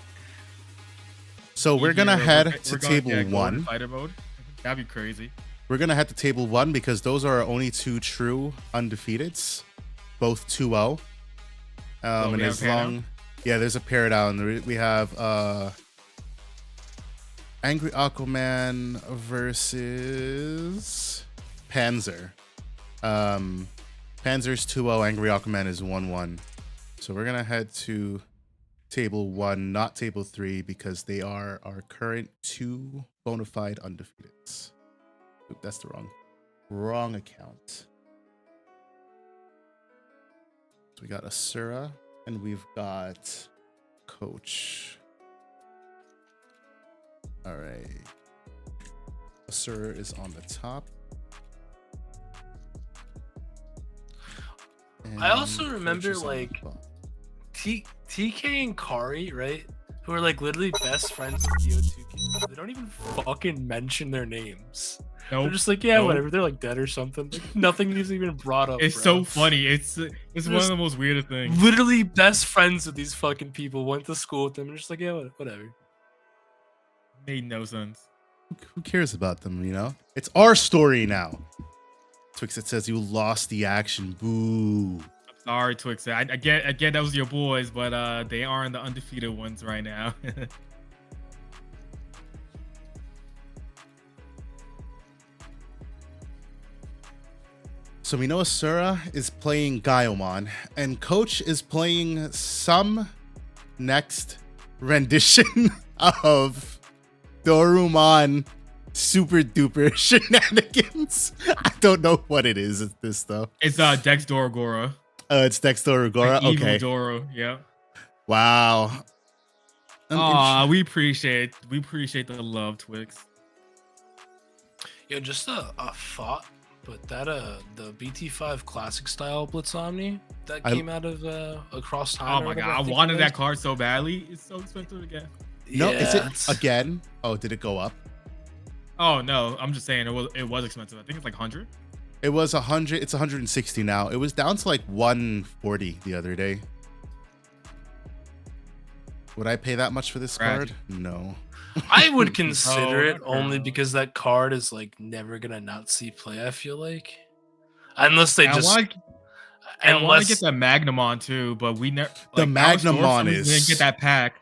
So we're gonna We're head gonna- to we're gonna- table yeah, go into 1. Fighter mode. That'd be crazy. We're gonna head to table 1 because those are our only 2 true undefeateds, both 2-0. Oh, And we have as a pair long, yeah, there's a pair down. We have Angry Aquaman versus Panzer. Panzer's 2-0, Angry Aquaman is 1-1. So we're gonna head to table 1, not table 3, because they are our current 2 bona fide undefeateds. Oop, that's the wrong account. So we got Asura and we've got Coach. All right. Asura is on the top. I also And Coach remember, is on the like, bottom. TK and Kari, right? Who are like literally best friends with the O2 kids. They don't even fucking mention their names. They're Nope. just like, yeah, Nope. whatever. They're like dead or something. Like, nothing is even brought up. It's bro. so funny. It's one of Just- the most weirdest things. Literally best friends with these fucking people. Went to school with them. And just like, yeah, whatever. Made no sense. Who cares about them, you know? It's our story now. Twix, it says you lost the action. Boo. I'm sorry, Twix. I get that was your boys, but they aren't the undefeated ones right now. So we know Asura is playing Gaiomon, and Coach is playing some next rendition of Dorumon super duper shenanigans. I don't know what it is at this though. It's Dex Doragora. It's Dexter Agora. Like evil Okay. Doro. Yeah. Wow. We appreciate the love, Twix. Yo, just a thought, but that the BT5 classic style Blitz Omni that came out of Across Time. Oh or my whatever, god, I think it wanted was. that card so badly. It's so expensive again. No, Yeah, is it it's- again? Oh, did it go up? Oh no, I'm just saying it was expensive. I think it's like 100. It was 100. It's 160 now. It was down to like 140 the other day. Would I pay that much for this Tragic. card? No. I would consider Oh, it only no. because that card is like never gonna not see play. I feel like, unless they I just want to unless get the Magnamon too, but we never. The Like, our store, Magnamon for some reason, is- didn't get that pack.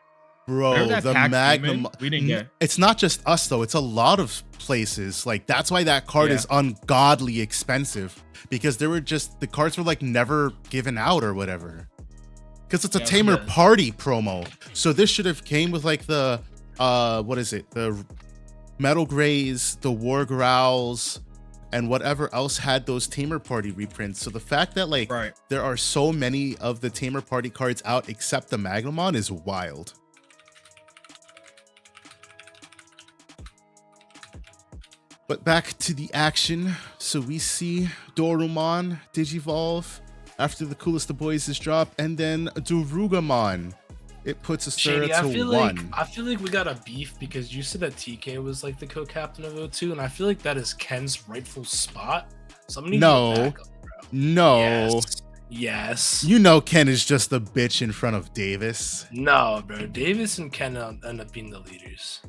Bro, Whatever that the pack Magnum. demon, we didn't get. It's not just us though. It's a lot of places. Like that's why that card Yeah. is ungodly expensive because the cards were like never given out or whatever. Because it's a Yeah, Tamer yeah. party promo. So this should have came with like the what is it? The Metal Grays, the War Growls, and whatever else had those Tamer Party reprints. So the fact that like Right. there are so many of the Tamer Party cards out except the Magnumon is wild. But back to the action. So we see Dorumon Digivolve after the Coolest of Boys is dropped, and then Dorugamon. It puts us there Shady, I to feel 1. like we got a beef because you said that TK was like the co-captain of O2, and I feel like that is Ken's rightful spot. So I'm gonna need No. you to back up, bro. No. Yes. You know Ken is just a bitch in front of Davis. No, bro. Davis and Ken end up being the leaders.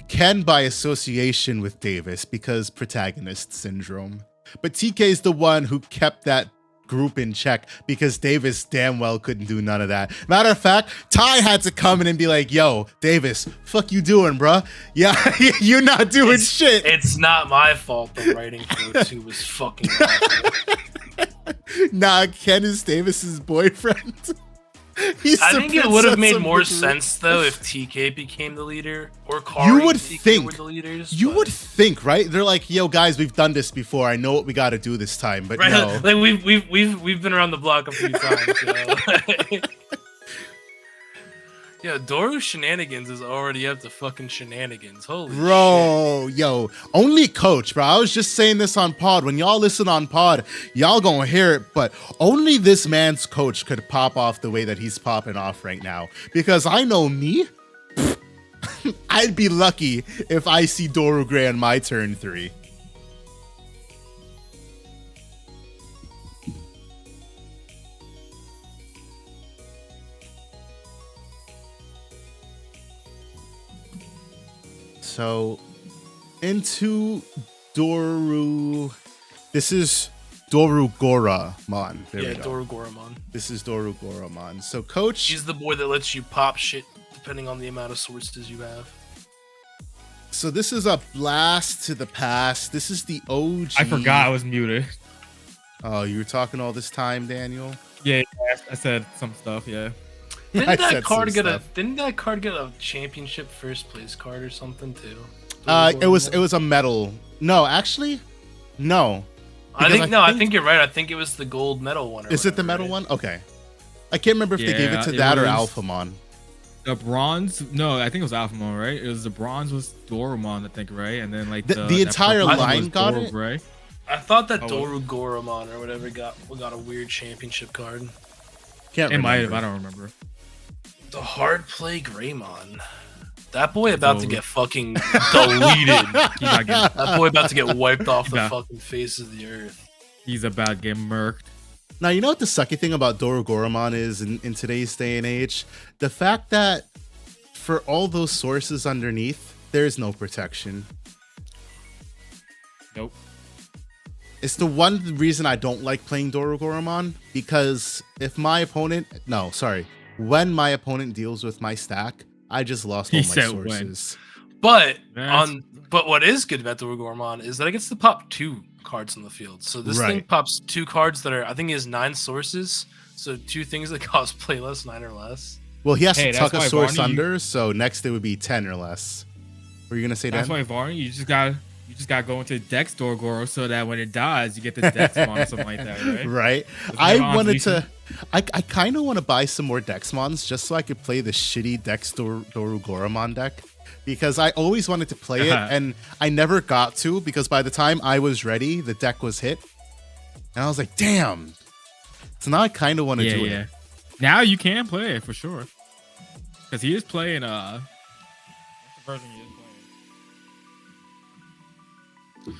Ken by association with Davis because protagonist syndrome. But TK is the one who kept that group in check because Davis damn well couldn't do none of that. Matter of fact, Ty had to come in and be like, yo, Davis, fuck you doing, bruh? Yeah, you're not doing shit. It's not my fault the writing for O2 was fucking awful. Nah, Ken is Davis's boyfriend. I think it would have made more sense though if TK became the leader or Kari You would and TK think. were the leaders. You but- would think, right? They're like, yo, guys, we've done this before. I know what we got to do this time, but right? no. Like we've been around the block a few times. You know? Yeah, Doru shenanigans is already up to fucking shenanigans. Holy Bro, yo, only coach, bro. I was just saying this on pod. When y'all listen on pod, y'all gonna hear it, but only this man's coach could pop off the way that he's popping off right now. Because I know me, I'd be lucky if I see Doru Gray on my turn 3. So, into Doru. This is Doru Goramon. There Yeah, we go. Doru Goramon. This is Doru Goramon. So, coach. She's the boy that lets you pop shit depending on the amount of sources you have. So, this is a blast to the past. This is the OG. I forgot I was muted. Oh, you were talking all this time, Daniel? Yeah, I said some stuff. Yeah. Didn't I that said card some get stuff. Didn't that card get a championship first place card or something too? It was a medal. No, actually, no. I Because think you're right. I think it was the gold medal one. Is it the medal one? Okay. I can't remember if they gave it Yeah, to it that or was- Alphamon. The bronze, no, I think it was Alphamon, right? It was the bronze was Dorumon, I think, right? And then like The that entire purple one line was got Doru it? Gray. I thought that Oh, Doru Goramon or whatever got a weird championship card. Can't It might have, remember. I don't remember. The hard play Greymon. That boy about to Oh. get fucking deleted. He's not getting, That boy about to get wiped off the Yeah. fucking face of the earth. he's about to get murked. Now, you know what the sucky thing about Doru Goramon is in today's day and age? The fact that for all those sources underneath, there's no protection. Nope. It's the one reason I don't like playing Doru Goramon, because when my opponent deals with my stack, I just lost He all my said when. sources. But That's- but what is good about Doru Goramon is that it gets to pop 2 cards on the field. So this thing Right. pops 2 cards that are, I think he has 9 sources. So 2 things that cost play less, 9 or less. Well, he has Hey, to that's tuck a why source Varney, under, so next it would be 10 or less. Were you gonna say That's that? why Varney, you just gotta go into Dex Dorgoro so that when it dies, you get the Dexmon or something like that, right? Right. Isn't I that wanted honestly- to. I kind of want to buy some more Dexmons just so I could play the shitty Doru Goramon deck, because I always wanted to play it and I never got to, because by the time I was ready, the deck was hit, and I was like, damn. So now I kind of want to do it. Now you can play it for sure, because he is playing. What's the version he is playing?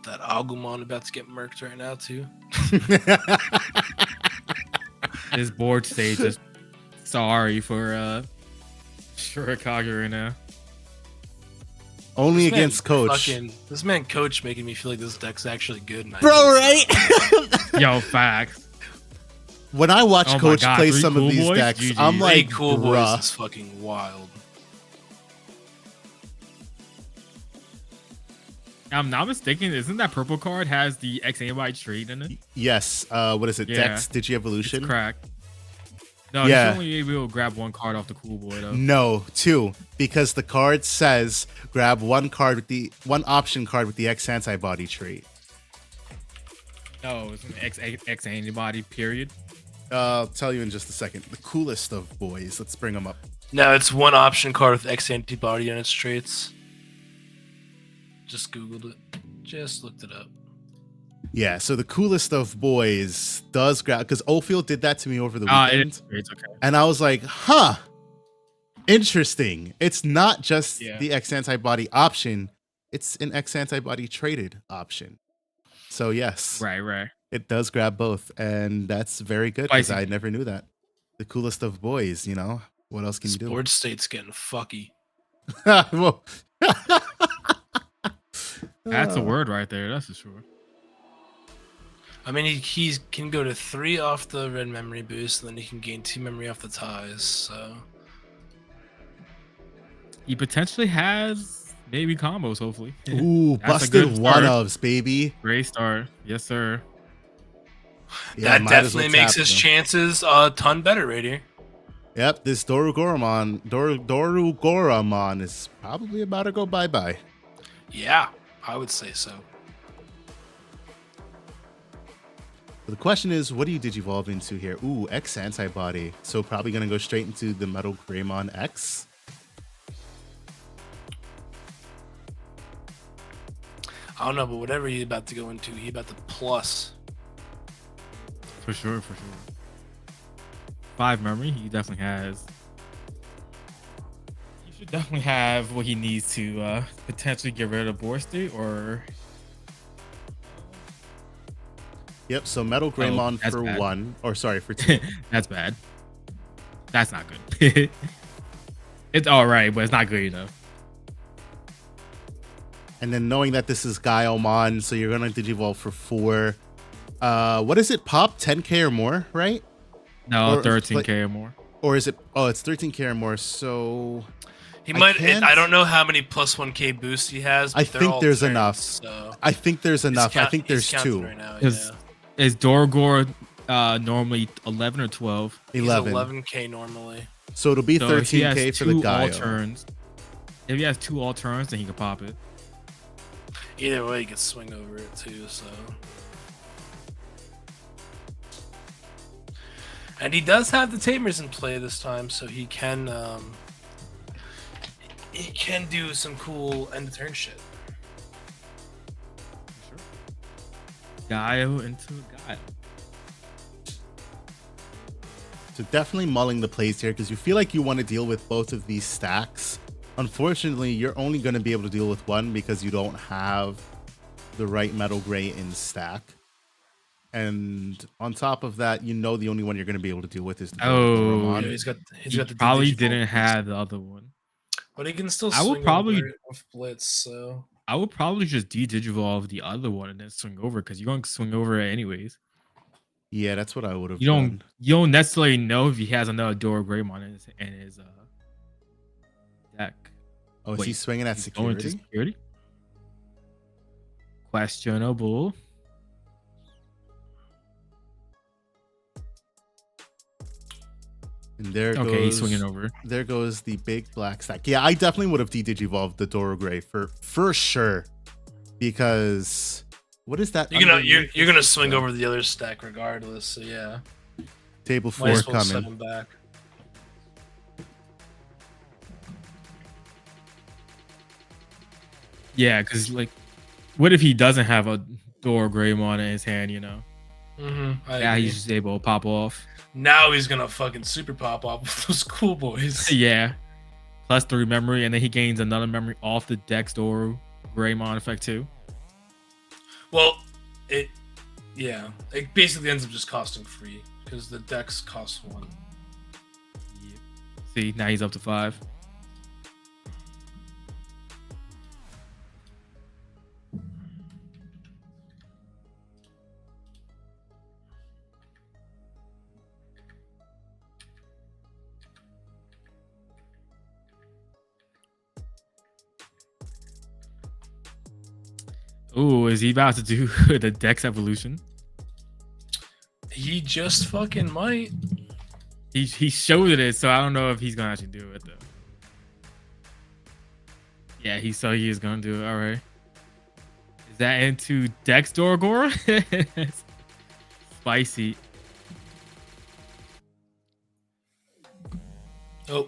That Agumon about to get murked right now too. His board state is sorry for Shurikage right now. Only This man against Coach. This man Coach making me feel like this deck's actually good. And I Bro, think right? Yo, facts. When I watch Oh my Coach God, play 3 some of Cool these Boys? decks, GG. I'm Three like, Cool bruh. Boys is fucking wild. I'm not mistaken. Isn't that purple card has the X antibody trait in it? Yes. What is it? Yeah. Dex Digievolution? It's cracked. No, Yeah. you should only be able to grab one card off the cool boy though. No, 2, because the card says grab one option card with the X antibody trait. No, it's an X antibody period. I'll tell you in just a second. The coolest of boys. Let's bring them up. No, it's one option card with X antibody on its traits. Just Googled it. Just looked it up. Yeah, so the coolest of boys does grab, because Oldfield did that to me over the weekend. It's okay. And I was like, huh, interesting. It's not just Yeah. the X antibody option, it's an X antibody traded option. So yes, Right. it does grab both. And that's very good because Spicy. I never knew that. The coolest of boys, you know? What else can you do? Sports State's getting fucky. Well, That's a word right there. That's for sure. I mean, he can go to 3 off the red memory boost, and then he can gain 2 memory off the ties. So He potentially has maybe combos. Hopefully. Ooh, That's a good busted start. one-ofs, baby. Great start. Yes, sir. Yeah, that might as definitely well makes tap his them. chances a ton better right here. Yep, this Dorugoramon is probably about to go bye-bye. Yeah, I would say so. The question is, what do you Digivolve into here? Ooh, X antibody. So probably going to go straight into the Metal Greymon X. I don't know, but whatever he's about to go into, he's about to plus. For sure. 5 memory. He definitely has. He should definitely have what he needs to potentially get rid of Boar State or. Yep, so Metal Greymon that's for bad. 1. Or sorry, for 2. That's bad. That's not good. It's all right, but it's not good enough. And then knowing that this is Gaiomon, so you're going to Digivolve for 4. What is it? Pop 10k or more, right? No, Or- 13k or more. Or is it? Oh, it's 13k or more. So He I might. can't- I don't know how many plus 1k boosts he has. I But they're think all there's turns, enough. So I think there's enough. I think there's he's 2. counting right now, Is- yeah. Is Dorgor normally 11 or 12? He's 11. 11k normally. So it'll be So if he has 13k for the 2 Gaio. all turns, if he has 2 all turns, then he can pop it. Either way, he can swing over it too. So, and he does have the Tamers in play this time, so he can do some cool end of turn shit. Gaio into Gaio. So definitely mulling the plays here because you feel like you want to deal with both of these stacks. Unfortunately, you're only going to be able to deal with one because you don't have the right Metal Gray in stack. And on top of that, you know the only one you're going to be able to deal with is the Oh, Doromon. Yeah, he's got He the probably Digivolve didn't boost, have the other one. but he can still. I would swing probably- over it with Blitz. So I would probably just de-digivolve the other one and then swing over because you're going to swing over it anyways. Yeah, that's what I would have You done. don't necessarily know if he has another Dora Greymon in his deck. Oh, is Wait, he swinging at He's going to security? security? Questionable. And there Okay, goes, he's swinging over. There goes the big black stack. Yeah, I definitely would have de-digivolved the Doro Gray for sure. Because what is that? you're gonna underneath you're this gonna swing system? over the other stack regardless. So yeah, Table might 4 as well set coming. him back. Yeah, because like, what if he doesn't have a Dora Greymon in his hand? You know, Yeah, he's just able to pop off. now he's gonna fucking super pop off with those cool boys. Yeah, plus 3 memory, and then he gains another memory off the Dex Dora Greymon effect too. Well, it basically ends up just costing free because the decks cost 1. See, now he's up to 5. Ooh, is he about to do the Dex evolution? He just fucking might. He showed it, so I don't know if he's gonna actually do it though. Yeah, he is gonna do it. All right. Is that into Dex Dorgoro? Spicy. Oh.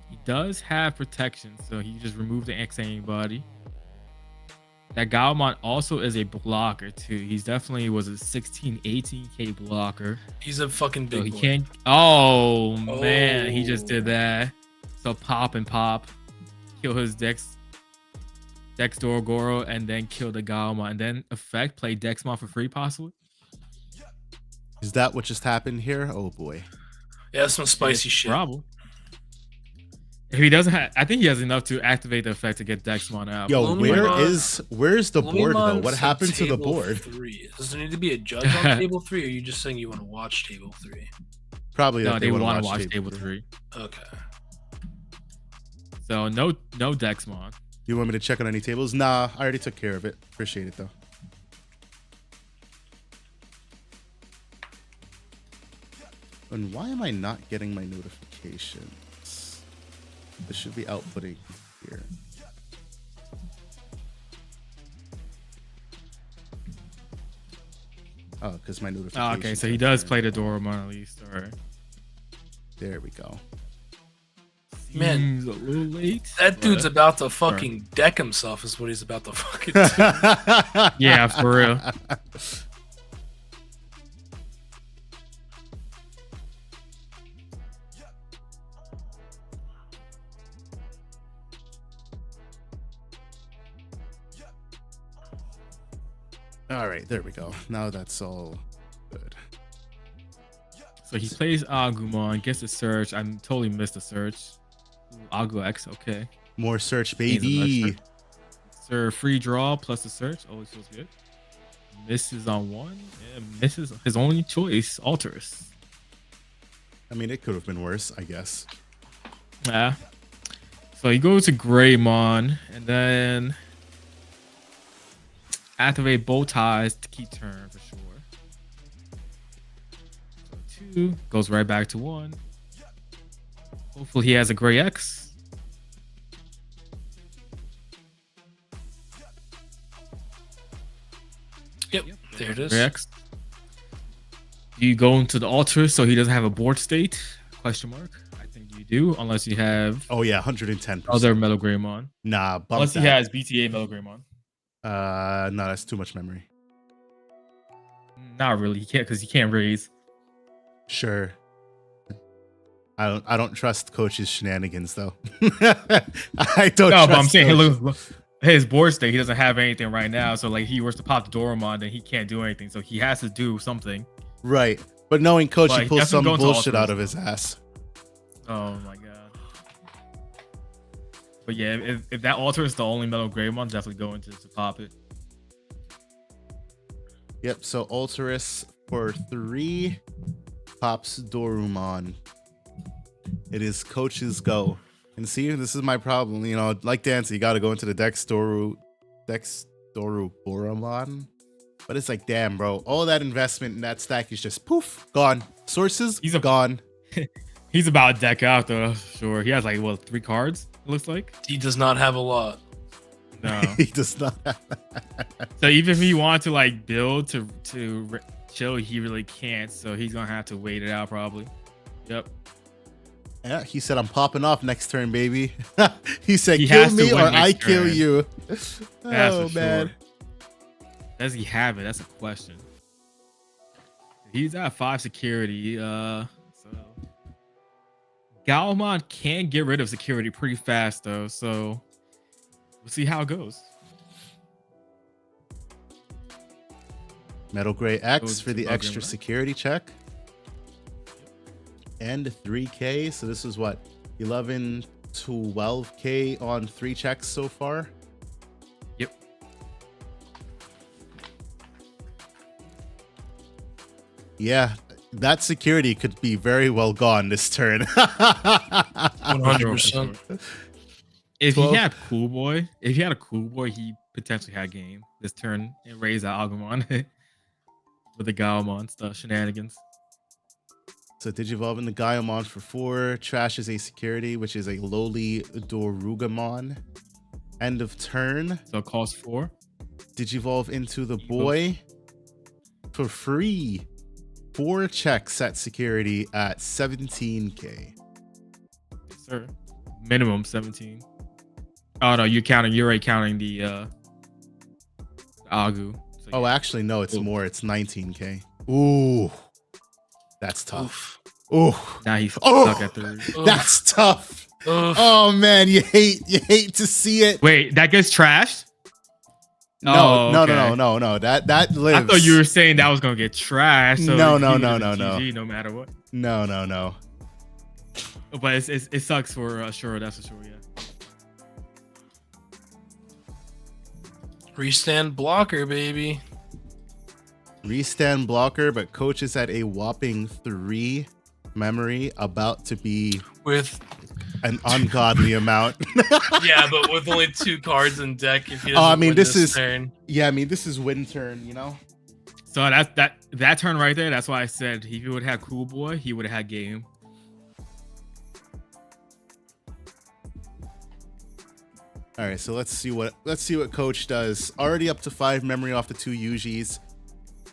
He does have protection, so he just removed the X anybody. That Galmon also is a blocker too. He's definitely was a 16, 18k blocker. He's a fucking big So he boy. can't. Oh man, he just did that. So pop and pop, kill his Dex Dorgoro, and then kill the Galmon, and then effect play Dexmon for free possibly. Is that what just happened here? Oh boy. Yeah, that's some spicy shit. Problem. If he doesn't have, I think he has enough to activate the effect to get Dexmon out. Yo, Lumimon- where's the board though? Lumimon What said happened to the table board? 3. Does there need to be a judge on table 3, or are you just saying you want to watch table 3? Probably No, that they wanna want to watch table 3. Okay. So no Dexmon. You want me to check on any tables? Nah, I already took care of it. Appreciate it though. And why am I not getting my notifications? This should be outputting here. Oh, because my notifications. Oh, okay, so he does play the Doromon at least. All right. There we go. Man, Seems a little late. That dude's but- about to fucking deck himself, is what he's about to fucking do. Yeah, for real. All right, there we go. Now that's all good. So he plays Agumon, gets a search. I totally missed the search. Agu X, okay. More search, He's a baby. search. Sir, free draw plus the search. Always feels good. Misses on one. And misses his only choice, Alterus. I mean, it could have been worse, I guess. Yeah. So he goes to Greymon and then activate bow ties to keep turn for sure. So 2 goes right back to 1. Hopefully he has a Gray X. Yep, there it is. Gray X. Do you go into the altar so he doesn't have a board state? Question mark. I think you do, unless you have Oh yeah, 110%. other Metal Greymon. Nah, bump Unless that. he has BTA Metal Greymon. No, that's too much memory. Not really. He can't because he can't raise. Sure. I don't trust coach's shenanigans though. I don't. No, trust but I'm saying, hey, coach. look, his board state, he doesn't have anything right now. So like, he were to pop the Doromon, then he can't do anything. So he has to do something. Right, but knowing coach, But he he pulls some definitely going to bullshit Alterus. out of his ass. Oh my god. But yeah, if that altar is the only Metal Greymon, definitely go into to pop it. Yep. So Alterus for 3 pops Dorumon. It is coach's go. And see, this is my problem. You know, like Dancy, you got to go into the Dexdoru Boromon. But it's like, damn, bro, all that investment in that stack is just poof, gone. Sources, He's a- gone. He's about to deck out though. Sure, he has like what 3 cards. It looks like. He does not have a lot. No. He does not. So even if he wanted to like build to chill, he really can't. So he's gonna have to wait it out probably. Yep. Yeah, he said, I'm popping off next turn, baby. He said, He kill has to me win or I next kill turn. you. That's Oh, for man. sure. Does he have it? That's a question. He's at 5 security. So Galmon can get rid of security pretty fast though. So we'll see how it goes. Metal Gray X Goes for to the Logan, extra right? security check. And 3K. So this is what? 11 to 12K on 3 checks so far. Yep. Yeah, that security could be very well gone this turn. 100%. If 12. he had a cool boy, he potentially had game this turn and raise that Agumon with the Gaomon stuff shenanigans. So Digivolve in the Gaiamon for 4. Trash is a security, which is a lowly Dorugamon. End of turn. So it costs 4. Digivolve into the boy for free. 4 checks at security at 17k. Yes, sir. Minimum 17. Oh no, you're already counting the Agu. So, Oh, yeah. actually, no, it's more. It's 19k. Ooh. That's tough. Ooh. Now he's stuck at 3. That's tough. Oof. Oh man, you hate to see it. Wait, that gets trashed? No, Oh, okay. no. That lives. I thought you were saying that was gonna get trashed. So No. GG no matter what. No. But it sucks for sure. That's for sure. Yeah. Restand blocker, baby. Restand blocker, but coach is at a whopping 3 memory, about to be With an ungodly amount. yeah, but with only 2 cards in deck. If he I doesn't mean, win this is turn. this is win turn, you know. So that turn right there. That's why I said if he would have Cool Boy, he would have had game. All right, so let's see what coach does. Already up to 5 memory off the 2 Yujis.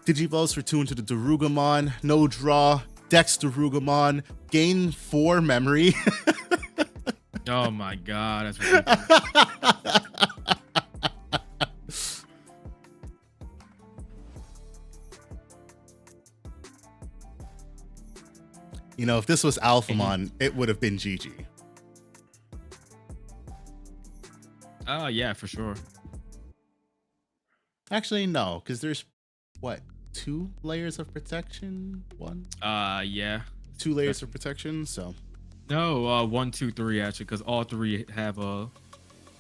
Digivolves for 2 into the Darugamon. No draw. Dex Darugamon. Gain 4 memory. Oh my god, that's ridiculous. You know, if this was Alphamon, it would have been GG. Oh yeah, for sure. Actually, no, because there's what, 2 layers of protection? 1? Yeah. 2 layers of protection. So No, 1, 2, 3 actually, because all 3 have an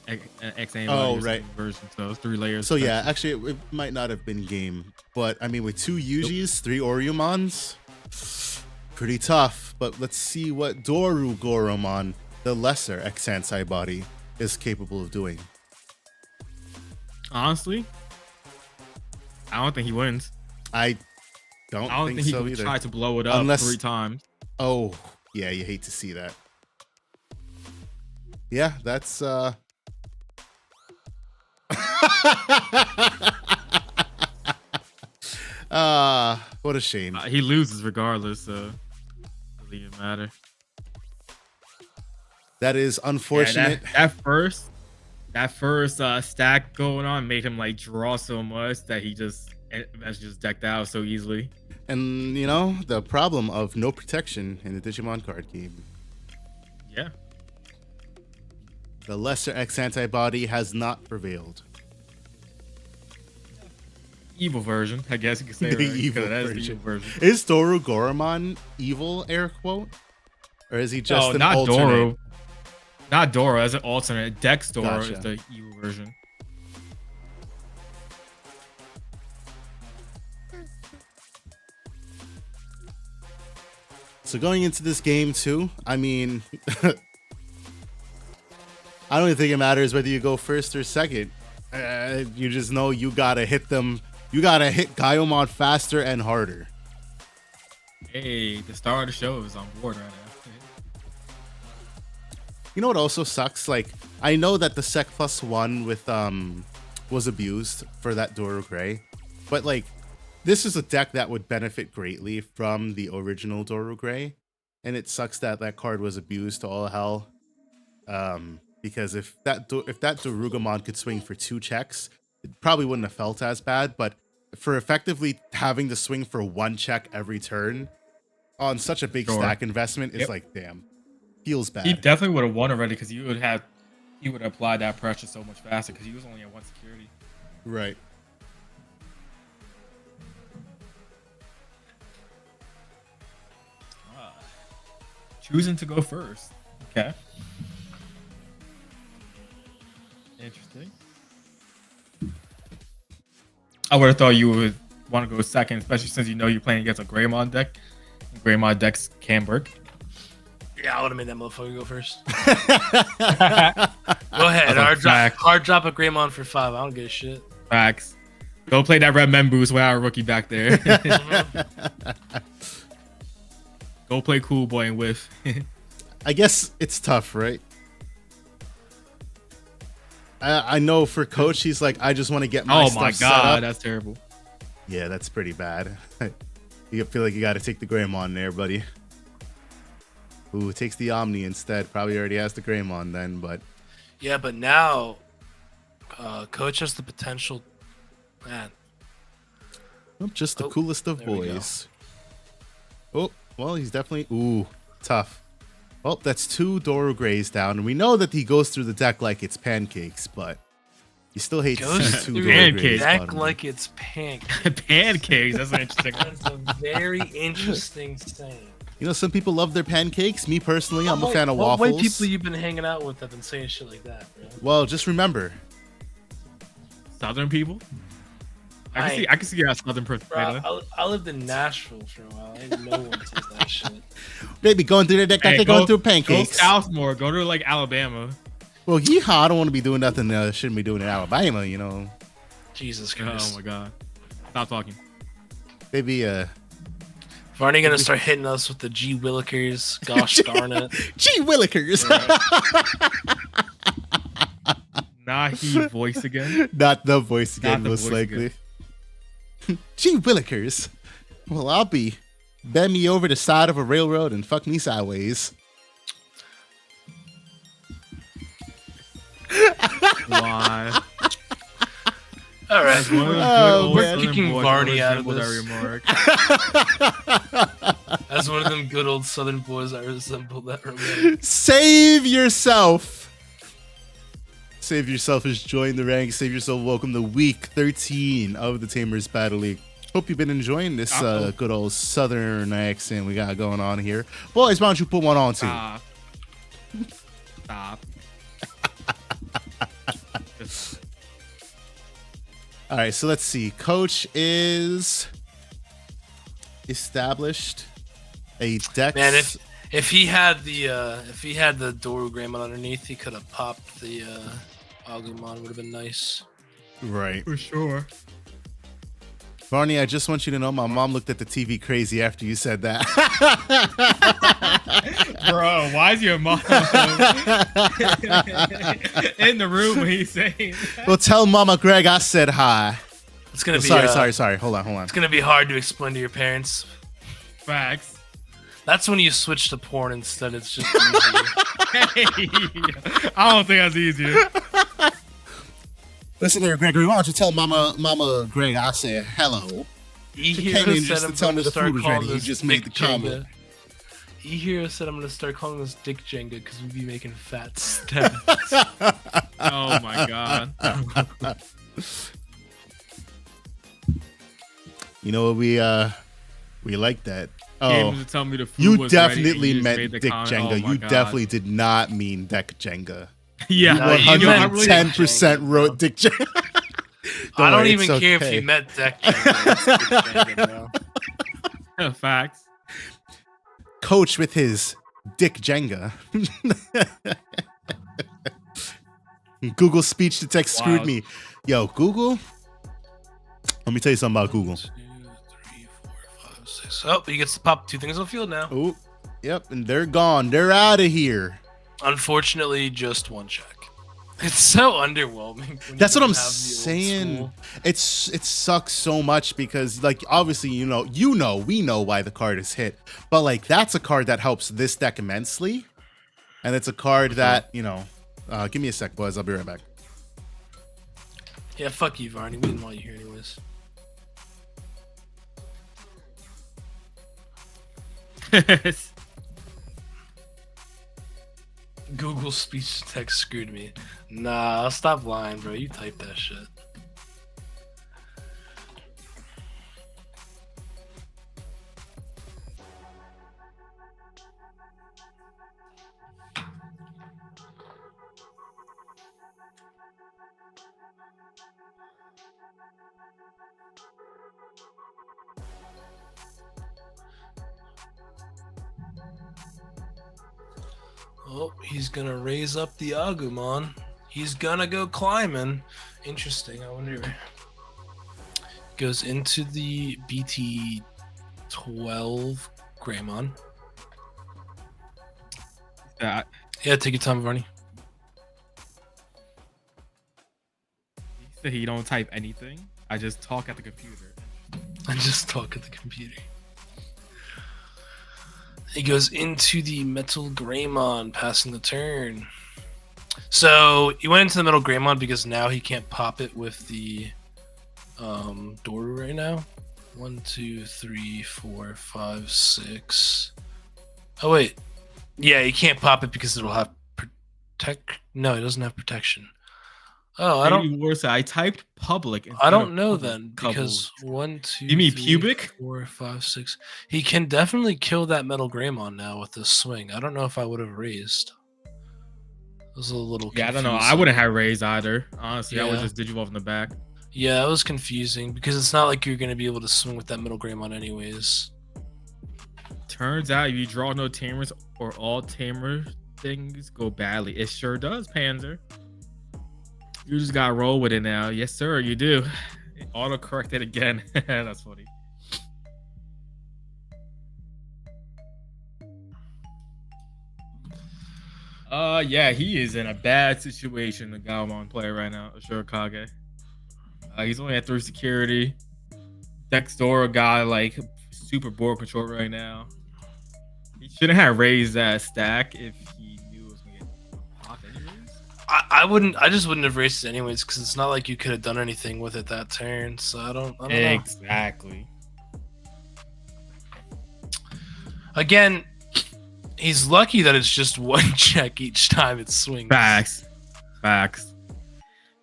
X Oh, right. version. So it's 3 layers. So yeah, actually, it might not have been game, but I mean, with 2 Yujis, 3 Oriumons, pretty tough. But let's see what Dorugoromon, the lesser X antibody, is capable of doing. Honestly, I don't think he wins. I don't think he so would either. try to blow it up Unless- 3 times. Oh, yeah, you hate to see that. Yeah, that's what a shame. He loses regardless, so it doesn't even matter. That is Yeah, unfortunate. that first stack going on made him like draw so much that he just decked out so easily. And you know, the problem of no protection in the Digimon card game. Yeah. The lesser X antibody has not prevailed. Evil version, I guess you could say. The Right? evil 'Cause that is the version. evil version. Is Doru Goromon evil, air quote? Or is he just an not alternate? Doro. Not Doro as an alternate. Dex Doro Gotcha. is the evil version. So going into this game too, I mean, I don't even think it matters whether you go first or second. You just know you gotta hit them. You gotta hit Gaiomon faster and harder. Hey, the star of the show is on board right now. You know what also sucks? Like, I know that the Sec +1 with was abused for that Doro Gray, but like, this is a deck that would benefit greatly from the original Doro Gray, and it sucks that that card was abused to all hell. Because if that Dorugamon could swing for 2 checks, it probably wouldn't have felt as bad. But for effectively having to swing for 1 check every turn on such a big Sure. stack investment is Yep. like, damn, feels bad. He definitely would have won already because he would have applied that pressure so much faster because he was only at 1 security. Right. Choosing to go first. Okay. Interesting. I would have thought you would want to go second, especially since you know you're playing against a Greymon deck. And Greymon decks can work. Yeah, I would have made that motherfucker go first. Facts. Go ahead. That's a fact. Hard drop a Greymon for 5. I don't give a shit. Go play that red men boost with our rookie back there. Go play cool boy and whiff. I guess it's tough, right? I know for coach, he's like, I just want to get my stuff set up. that's terrible. Yeah, that's pretty bad. You feel like you got to take the Greymon there, buddy. Ooh, takes the Omni instead. Probably already has the Greymon then, but... Yeah, but now coach has the potential... Man. Nope, just the coolest of there we boys. Oh, well, he's definitely... Ooh, tough. Well, that's 2 Doru Greys down. And we know that he goes through the deck like it's pancakes, but he still hates to Goes see 2 through Doru the Greys. deck bottom. like it's pancakes. Pancakes. That's an interesting. That's a very interesting saying. You know, some people love their pancakes. Me personally, I'm a fan of What waffles. white people you've been hanging out with have been saying shit like that, bro? Well, just remember. Southern people. I can see you as Southern person. Bro, I lived in Nashville for a while. I didn't know one says that shit. Baby, going through the deck like they're going through Go pancakes. south more. Go to like Alabama. Well, yeehaw, I don't want to be doing nothing that I shouldn't be doing in Alabama, you know. Jesus Oh Christ. my god. Stop talking. Maybe, Varney gonna start hitting us with the G Willikers. Gosh darn it. Gee Willikers. Nah, he voice again. Not the voice Not again, the most voice likely. Gee Willikers. Well, I'll be. Bend me over the side of a railroad and fuck me sideways. Why? All right. That's one of the Oh, good old man. Southern Kicking boys Barney that out of resemble this. that remark. That's one of them good old Southern boys that resemble that remark. Save yourself. Save yourself has joined the ranks. Save yourself. Welcome to week 13 of the Tamers Battle League. Hope you've been enjoying this good old Southern accent we got going on here. Boys, why don't you put one on too? Stop. All right, so let's see. Coach is established a deck. Man, if he had the Doru Greymon underneath, he could have popped the Agumon. Would have been nice. Right. For sure. Barney, I just want you to know my mom looked at the TV crazy after you said that. Bro, why is your mom in the room when he's saying that? Well, tell Mama Greg I said hi. It's gonna be Sorry. Hold on. It's gonna be hard to explain to your parents. Facts. That's when you switch to porn instead. It's just easier. Hey, I don't think that's easier. Listen here, Gregory. Why don't you tell Mama Greg I said hello? She came in just to tell me the food was ready. You just made the comment. E-Hero said I'm gonna start calling this Dick Jenga because we be making fat stats. Oh my god. You know what we like that. Came Oh, to tell me the food you was ready, and definitely you just meant made the Dick comment. Jenga. Oh my You God. definitely did not mean Deck Jenga. Yeah, No, you meant 110% wrote Dick Jenga. I don't worry, even it's care if okay. you met Dick Jenga. It's Dick Jenga, bro. Facts. Coach with his Dick Jenga. Google speech to text screwed Wild. me. Yo, Google. Let me tell you something about Google. 2, 3, 4, 5, 6. Oh, he gets to pop 2 things on the field now. Oh, yep, and they're gone. They're out of here. Unfortunately, just 1 check. It's so underwhelming. when That's you what I'm don't have the old saying. school. It sucks so much because, like, obviously, we know why the card is hit, but like that's a card that helps this deck immensely, and it's a card that give me a sec, boys. I'll be right back. Yeah, fuck you, Varney. We didn't want you here anyways. Google speech to text screwed me. Nah, stop lying, bro. You typed that shit. Oh, he's gonna raise up the Agumon. He's gonna go climbing. Interesting. I wonder. Goes into the BT12 Greymon. Yeah, take your time, Varney. He said he don't type anything. I just talk at the computer. He goes into the Metal Greymon, passing the turn. So he went into the Metal Greymon because now he can't pop it with the Doru right now. 1, 2, 3, 4, 5, 6. Oh wait, yeah, you can't pop it because it'll have protect. No, it doesn't have protection. Oh, I don't. Worse, I typed public. I don't know then because 1, 2. You mean 3, pubic? 4, 5, 6. He can definitely kill that Metal Greymon now with this swing. I don't know if I would have raised. It was a little. Yeah, confusing. I don't know. I wouldn't have raised either. Honestly, Yeah. I would just Digivolve in the back. Yeah, it was confusing because it's not like you're gonna be able to swing with that Metal Greymon anyways. Turns out if you draw no Tamers or all Tamer things go badly. It sure does, Panzer. You just gotta roll with it now. Yes, sir, you do. Auto corrected again. That's funny. Yeah, he is in a bad situation, the Galmon player right now, Shurikage. He's only at 3 security. Dexdora guy like super board control right now. He shouldn't have raised that stack if he knew it was gonna get popped anyways. I just wouldn't have raised it anyways because it's not like you could have done anything with it that turn. So I don't know. Exactly. Again, he's lucky that it's just one check each time it swings. Facts.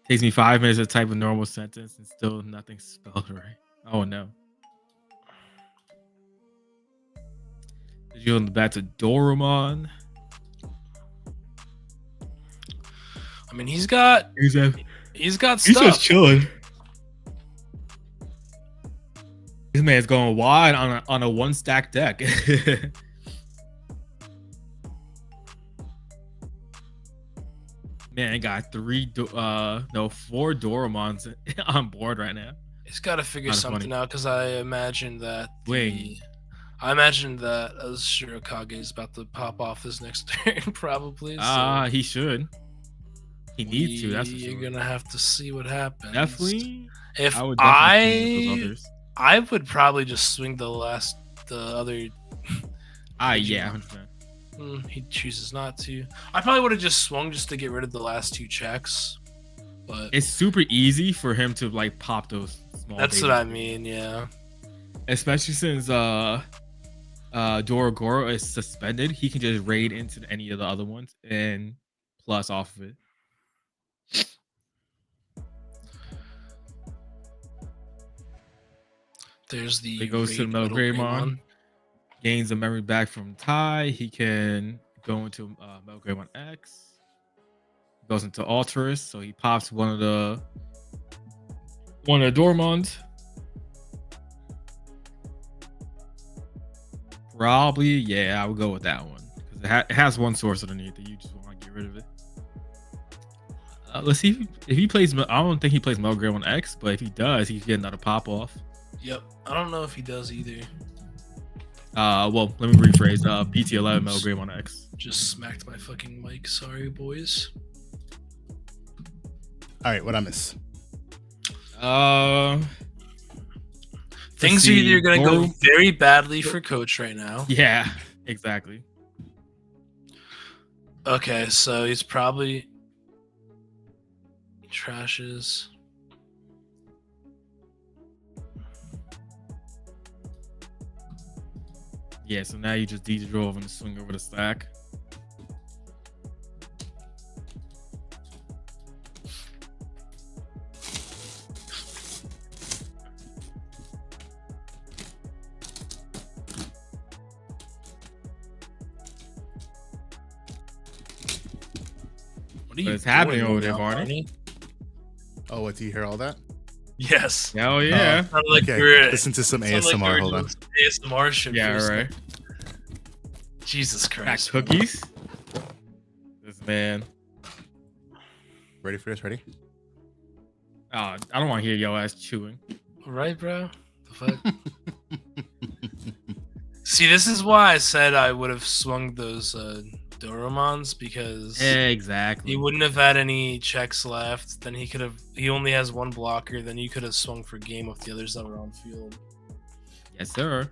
Takes me 5 minutes to type a normal sentence and still nothing spelled right. Oh no. Did you go back to Dorumon? I mean, he's got stuff. He's just chilling. This man's going wide on a 1-stack deck. Man, I got 4 Dorumons on board right now. He's got to figure something out because I imagine that Wing. as Shurikage is about to pop off this next turn, probably. He should. He needs to. That's for sure. You're gonna have to see what happens. Definitely. If I would probably just swing the other. Yeah. 100%. He chooses not to. I probably would have just swung just to get rid of the last 2 checks. But it's super easy for him to like pop those small. That's what I mean, yeah. Especially since Dorogoro is suspended, he can just raid into any of the other ones and plus off of it. There's the. He goes to the Metal Greymon, gains the memory back from Tai. He can go into Metal Greymon X. Goes into Alterus, so he pops one of the Dormons. Probably, yeah, I would go with that one because it has one source underneath it. You just want to get rid of it. Let's see if he plays. I don't think he plays Metal Greymon X, but if he does, he can get another pop off. Yep, I don't know if he does either. Well, let me rephrase. BT11 Metal Greymon X. Just smacked my fucking mic. Sorry, boys. All right, what I miss? Things are either going to go very badly for Coach right now. Yeah, exactly. Okay, so he's probably trashes. Yeah, so now you just DJ drove and swing over the stack. What's happening over there, Barney? Oh, what, do you hear all that? Yes. Hell yeah. Okay, listen to some ASMR. Hold on. ASMR shit. Yeah, right. Jesus Christ. Cookies? man. Ready for this? Ready? I don't want to hear your ass chewing. Right, bro? The fuck? See, this is why I said I would have swung those Doromons, because Exactly. he wouldn't have had any checks left. Then he could have. He only has one blocker. Then you could have swung for game with the others that were on field. Yes, sir.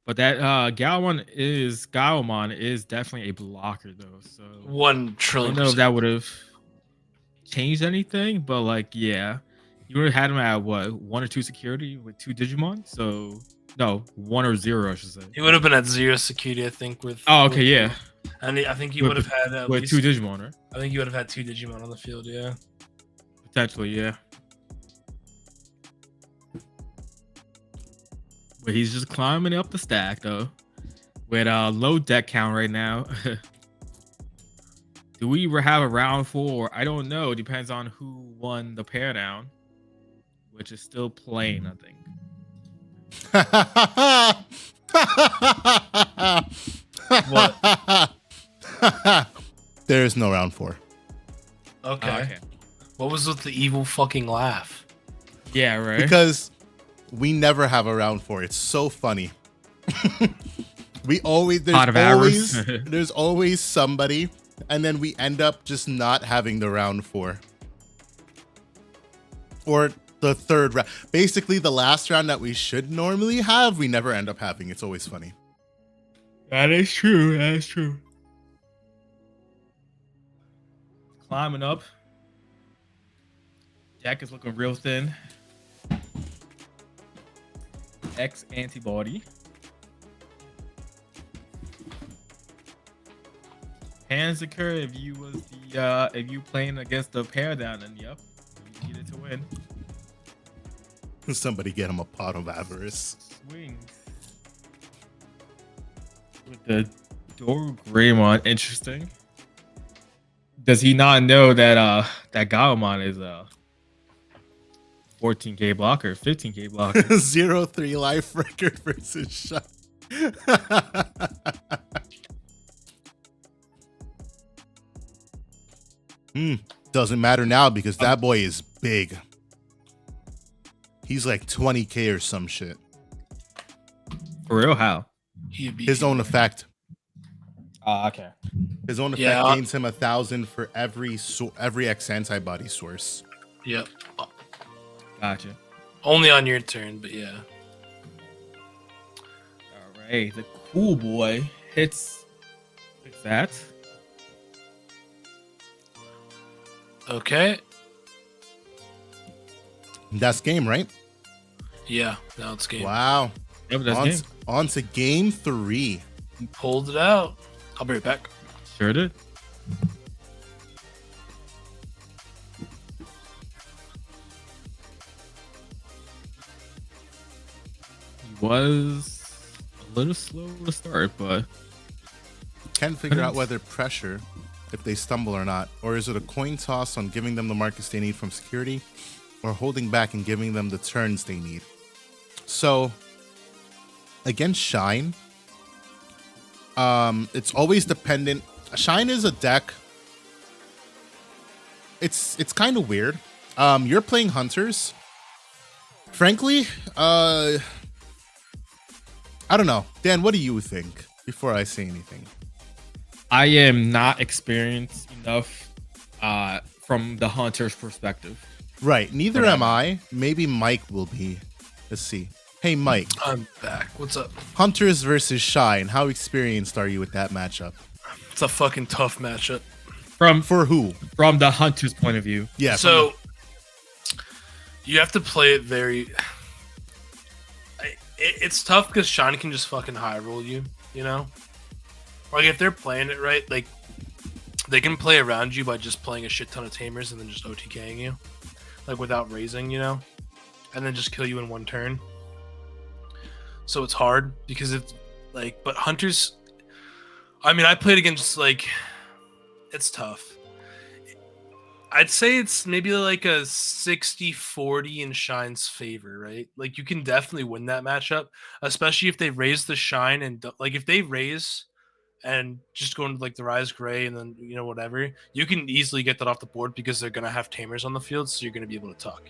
But that Galmon is definitely a blocker though. So 1 I trillion. don't know if that would have changed anything, but like yeah. You would have had him at what 1 or 2 security with 2 Digimon? So no, 1 or 0, I should say. He would have been at 0 security, I think. With Okay, yeah. And I think he With- would have had at With least 2 Digimon, right? I think you would have had 2 Digimon on the field. Yeah. Potentially, yeah. But he's just climbing up the stack though. With low deck count right now. Do we ever have a round 4? I don't know. It depends on who won the pair down. Which is still playing, I think. What? There is no round 4. Okay. What was with the evil fucking laugh? Yeah, right. Because we never have a round 4. It's so funny. Pot of avarice. There's always somebody, and then we end up just not having the round 4. Or the third round. Basically, the last round that we should normally have, we never end up having. It's always funny. That is true. That is true. Climbing up. Jack is looking real thin. X antibody. Hands occur if you was the if you playing against the pair down, then yep, you needed to win. Somebody get him a pot of avarice. Swings. With the Greymon, interesting. Does he not know that that Gaomon is a 14k blocker, 15k blocker? 0-3 life record versus shot. Doesn't matter now because that boy is big. He's like 20k or some shit. For real? How? His own effect. Okay. His own effect gains him 1,000 for every X antibody source. Yep. Gotcha. Only on your turn, but yeah. All right. The cool boy hits that. Okay. That's game, right? Yeah, now it's game. Wow. Yep, that's game. On to game 3. He pulled it out. I'll be right back. Sure did. He was a little slow to start, but Can't figure out whether pressure, if they stumble or not, or is it a coin toss on giving them the markets they need from security, or holding back and giving them the turns they need. So against Shine, it's always dependent. Shine is a deck. It's kind of weird. You're playing Hunters. Frankly, I don't know. Dan, what do you think before I say anything? I am not experienced enough from the Hunter's perspective. Right. Neither am I. Maybe Mike will be. Let's see. Hey, Mike. I'm back. What's up? Hunters versus Shine. How experienced are you with that matchup? It's a fucking tough matchup. For who? From the Hunter's point of view. Yeah. So you have to play it very. It's tough because Shine can just fucking high roll you. You know, like if they're playing it right, like they can play around you by just playing a shit ton of Tamers and then just OTKing you, like without raising, you know, and then just kill you in one turn. So it's hard because it's like, but Hunters. I mean, I played against like. It's tough. I'd say it's maybe like a 60-40 in Shine's favor, right? Like you can definitely win that matchup, especially if they raise the Shine like if they raise and just go into like the Rise Gray and then whatever, you can easily get that off the board because they're gonna have Tamers on the field, so you're gonna be able to tuck.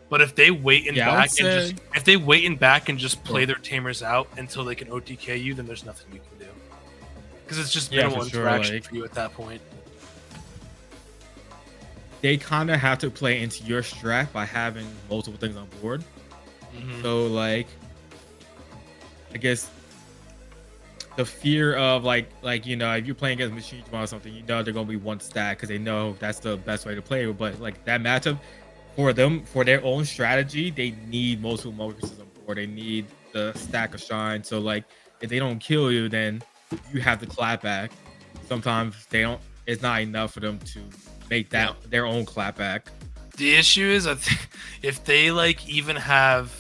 But if they wait and Yeah, I would back and say- just if they wait and back and just play Sure. their Tamers out until they can OTK you, then there's nothing you can do because it's just Yeah, minimal for sure, interaction like- for you at that point. They kind of have to play into your strat by having multiple things on board. Mhm. So like, I guess the fear of like if you're playing against Machine Digimon or something, they're gonna be one stat because they know that's the best way to play. But like that matchup for them, for their own strategy, they need multiple Mocuses on board. They need the stack of Shine. So like, if they don't kill you, then you have the clapback. Sometimes they don't. It's not enough for them to make that their own clapback. The issue is, I think if they like even have,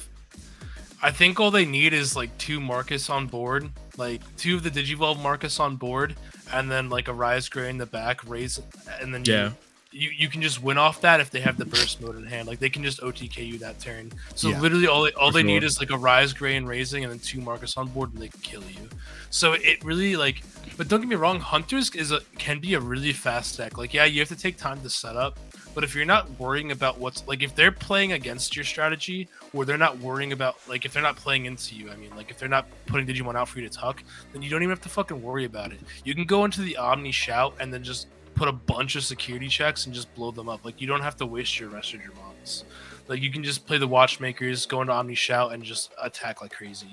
I think all they need is like 2 Marcus on board, like 2 of the Digivolve Marcus on board, and then like a Rise Gray in the back, raise, and then you can just win off that if they have the burst mode in hand. Like they can just OTK you that turn. So literally all they need is like a Rise Gray and raising, and then 2 Marcus on board, and they can kill you. So it really like. But don't get me wrong, Hunters can be a really fast deck. Like, yeah, you have to take time to set up, but if you're not worrying about what's like, if they're playing against your strategy, or they're not worrying about like if they're not playing into you, I mean, like if they're not putting Digimon out for you to tuck, then you don't even have to fucking worry about it. You can go into the Omni Shout and then just put a bunch of security checks and just blow them up. Like you don't have to waste your rest of your mons. Like you can just play the Watchmakers, go into Omni Shout, and just attack like crazy.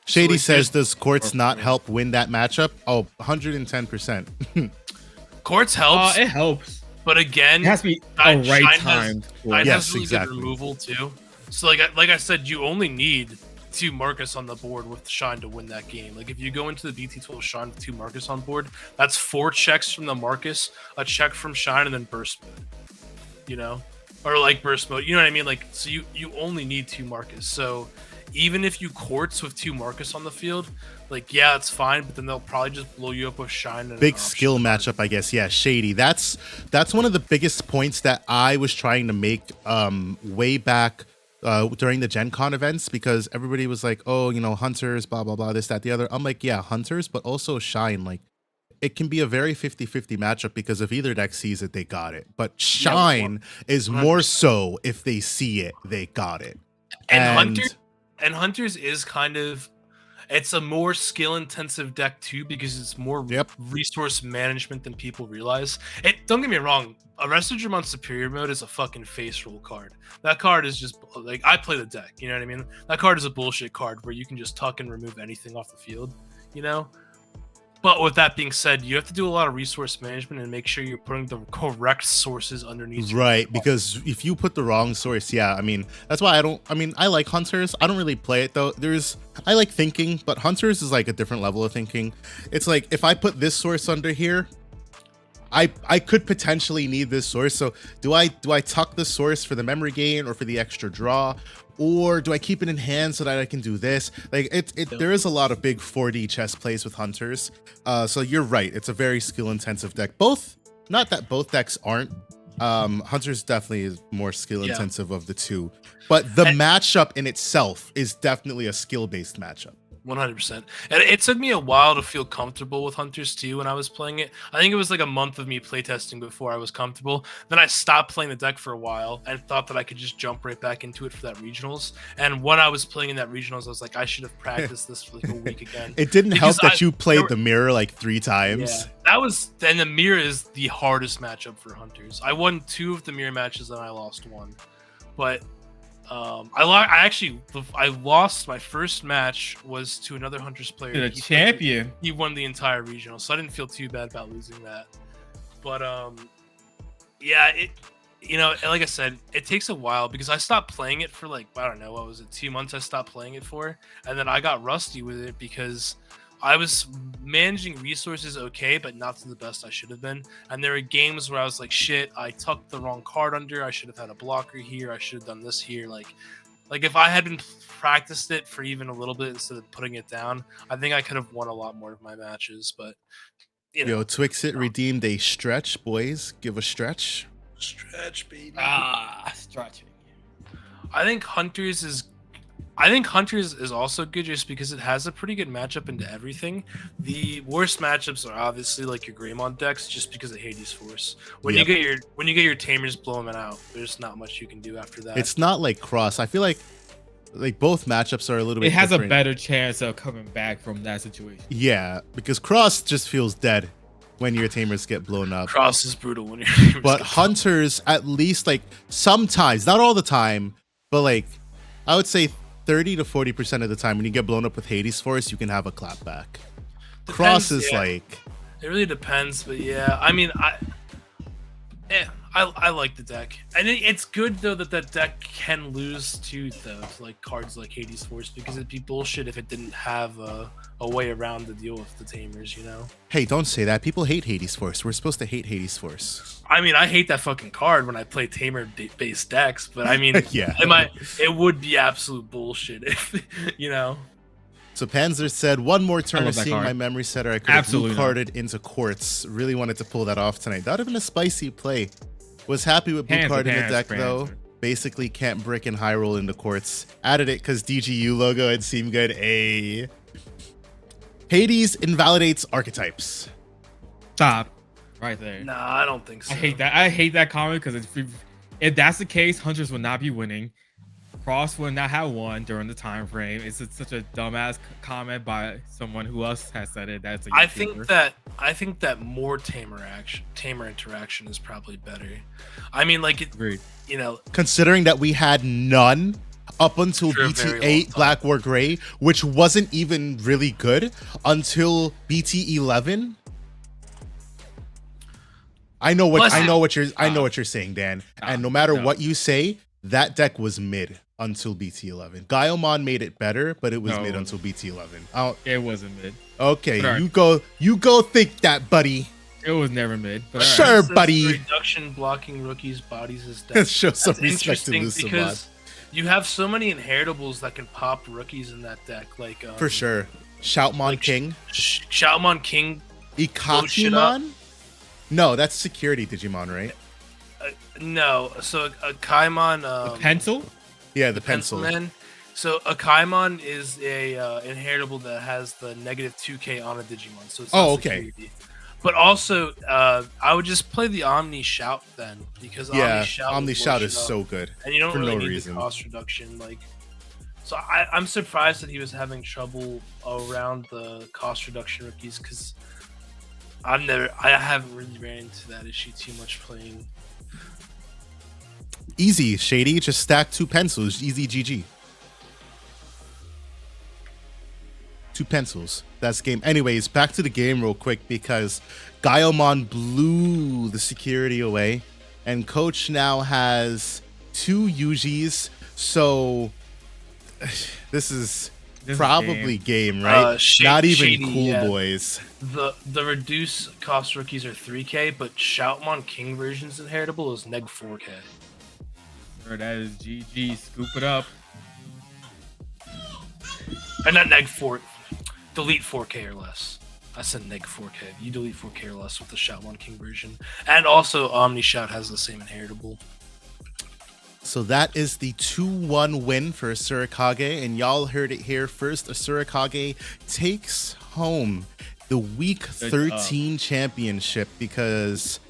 Shady like, says, does Quartz not help win that matchup? Oh, 110%. Quartz helps. It helps. But again, It has to be Shine right time. Shine Yes, has really exactly. good removal too. So like I said, you only need 2 Marcus on the board with Shine to win that game. Like if you go into the BT12 Shine with 2 Marcus on board, that's 4 checks from the Marcus, a check from Shine, and then burst mode. Or like burst mode. You know what I mean? Like so you only need 2 Marcus. So even if you Quartz with 2 Marcus on the field, like yeah, it's fine, but then they'll probably just blow you up with Shine. And Big skill matchup, I guess. Yeah, Shady. That's one of the biggest points that I was trying to make way back during the Gen Con events, because everybody was like, oh, Hunters, blah, blah, blah, this, that, the other. I'm like, yeah, Hunters, but also Shine. Like, it can be a very 50-50 matchup because if either deck sees it, they got it. But Shine is more so if they see it, they got it. And Hunters is kind of, it's a more skill intensive deck too, because it's more resource management than people realize. Don't get me wrong, Arrested Digimon Superior Mode is a fucking face roll card. That card is just like, I play the deck, you know what I mean? That card is a bullshit card where you can just tuck and remove anything off the field, But with that being said, you have to do a lot of resource management and make sure you're putting the correct sources underneath. Right, because if you put the wrong source, that's why I like Hunters. I don't really play it though. I like thinking, but Hunters is like a different level of thinking. It's like, if I put this source under here, I could potentially need this source. So do I tuck the source for the memory gain or for the extra draw? Or do I keep it in hand so that I can do this? Like there is a lot of big 4D chess plays with Hunters. So you're right. It's a very skill intensive deck. Not that both decks aren't. Hunters definitely is more skill intensive of the two. But the matchup in itself is definitely a skill based matchup. 100%. And it took me a while to feel comfortable with Hunters too when I was playing it. I think it was like a month of me playtesting before I was comfortable. Then I stopped playing the deck for a while and thought that I could just jump right back into it for that regionals. And when I was playing in that regionals, I was like, I should have practiced this for like a week again. It didn't help that you played the mirror like 3 times. Yeah, and the mirror is the hardest matchup for Hunters. I won 2 of the mirror matches and I lost 1. But I lost my first match was to another Hunters player. The champion. He won the entire regional, so I didn't feel too bad about losing that. But like I said, it takes a while because I stopped playing it for like, I don't know, what was it, 2 months I stopped playing it for, and then I got rusty with it because I was managing resources okay, but not to the best I should have been. And there were games where I was like, shit, I tucked the wrong card under. I should have had a blocker here. I should have done this here. Like if I had been practiced it for even a little bit instead of putting it down, I think I could have won a lot more of my matches. But you know, Yo, Twixit redeemed a stretch, boys. Give a stretch. stretch, baby. Stretching. I think Hunters is also good just because it has a pretty good matchup into everything. The worst matchups are obviously like your Greymon decks, just because of Hades Force. When Yep. you get your Tamers blowing it out, there's not much you can do after that. It's not like Cross. I feel like both matchups are a little bit It has different. a better chance of coming back from that situation. Yeah, because Cross just feels dead when your Tamers get blown up. Cross is brutal when you're. But Hunters, at least like sometimes, not all the time, but like I would say 30 to 40% of the time when you get blown up with Hades Force, you can have a clapback. Cross is like, it really depends, but yeah, I mean, I like the deck, and it's good though that deck can lose to like cards like Hades Force, because it'd be bullshit if it didn't have a way around to deal with the Tamers, you know. hey, don't say that. People hate Hades Force. We're supposed to hate Hades Force. I mean, I hate that fucking card when I play Tamer-based decks, but I mean, Yeah. it would be absolute bullshit if, you know. So Panzer said, one more turn love of that seeing card. my memory setter. I could have Absolutely blue carded into Quartz. Really wanted to pull that off tonight. That would have been a spicy play. Was happy with blue Panzer, card in the Panzer, deck though. Panzer. Basically can't brick and high roll into Quartz. Added it because DGU logo had seemed good. Hades invalidates archetypes. Stop. Right there. Nah, I don't think so. I hate that. I hate that comment because if that's the case, Hunters would not be winning. Cross would not have won during the time frame. It's such a dumbass comment by someone who else has said it. That's a I YouTuber. think that more Tamer interaction is probably better. I mean, like Agreed. you know, Considering that we had none up until For a very long BT8 time. Black War Gray, which wasn't even really good until BT11. I know what you're saying, Dan. And no matter no. what you say, that deck was mid until BT11. Gaiomon made it better, but it was No. mid until BT11. Oh, It wasn't mid. okay, But all right. you go think that, buddy. It was never mid. But all right. Sure, it says buddy. Reduction blocking rookies' bodies is dead. Let's show some That's respect to interesting Lucibot. because you have so many inheritables that can pop rookies in that deck, like For sure. Shoutmon like King. Shoutmon King. shit Ikakimon? No, that's security Digimon, right? No, so a Kaimon. Pencil? Yeah, the pencil. Man. So a Kaimon is a inheritable that has the negative 2k on a Digimon. So it's not okay. security. But also, I would just play the Omni Shout then, because Yeah, Omni Omni will Shout blow is shit up, so good. and you don't for really no need reason. the cost reduction. Like, so I'm surprised that he was having trouble around the cost reduction rookies, because I haven't really ran into that issue too much playing. Easy, Shady. Just stack two pencils. Easy GG. Two pencils. That's game. Anyways, back to the game real quick because Gaiomon blew the security away. And Coach now has two Yujis. So this is This is probably game, right? Not even Shady, Cool yeah. Boys. The reduce cost rookies are 3k, but Shoutmon King version's inheritable is neg 4k. Sure, that is GG. Scoop it up. Or not neg 4. Delete 4k or less. I said neg 4k. You delete 4k or less with the Shoutmon King version. And also Omni Shout has the same inheritable. So that is the 2-1 win for Asurikage, and y'all heard it here first. Asurikage takes home the Week 13 championship because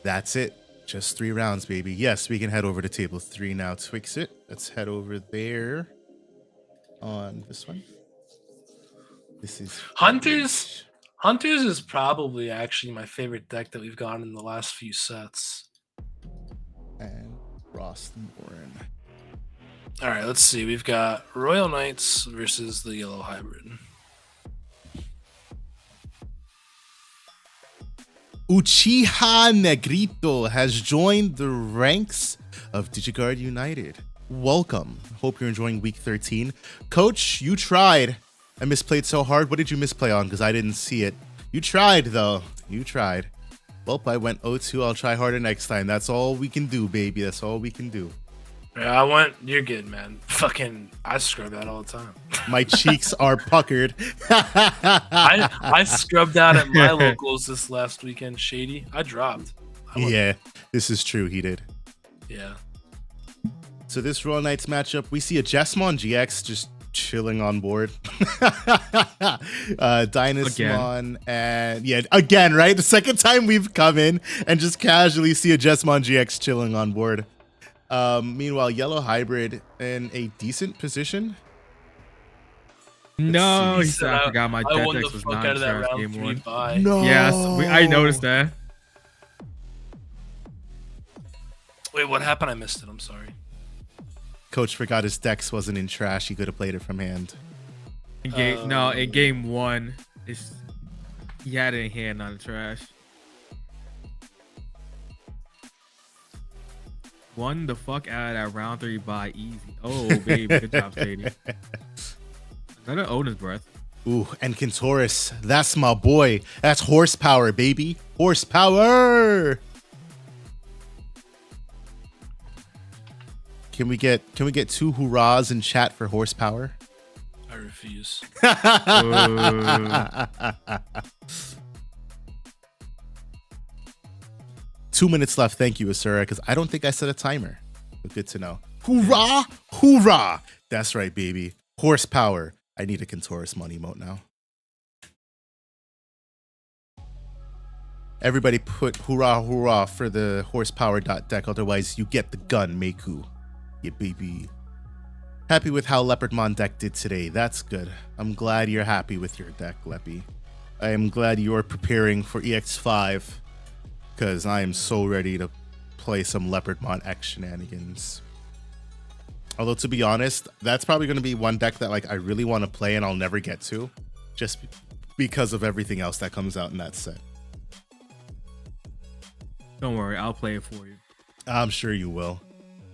that's it. Just 3 rounds, baby. Yes, we can head over to table 3 now. Twix it. Let's head over there on this one. This is Hunters is probably actually my favorite deck that we've gotten in the last few sets. and Frostborn. All right, let's see. We've got Royal Knights versus the Yellow Hybrid. Uchiha Negrito has joined the ranks of Digiguard United. Welcome. Hope you're enjoying week 13. Coach, you tried. I misplayed so hard. What did you misplay on? Because I didn't see it. You tried, though. You tried. Well, I went 0-2. I'll try harder next time. That's all we can do, baby. That's all we can do. Yeah, you're good, man. Fucking, I scrub that all the time. My cheeks are puckered. I scrubbed out at my locals this last weekend, Shady. I dropped. Yeah, this is true. He did. Yeah. So this Royal Knights matchup, we see a Jesmon GX just chilling on board. Dynasmon and yeah, again, right? The second time we've come in and just casually see a Jesmon GX chilling on board. Meanwhile, Yellow Hybrid in a decent position. No, he He said, said I forgot my I won the Detex was fuck not out of that trash round game 3 one. bye. No. Yes, I noticed that. Wait, what happened? I missed it. I'm sorry. Coach forgot his Dex wasn't in trash. He could have played it from hand. In game 1, he had it in hand, not in trash. Won the fuck out of that round 3 by easy. Oh, baby. Good job, Shady. Another Odin's Breath. Ooh, and Kintaurus. That's my boy. That's horsepower, baby. Horsepower. Can we get 2 hurrahs in chat for horsepower? I refuse. 2 minutes left. Thank you, Asura, because I don't think I set a timer. But good to know. Hoorah! Hoorah! That's right, baby. Horsepower. I need a Kintaurus money emote now. Everybody put hurrah, hurrah for the horsepower deck. Otherwise, you get the gun, Meiku. Yeah, baby. Happy with how Leopardmon deck did today. That's good. I'm glad you're happy with your deck, Leppy. I am glad you're preparing for EX5 because I am so ready to play some Leopardmon X shenanigans. Although, to be honest, that's probably going to be one deck that I really want to play and I'll never get to just because of everything else that comes out in that set. Don't worry, I'll play it for you. I'm sure you will.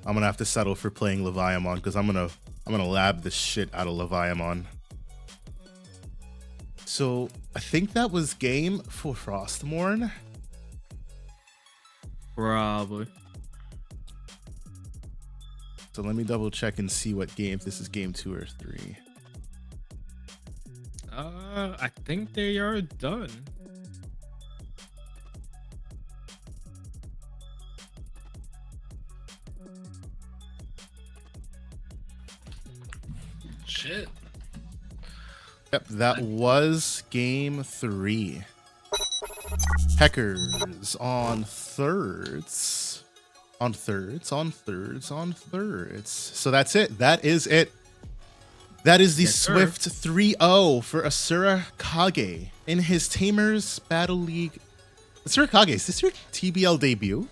I'm gonna have to settle for playing Leviamon because I'm gonna lab the shit out of Leviamon. So I think that was game for Frostmourne. Probably. So let me double check and see what game, if this is game 2 or 3. I think they are done. Shit. Yep, that was game 3. Heckers on thirds. On thirds. So that's it. That is it. That is the Swift 3-0 for Asura Kage in his Tamers Battle League. Asura Kage, is this your TBL debut?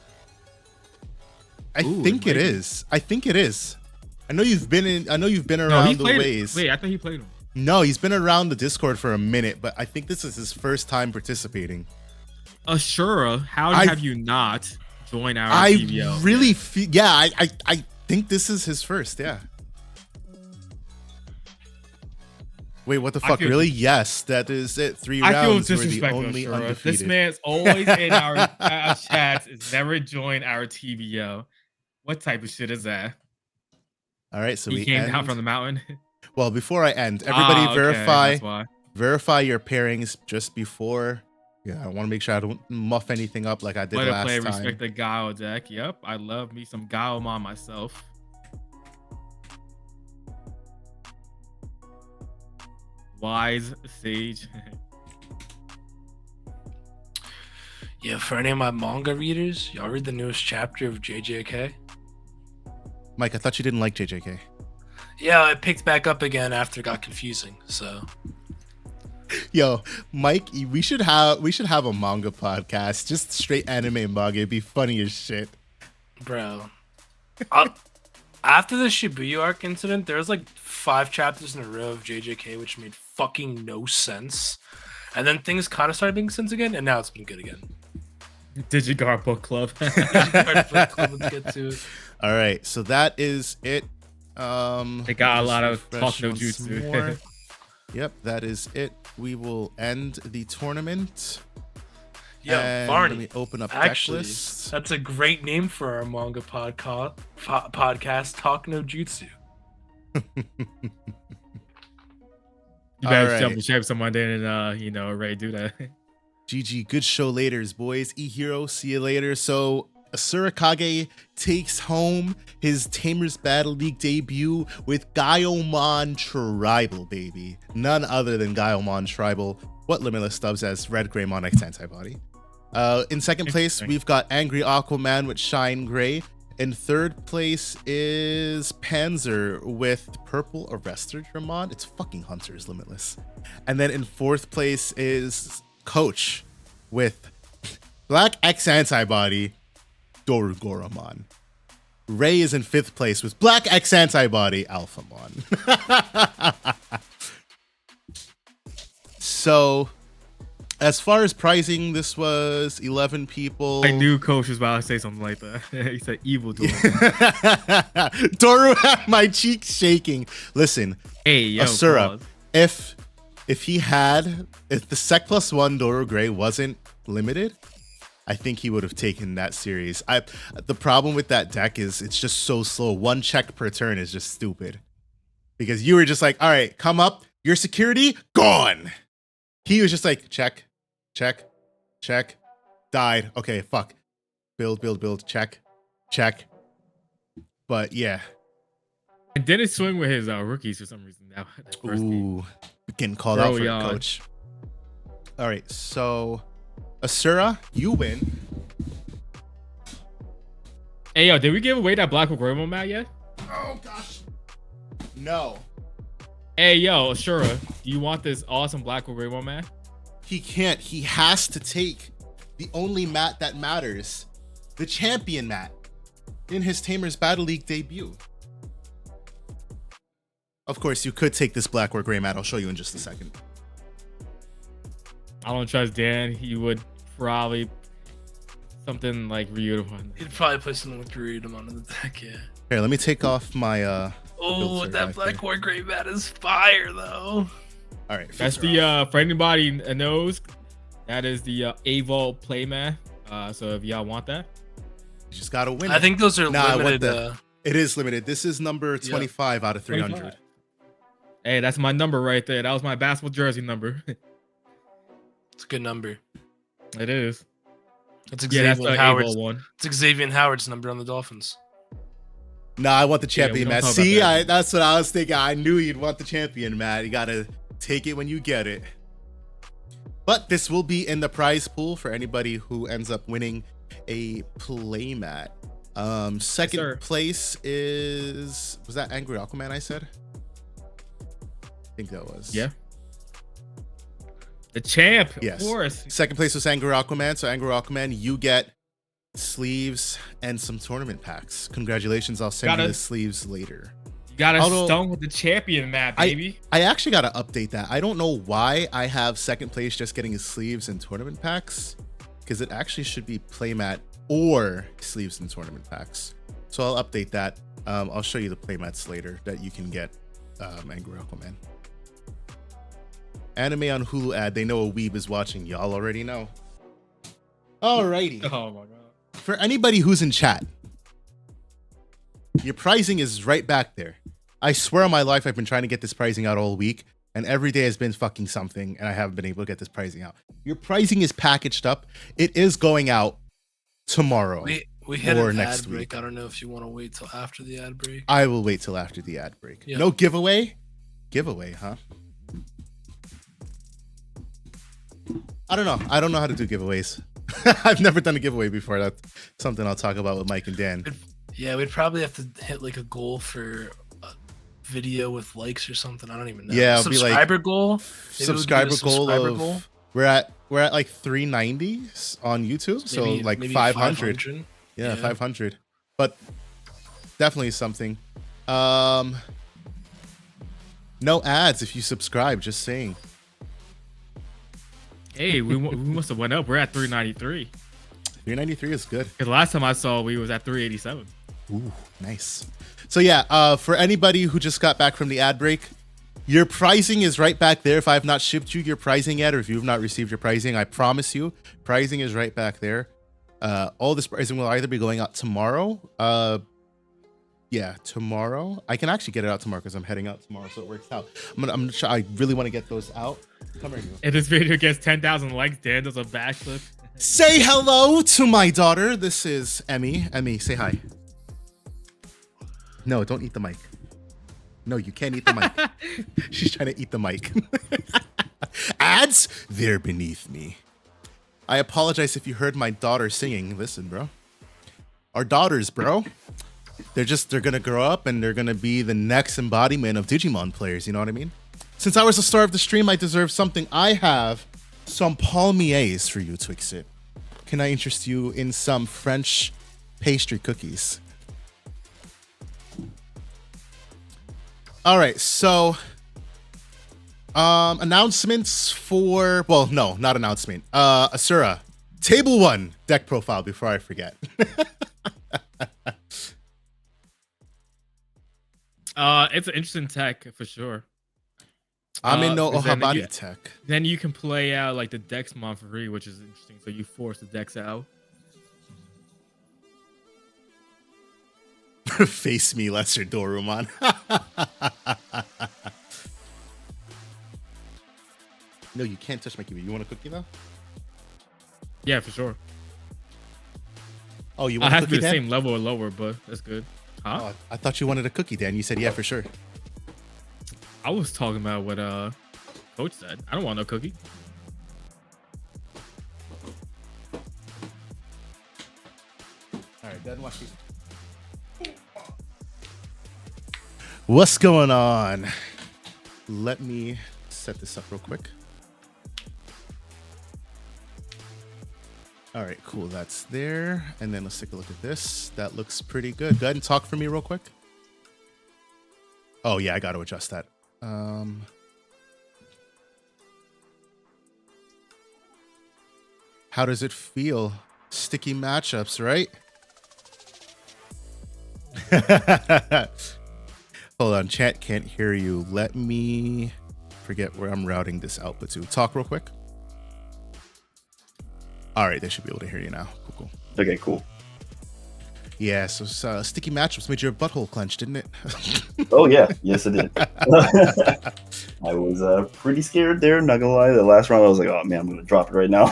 I think it is. I know you've been around the ways. Wait, I thought he played him. No, he's been around the Discord for a minute, but I think this is his first time participating. Asura, how have you not joined our TBL? I really feel, yeah, I think this is his first, yeah. Wait, what the fuck? Really? Yes, that is it. 3 rounds. I feel disrespectful. This man's always in our chats. Has never joined our TBO. What type of shit is that? All right, so he came down from the mountain. Well, before I end, everybody verify your pairings just before. Yeah, I want to make sure I don't muff anything up like I did last time. Respect the Gao deck. Yep, I love me some Gaomon myself. Wise Sage. Yeah, for any of my manga readers, y'all read the newest chapter of JJK? Mike, I thought you didn't like JJK. Yeah, it picked back up again after it got confusing, so. Yo, Mike, we should have a manga podcast, just straight anime and manga. It'd be funny as shit. Bro. After the Shibuya arc incident, there was 5 chapters in a row of JJK which made fucking no sense. And then things kind of started making sense again, and now it's been good again. Digigar Book Club. Let's get to it. All right, so that is it. They got a lot of talk no jutsu. Yep, that is it. We will end the tournament. Yo, And Barney. let me open up Actually, deck lists. that's a great name for our manga podcast, Talk No Jutsu. You better All jump right. the shape someone didn't, already do that. GG, good show laters, boys. E-Hero, see you later. So, Asura Kage takes home his Tamers Battle League debut with Gaiomon Tribal, baby. None other than Gaiomon Tribal. What Limitless dubs as Red Greymon X Antibody. In second place, we've got Angry Aquaman with Shine Gray. In third place is Panzer with Purple Arrestor Dramon. It's fucking Hunters Limitless. And then in fourth place is Coach with Black X Antibody Dorugoramon. Ray is in fifth place with Black X Antibody Alphamon. So, as far as pricing, this was 11 people. I knew Coach was about to say something like that. He said evil to him. Doru had my cheeks shaking. Listen, Hey, yo, Asura, pause. if the Sec Plus 1 Doru Gray wasn't limited, I think he would have taken that series. The problem with that deck is it's just so slow. One check per turn is just stupid. Because you were just like, all right, come up, your security, gone. He was just like, check, check, check, died. Okay, fuck. Build, check, check. But yeah. And didn't swing with his rookies for some reason. That first game. Ooh, getting called Bro, out for yawn. it, coach. All right, so Asura, you win. Hey, yo, did we give away that Black Greymon mat yet? Oh gosh, no. Hey, yo, Asura, do you want this awesome Black Greymon mat? He can't. He has to take the only mat that matters, the champion mat, in his Tamers Battle League debut. Of course, you could take this black or gray mat. I'll show you in just a second. I don't trust Dan. He would probably something like Ryudomon. He'd probably play something with Ryudomon on the deck, yeah. Here, let me take off my Oh, filter that back black there. or gray mat is fire, though. All right, That's filter off. the for anybody knows, that is the Avol playmat. So if y'all want that, You just gotta win. I think those are Nah, what limited. the- It is limited. This is number 25 out of 300. 25. Hey, that's my number right there. That was my basketball jersey number. It's a good number. It is. It's Yeah, that's Xavier the Howard's. Avol one. It's Xavier Howard's number on the Dolphins. Nah, I want the Yeah, we champion don't mat. talk about See, that. that's what I was thinking. I knew you'd want the champion mat. You gotta take it when you get it. But this will be in the prize pool for anybody who ends up winning a play mat. Second sir. place was that Angry Aquaman I said? I think that was. Yeah. The champ, Yes. of course. Second place was Angry Aquaman. So Angry Aquaman, you get sleeves and some tournament packs. Congratulations. I'll send you the sleeves later. You got to Although- stung with the champion map, baby. I actually got to update that. I don't know why I have second place just getting his sleeves and tournament packs, because it actually should be playmat or sleeves and tournament packs. So I'll update that. I'll show you the playmats later that you can get Angry Aquaman. Anime on Hulu ad. They know a weeb is watching. Y'all already know. Alrighty. Oh my god. For anybody who's in chat, your pricing is right back there. I swear on my life, I've been trying to get this pricing out all week, and every day has been fucking something, and I haven't been able to get this pricing out. Your pricing is packaged up. It is going out tomorrow. We hit Or an next ad break. week. I don't know if you want to wait till after the ad break. I will wait till after the ad break. Yeah. No giveaway? Giveaway, huh? I don't know. I don't know how to do giveaways. I've never done a giveaway before. That's something I'll talk about with Mike and Dan. Yeah, we'd probably have to hit like a goal for a video with likes or something. I don't even know. Yeah, it'll be like subscriber goal. Maybe we could do a Subscriber goal subscriber of goal. we're at like 390 on YouTube, so Maybe- like maybe 500. Yeah, Yeah. 500. But definitely something. No ads if you subscribe, just saying. Hey, we must have went up. We're at 393. 393 is good. Because last time I saw, we was at 387. Ooh, nice. So yeah, for anybody who just got back from the ad break, Your pricing is right back there. If I have not shipped you your pricing yet, or if you have not received your pricing, I promise you, pricing is right back there. All this pricing will either be going out tomorrow. Yeah, tomorrow. I can actually get it out tomorrow because I'm heading out tomorrow, so it works out. I really want to get those out. Come here, you. If this video gets 10,000 likes, Dan does a backflip. Say hello to my daughter. This is Emmy. Emmy, say hi. No, don't eat the mic. No, you can't eat the mic. She's trying to eat the mic. Ads, they're beneath me. I apologize if you heard my daughter singing. Listen, bro. Our daughters, bro. They're gonna grow up and they're gonna be the next embodiment of Digimon players, you know what I mean? Since I was the star of the stream, I deserve something. I have some palmiers for you, Twixit. Can I interest you in some French pastry cookies? All right, so announcements for, well, no, not announcement. Asura, table 1 deck profile before I forget. It's an interesting tech for sure. I'm in no 'cause then Ohabari tech. Then you can play out like the Dexmon for free, which is interesting. So you force the decks out. Face me, Lesser Dorumon. No, you can't touch my kiwi. You want a cookie though? Yeah, for sure. Oh, you I want a have to be cookie, the Dan? same level or lower, but that's good. Huh? Oh, I thought you wanted a cookie, Dan. You said yeah for sure. I was talking about what Coach said. I don't want no cookie. All right, Dan, watch these. What's going on? Let me set this up real quick. All right, cool. That's there. And then let's take a look at this. That looks pretty good. Go ahead and talk for me real quick. Oh, yeah, I got to adjust that. How does it feel? Sticky matchups, right? Hold on, chat can't hear you. Let me forget where I'm routing this output to. Talk real quick. All right, they should be able to hear you now. Cool. Okay, cool. Yeah, so sticky matchups made your butthole clench, didn't it? Oh yeah, yes it did. I was pretty scared there, not gonna lie. The last round I was like, oh man, I'm gonna drop it right now.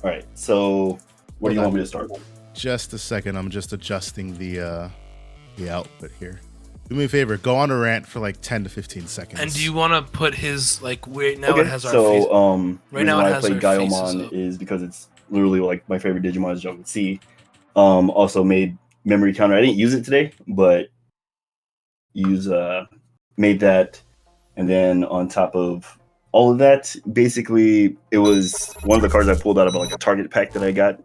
All right, so where do you want me to start? Just a second, I'm just adjusting the output here. Do me a favor, go on a rant for like 10 to 15 seconds. And do you want to put his like right now? Okay, It has our so face. right now it I has play our faces Gaiomon up. is because it's literally like my favorite Digimon, as y'all can see. Also made memory counter. I didn't use it today, but made that, and then on top of all of that, basically it was one of the cards I pulled out of like a Target pack that I got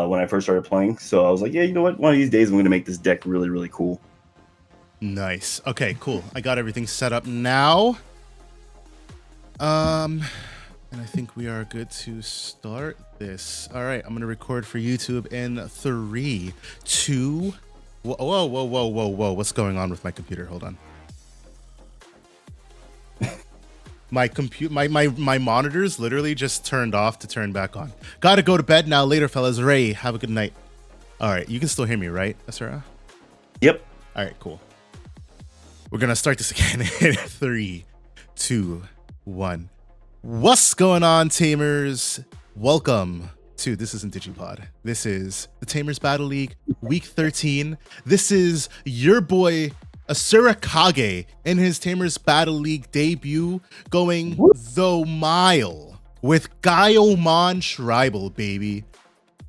when I first started playing. So I was like, yeah, you know what? One of these days I'm going to make this deck really, really cool. Nice. Okay, cool. I got everything set up now. And I think we are good to start this. All right, I'm going to record for YouTube in 3, 2. Whoa. What's going on with my computer? Hold on. My monitors literally just turned off to turn back on. Gotta go to bed now. Later, fellas. Ray, have a good night. All right, you can still hear me, right, Asura? Yep. All right, cool. We're gonna start this again in 3, 2, 1. What's going on, Tamers? Welcome to This Isn't Digipod. This is the Tamers Battle League, Week 13. This is your boy Asura Kage in his Tamers Battle League debut, going the mile with Gaiomon Tribal, baby.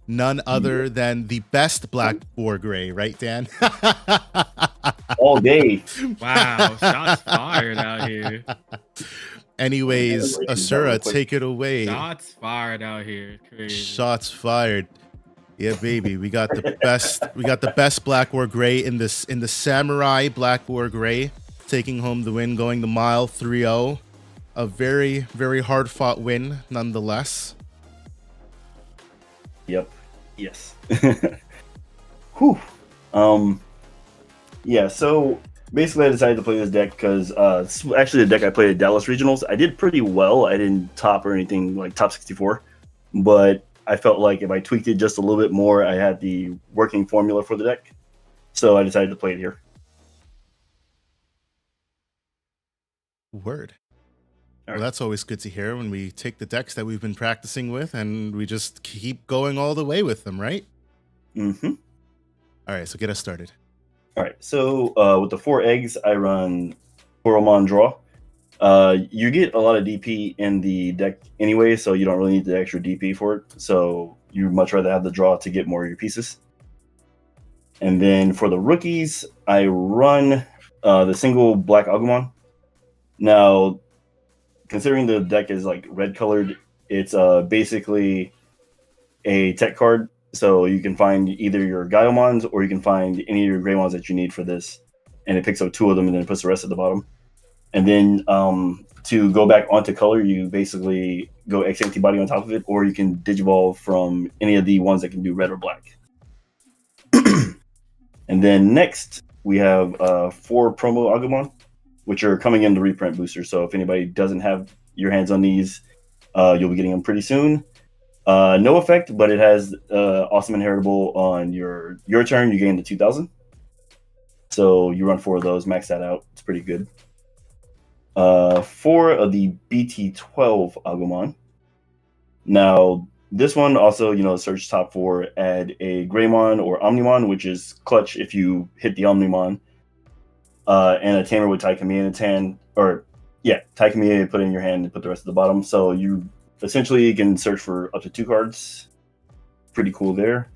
None other than the best Black Boar Gray, right, Dan? All day. Wow, shots fired out here. Anyways, Asura, take it away. Shots fired out here. Crazy. Shots fired. Yeah, baby. We got the best Black Boar Gray in the Samurai Black Boar Gray, taking home the win, going the mile 3-0. A very, very hard fought win nonetheless. Yep. Yes. Whew. Yeah, so basically I decided to play this deck because it's actually the deck I played at Dallas Regionals. I did pretty well. I didn't top or anything like top 64, but I felt like if I tweaked it just a little bit more, I had the working formula for the deck. So I decided to play it here. Word. All Well, right. that's always good to hear when we take the decks that we've been practicing with and we just keep going all the way with them, right? Mm-hmm. All right, so get us started. All right, so with the 4 eggs, I run Coromon Draw. You get a lot of DP in the deck anyway, so you don't really need the extra DP for it. So you much rather have the draw to get more of your pieces. And then for the rookies, I run the single Black Agumon. Now, considering the deck is like red colored, it's basically a tech card. So you can find either your Gaiomons or you can find any of your Greymons that you need for this. And it picks up 2 of them and then puts the rest at the bottom. And then to go back onto color, you basically go X antibody on top of it, or you can digivolve from any of the ones that can do red or black. And then next, we have 4 promo Agumon, which are coming in the reprint booster. So if anybody doesn't have your hands on these, you'll be getting them pretty soon. No effect, but it has awesome inheritable on your turn. You gain the 2000. So you run 4 of those, max that out. It's pretty good. 4 of the BT12 Agumon. Now, this one also, search top 4, add a Greymon or Omnimon, which is clutch if you hit the Omnimon. And a Tamer with Taikamiya in its hand. Taikamiya, put it in your hand and put the rest at the bottom. So you essentially can search for up to 2 cards. Pretty cool there.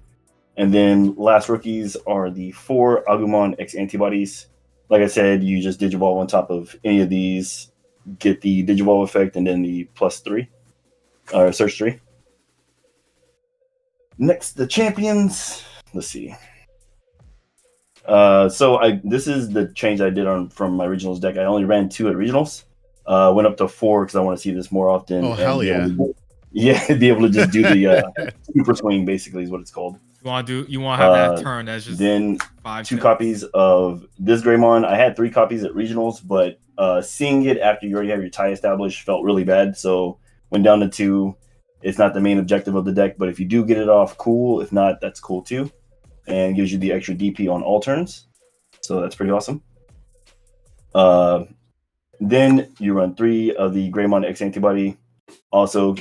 And then last rookies are the 4 Agumon X antibodies. Like I said, you just digivolve on top of any of these, get the digivolve effect, and then the +3, or search 3. Next, the champions. Let's see. This is the change I did from my regionals deck. I only ran 2 at regionals. Went up to 4 because I want to see this more often. Oh, hell yeah. Be able to just do the super swing, basically, is what it's called. You want to have that turn that's just then 5 2 copies of this Greymon. I had 3 copies at regionals, but seeing it after you already have your tie established felt really bad. So went down to 2. It's not the main objective of the deck, but if you do get it off, cool. If not, that's cool too, and gives you the extra DP on all turns. So that's pretty awesome. Then you run 3 of the Greymon X antibody. Also,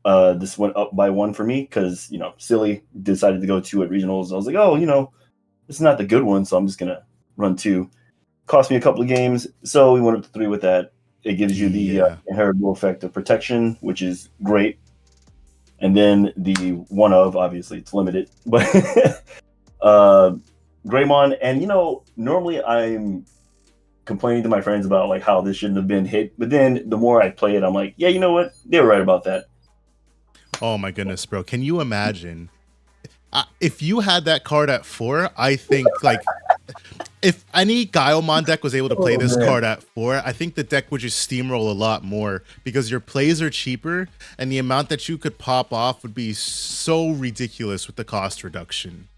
this went up by 1 for me because, silly, decided to go 2 at regionals. I was like, this is not the good one, so I'm just going to run 2. Cost me a couple of games, so we went up to 3 with that. It gives you the inheritable effect of protection, which is great. And then the one of, obviously, it's limited. But Greymon, and, normally I'm complaining to my friends about like how this shouldn't have been hit. But then the more I play it, I'm like, yeah, you know what? They were right about that. Oh my goodness, bro. Can you imagine if you had that card at 4? I think like if any Gaiomon deck was able to play this card at 4, I think the deck would just steamroll a lot more because your plays are cheaper and the amount that you could pop off would be so ridiculous with the cost reduction.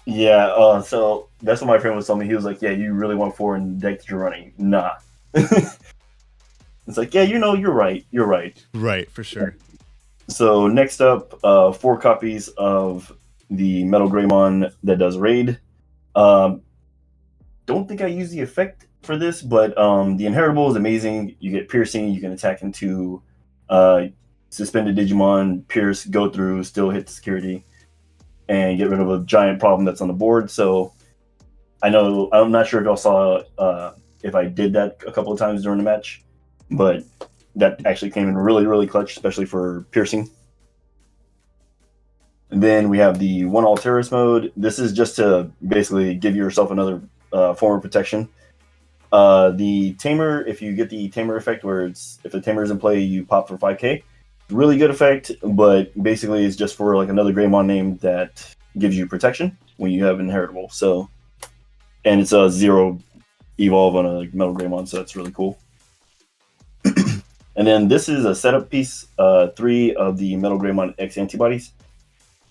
Yeah, so that's what my friend was telling me. He was like, yeah, you really want 4 in the deck that you're running. Nah. It's like, yeah, you're right. You're right. Right, for sure. So next up, 4 copies of the Metal Greymon that does raid. Don't think I use the effect for this, but the inheritable is amazing. You get piercing, you can attack into suspended Digimon, pierce, go through, still hit the security, and get rid of a giant problem that's on the board. So I'm not sure if y'all saw if I did that a couple of times during the match, but that actually came in really, really clutch, especially for piercing. And then we have the 1 all terrorist mode. This is just to basically give yourself another form of protection. The Tamer, if you get the Tamer effect where if the Tamer is in play, you pop for 5k. Really good effect, but basically it's just for like another Greymon name that gives you protection when you have inheritable. So, and it's a 0 evolve on a Metal Greymon, so that's really cool. And then this is a setup piece, 3 of the Metal Greymon X antibodies.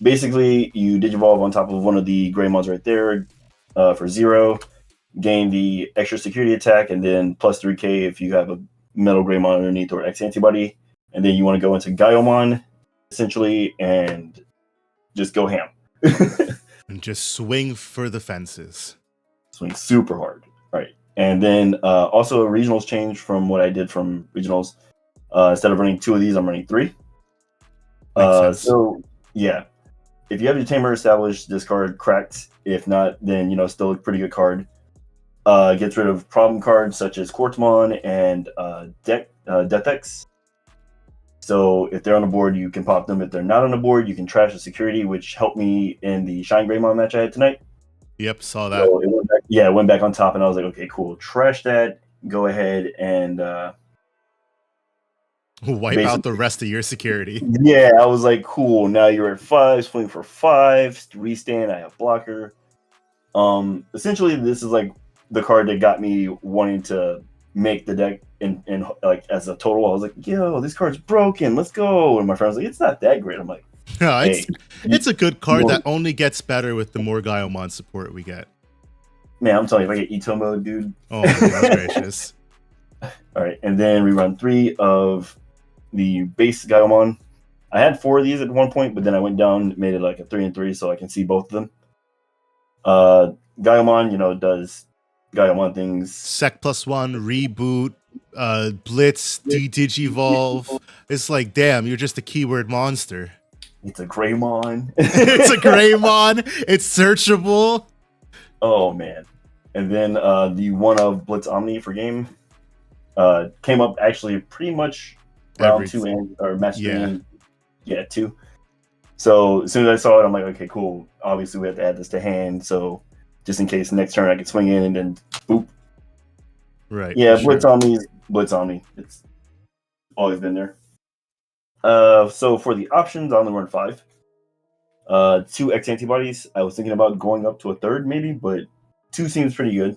Basically, you digivolve on top of one of the Greymons right there, for 0. Gain the extra security attack, and then plus 3k if you have a Metal Greymon underneath or X antibody. And then you want to go into Gaiomon, essentially, and just go ham. And just swing for the fences. Swing super hard. Right. And then also a regionals change from what I did from regionals. Instead of running 2 of these, I'm running 3. So, yeah. If you have your Tamer established, this card cracked. If not, then, still a pretty good card. Gets rid of problem cards such as Quartzmon and Death-X. So if they're on the board, you can pop them. If they're not on the board, you can trash the security, which helped me in the Shine Greymon match I had tonight. Yep, saw that. So it went back on top, and I was like, okay, cool. Trash that. Go ahead and wipe out the rest of your security. Yeah, I was like, cool. Now you're at 5, swing for 5, restand. I have blocker. Essentially, this is like the card that got me wanting to make the deck in like as a total. I was like, yo, this card's broken. Let's go. And my friend was like, it's not that great. I'm like, hey, it's a good card that only gets better with the more Gaiomon support we get. Man, I'm telling you, if I get Ito mode, dude. Oh, that's gracious. All right, and then we run 3 of the base Gaiomon. I had 4 of these at one point, but then I went down, made it like a 3 and 3, so I can see both of them. Gaiomon, does Gaiomon things. Sec +1, reboot, blitz, digivolve. It's like, damn, you're just a keyword monster. It's a Greymon. It's a Greymon. It's searchable. Oh man. And then the one of Blitz Omni for game came up actually pretty much round 2 or match 3 and 2. So as soon as I saw it, I'm like, okay, cool. Obviously we have to add this to hand, so just in case next turn I can swing in and then boop. Right. Yeah, sure. Blitz Omni. It's always been there. So for the options, I only run 5. 2 X antibodies. I was thinking about going up to a 3rd maybe, but 2 seems pretty good.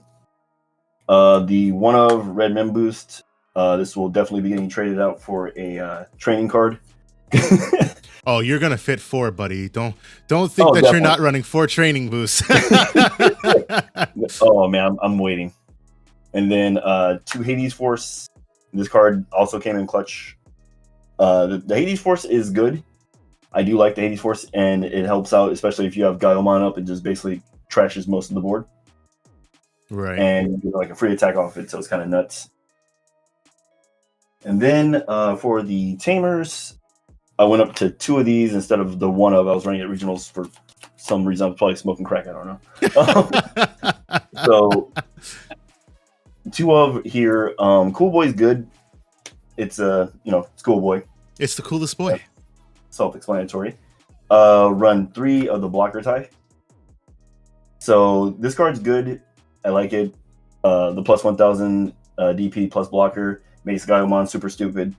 The one of Red Mem Boost. This will definitely be getting traded out for a training card. Oh, you're gonna fit 4, buddy. Don't think that definitely. You're not running 4 training boosts. Oh man, I'm waiting. And then 2 Hades Force. This card also came in clutch. The Hades Force is good. I do like the Hades Force, and it helps out, especially if you have Gaiomon up. It just basically trashes most of the board. Right. And you get like a free attack off it, so it's kind of nuts. And then for the Tamers, I went up to 2 of these instead of the one of. I was running at regionals for some reason. I was probably smoking crack. I don't know. So 2 of here. Cool Boy's good. It's Cool Boy. It's the coolest boy. Self-explanatory. Run 3 of the blocker type. So this card's good. I like it. The plus 1000 DP plus blocker makes Gaiomon super stupid.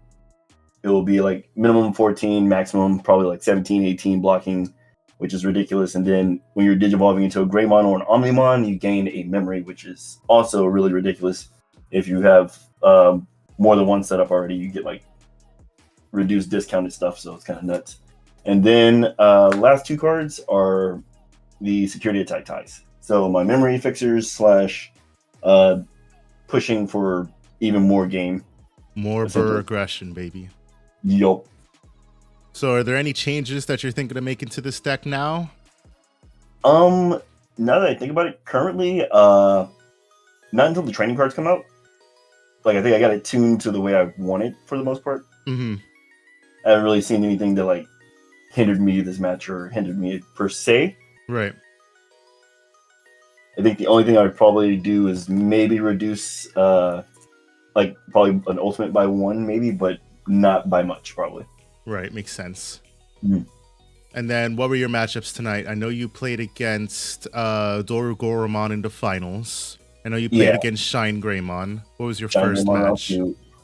It will be like minimum 14, maximum probably like 17, 18 blocking, which is ridiculous. And then when you're digivolving into a Greymon or an Omnimon, you gain a memory, which is also really ridiculous. If you have more than one setup already, you get like reduced discounted stuff, so it's kind of nuts. And then last 2 cards are the security attack ties. So my memory fixers / pushing for even more game. More burr aggression, baby. Yup. So are there any changes that you're thinking of making to this deck now? Now that I think about it, currently, not until the training cards come out. Like, I think I got it tuned to the way I want it for the most part. Mm-hmm. I haven't really seen anything that like hindered me this match or hindered me per se. Right. I think the only thing I would probably do is maybe reduce like probably an ultimate by 1 maybe, but not by much probably. Right, makes sense. Mm-hmm. And then what were your matchups tonight? I know you played against Doru Goromon in the finals. I know you played against Shine Greymon. What was your first match?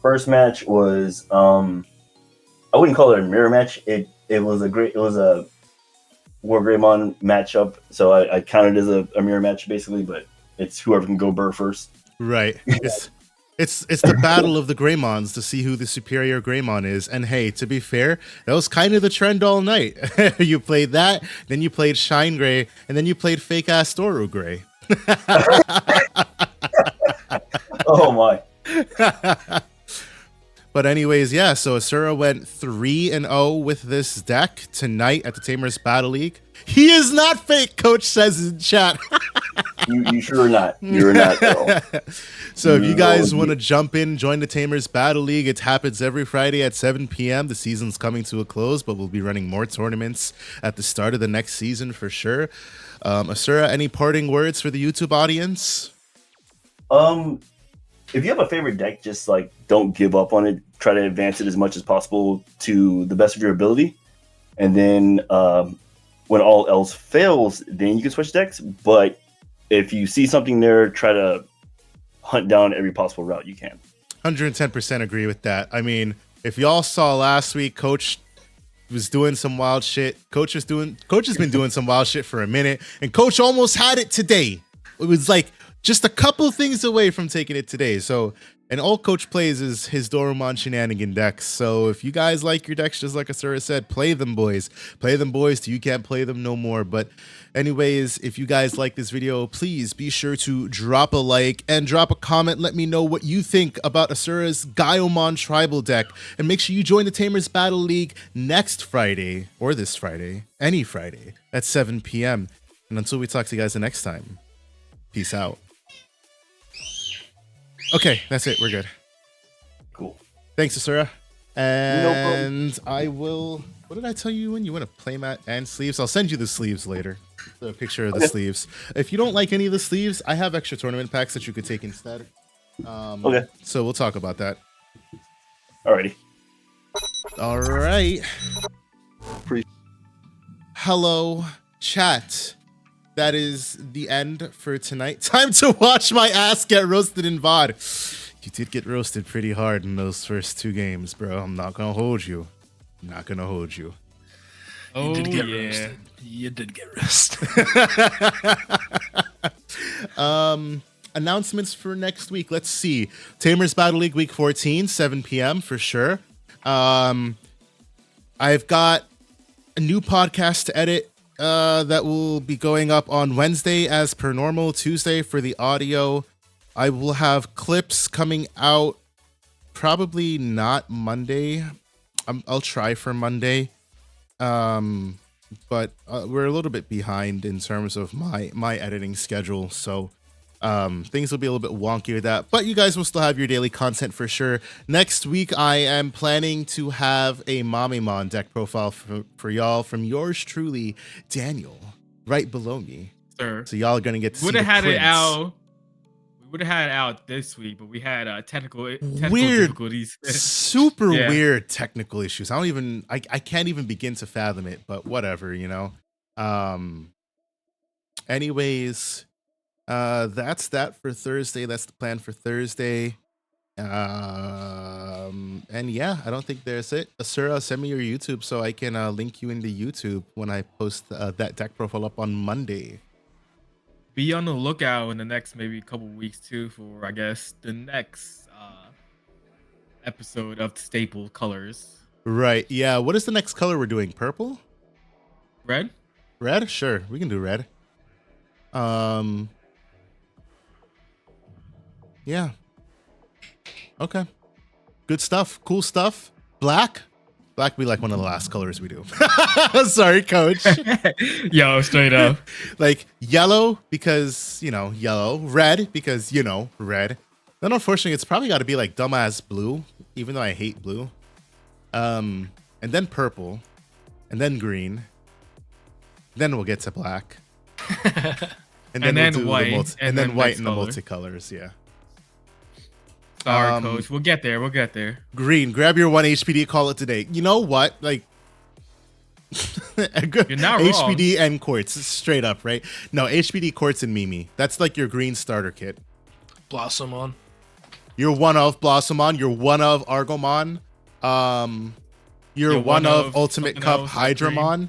First match was I wouldn't call it a mirror match. It was a War Greymon matchup, so I counted as a mirror match basically, but it's whoever can go burr first. Right. It's the battle of the Greymons to see who the superior Greymon is. And hey, to be fair, that was kind of the trend all night. You played that, then you played Shine Grey, and then you played fake ass Doru Grey. Oh my. But anyways, yeah, so Asura went 3-0 with this deck tonight at the Tamers Battle League. He is not fake, Coach says in chat. You sure are not. You're not at all. So if you guys want to jump in, join the Tamers Battle League. It happens every Friday at 7 p.m. The season's coming to a close, but we'll be running more tournaments at the start of the next season for sure. Asura, any parting words for the YouTube audience? If you have a favorite deck, just like don't give up on it. Try to advance it as much as possible to the best of your ability. And then when all else fails, then you can switch decks. But if you see something there, try to hunt down every possible route you can. 110% agree with that. I mean, if y'all saw last week, Coach was doing some wild shit. Coach has been doing some wild shit for a minute, and Coach almost had it today. It was like just a couple things away from taking it today. So, and all Coach plays is his Dorumon shenanigan decks. So if you guys like your decks, just like Asura said, play them, boys. Play them, boys, till you can't play them no more. But anyways, if you guys like this video, please be sure to drop a like and drop a comment. Let me know what you think about Asura's Gaiomon tribal deck. And make sure you join the Tamers Battle League next Friday, or this Friday, any Friday, at 7 p.m. And until we talk to you guys the next time, peace out. Okay, that's it. We're good. Cool. Thanks, Asura. No And I will... What did I tell you when you want a playmat and sleeves? I'll send you the sleeves later. The picture of the sleeves. If you don't like any of the sleeves, I have extra tournament packs that you could take instead. Okay. So we'll talk about that. Alrighty. All right. Hello, chat. That is the end for tonight. Time to watch my ass get roasted in VOD. You did get roasted pretty hard in those first 2 games, bro. I'm not gonna hold you. Not gonna hold you. Oh, You did get yeah. roasted. You did get roasted. Announcements for next week. Let's see. Tamers Battle League Week 14, 7 p.m. for sure. I've got a new podcast to edit that will be going up on Wednesday as per normal, Tuesday for the audio. I will have clips coming out probably not Monday. I'll try for Monday. But we're a little bit behind in terms of my editing schedule, so things will be a little bit wonky with that, but you guys will still have your daily content for sure. Next week, I am planning to have a Mamimon deck profile for y'all from yours truly, Daniel, right below me. Sir. So y'all are gonna get to see Would have the had prints. it out. We would have had it out this week, but we had technical Weird. difficulties. Super Yeah. weird technical issues. I can't even begin to fathom it, but whatever, you know. Anyways, that's that for Thursday. That's the plan for Thursday. And yeah, I don't think there's it. Asura, send me your YouTube so I can link you into YouTube when I post that deck profile up on Monday. Be on the lookout in the next maybe couple weeks too for I guess the next episode of Staple Colors. Right. Yeah. What is the next color we're doing? Purple? Red? Red? Sure. We can do red. Yeah. Okay. Good stuff. Cool stuff. Black? Black be like one of the last colors we do. Sorry, coach. Yo, straight up. Like yellow because, you know, yellow. Red because, you know, red. Then unfortunately, it's probably got to be like dumbass blue, even though I hate blue. And then purple. And then green. Then we'll get to black. And then then we'll do white, and then white next in the color. multicolors, yeah. Sorry, coach. We'll get there. We'll get there. Green, grab your 1 HPD, call it today. You know what? Like, You're not wrong. HPD and quartz, straight up, right? No, HPD, quartz, and Mimi. That's like your green starter kit. Blossom on. You're one of Blossomon. You're one of Argomon. You're one of Ultimate something Cup else, like Hydramon.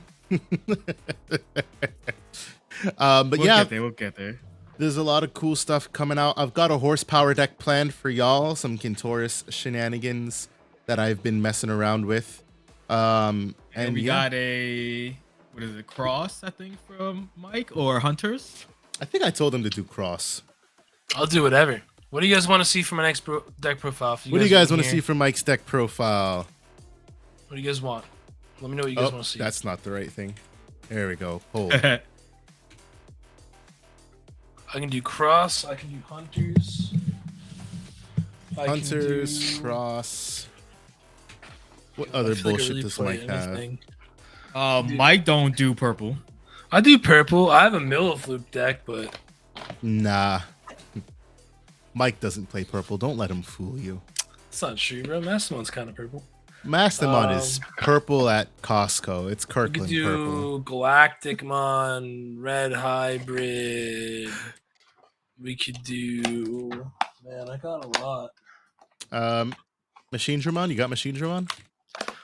But We'll yeah, get there. We'll get there. there's a lot of cool stuff coming out. I've got a horsepower deck planned for y'all. Some Kintoris shenanigans that I've been messing around with. And we yeah. got a cross, I think, from Mike or Hunters. I think I told him to do cross. I'll do whatever. What do you guys want to see from my next deck profile? What do you guys want to see from Mike's deck profile? What do you guys want? Let me know what you guys want to see. That's not the right thing. There we go. Hold. I can do cross. I can do hunters. Cross. What other bullshit does Mike have? Mike don't do purple. I do purple. I have a Millifloop deck, but Nah. Mike doesn't play purple. Don't let him fool you. it's not true, bro. Mastermon's kind of purple. Mastamon is purple at Costco. It's We could Kirkland do purple. Galacticmon, Red Hybrid. We could do. Man, I got a lot. Machine Dramon? You got Machine Dramon?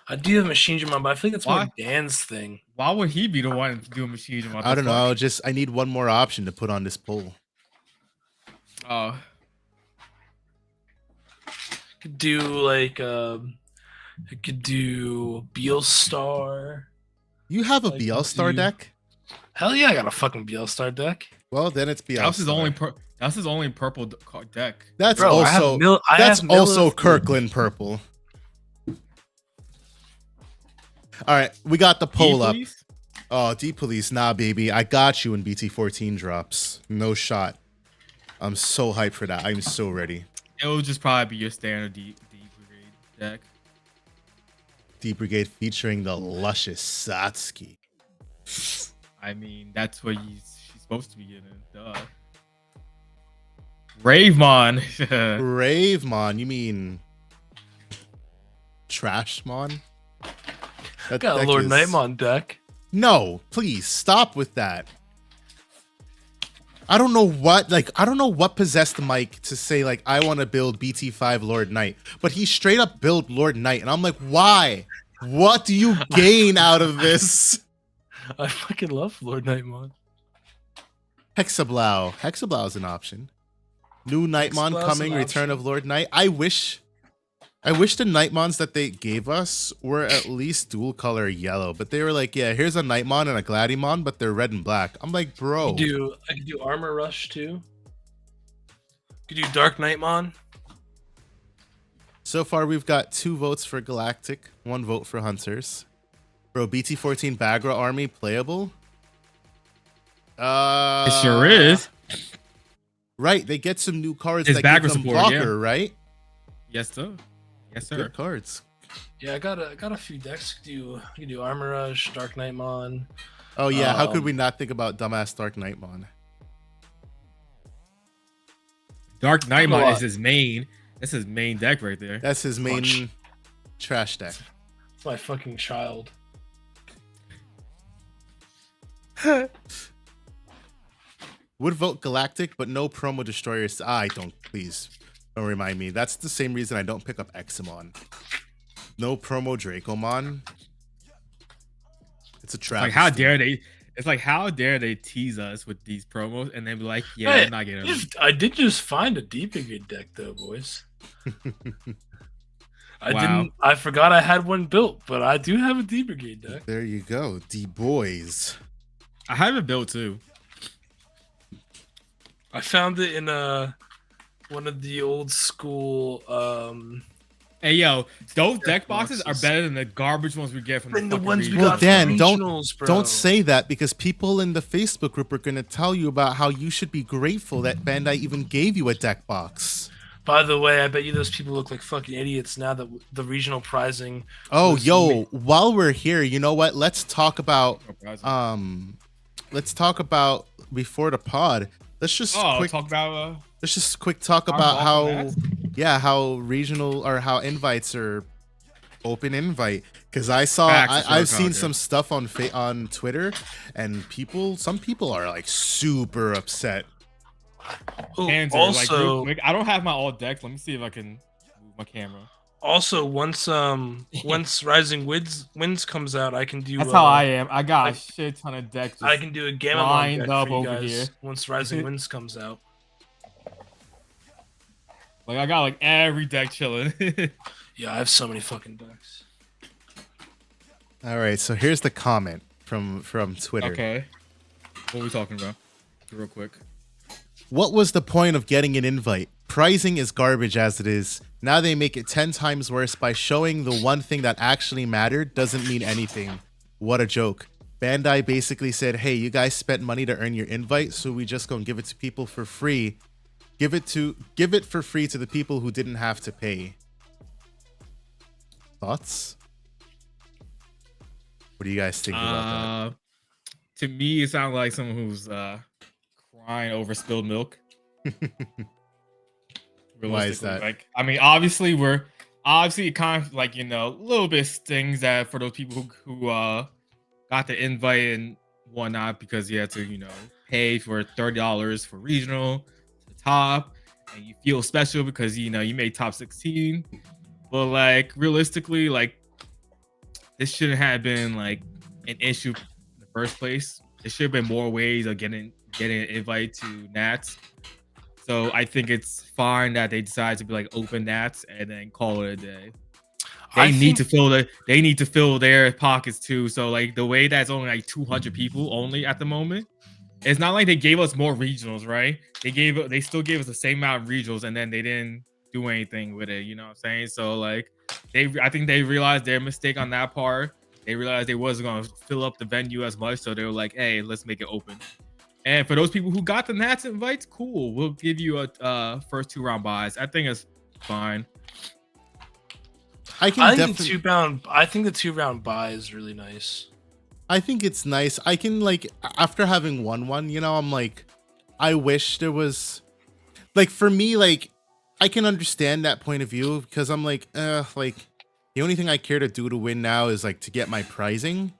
I do have Machine Dramon, but I think it's more Why? Dan's thing. Why would he be the one doing machine? I don't know. I need one more option to put on this poll. Oh, Could do like I could do Beelstar. You have a Like, Beelstar you- deck? Hell yeah, I got a fucking Beelstar deck. Well, then it's Beelstar. that's his only purple deck. That's Bro, I have also I that's have also Millifloop. Kirkland purple. All right, we got the poll up. Please? Oh, D Police, nah, baby. I got you when BT14 drops. No shot. I'm so hyped for that. I'm so ready. It will just probably be your standard D Brigade deck. D Brigade featuring the luscious Satsuki. I mean, that's what she's supposed to be getting. Duh. Ravemon. Bravemon, you mean Trashmon? That Got a deck Lord is- Nightmon deck. No, please stop with that. I don't know what possessed Mike to say like I want to build BT5 Lord Knight, but he straight up built Lord Knight, and I'm like, why? What do you gain out of this? I fucking love Lord Nightmon. Hexablow. Hexablow is an option. New Nightmon Hexablow's coming, an Return option. of Lord Knight. I wish the Nightmons that they gave us were at least dual color yellow, but they were like, yeah, here's a Nightmon and a Gladiemon, but they're red and black. I'm like, bro. I could do Armor Rush too. Could do Dark Nightmon. So far, we've got 2 votes for Galactic, 1 vote for Hunters. Bro, BT14 Bagra Army playable? It sure is. Right, they get some new cards It's that give Bagra them support, blocker, yeah. right? Yes, sir. Yes, sir. Good cards. Yeah, I got a few decks. You can do Armor Rush, Dark Nightmon. Oh yeah, how could we not think about dumbass Dark Nightmon? Dark a Nightmon lot. is his main. That's his main deck right there. That's his main Punch. trash deck. It's my fucking child. Would vote Galactic, but no promo destroyers. Please don't remind me. That's the same reason I don't pick up Examon. No promo Dracomon. It's a trap. Like how dare they? It's like how dare they tease us with these promos and then be like, yeah, Hey, I'm not getting them. I did just find a deeper good deck though, boys. Wow. I forgot I had one built, but I do have a D Brigade deck. There you go, D boys. I have it built too. I found it in one of the old school Hey yo, those deck Deck boxes are boxes. better than the garbage ones we get from Than the the fucking ones we regionals. Well, got Dan, from don't- regionals, bro. Don't say that because people in the Facebook group are going to tell you about how you should be grateful that Bandai even gave you a deck box. By the way, I bet you those people look like fucking idiots now that the regional prizing. Oh, was yo, ma- while we're here, you know what? Let's talk about before the pod. Let's just quick talk about let's just quick talk Our about how Balkan how regional or how invites are open invite because I saw Facts, I've sure, seen okay. some stuff on Twitter and some people are like super upset. Oh, hands are, like, real also, quick. I don't have my all decks. Let me see if I can move my camera. once Rising Winds comes out, I can do. That's how I am. I got a like- shit ton of decks. I just- can do a Gamma lined deck up for you over guys here. once Rising Winds comes out. Like I got like every deck chilling. Yeah, I have so many fucking decks. All right, so here's the comment from Twitter. Okay. What are we talking about? real quick. What was the point of getting an invite? Pricing is garbage as it is. Now they make it 10 times worse by showing the one thing that actually mattered doesn't mean anything. What a joke. Bandai basically said, hey, you guys spent money to earn your invite, so we just gonna give it to people for free. Give it for free to the people who didn't have to pay. Thoughts? What do you guys think about To me, it sounds like someone who's crying over spilled milk. Why is that? Like, I mean, obviously it kind of like, a little bit stings that for those people who got the invite and whatnot, because you had to, pay for $30 for regional to the top, and you feel special because you made top 16. But like realistically, like this shouldn't have been like an issue in the first place. There should have been more ways of getting an invite to Nats. So I think it's fine that they decide to be like open Nats and then call it a day. They need to fill their pockets too. So like the way that's only like 200 people only at the moment, it's not like they gave us more regionals, right? They still gave us the same amount of regionals, and then they didn't do anything with it. You know what I'm saying? So like I think they realized their mistake on that part. They realized they wasn't gonna fill up the venue as much, so they were like, hey, let's make it open. And for those people who got the Nats invites, cool. We'll give you a first 2-round buys. I think it's fine. I think the 2-round buy is really nice. I think it's nice. I can like, after having won one, I'm like, I wish there was like, for me, like I can understand that point of view, because I'm like the only thing I care to do to win now is like to get my pricing.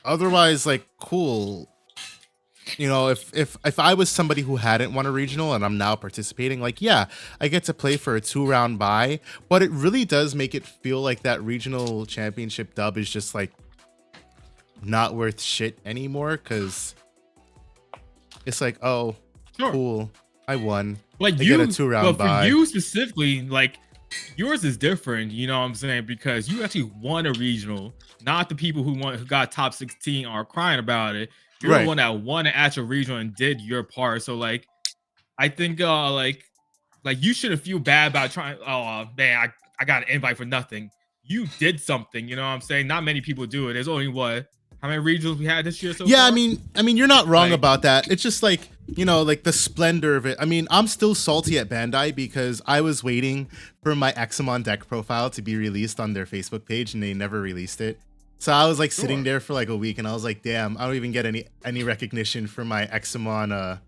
Otherwise, like, cool. If I was somebody who hadn't won a regional and I'm now participating, like, yeah, I get to play for a 2-round bye, but it really does make it feel like that regional championship dub is just like not worth shit anymore, because it's like, oh, sure, cool, I won. Like, I get a 2-round bye. For you specifically, like, yours is different, you know what I'm saying? Because you actually won a regional, not the people who got top 16 are crying about it. You're the one that won an actual regional and did your part. So like, I think like you shouldn't feel bad about trying. Oh man, I got an invite for nothing. You did something. You know what I'm saying? Not many people do it. There's only how many regionals we had this year so far? I mean you're not wrong about that. It's just like, like the splendor of it. I mean, I'm still salty at Bandai because I was waiting for my Examon deck profile to be released on their Facebook page and they never released it. So I was like sitting there for like a week and I was like, damn, I don't even get any recognition for my Examon,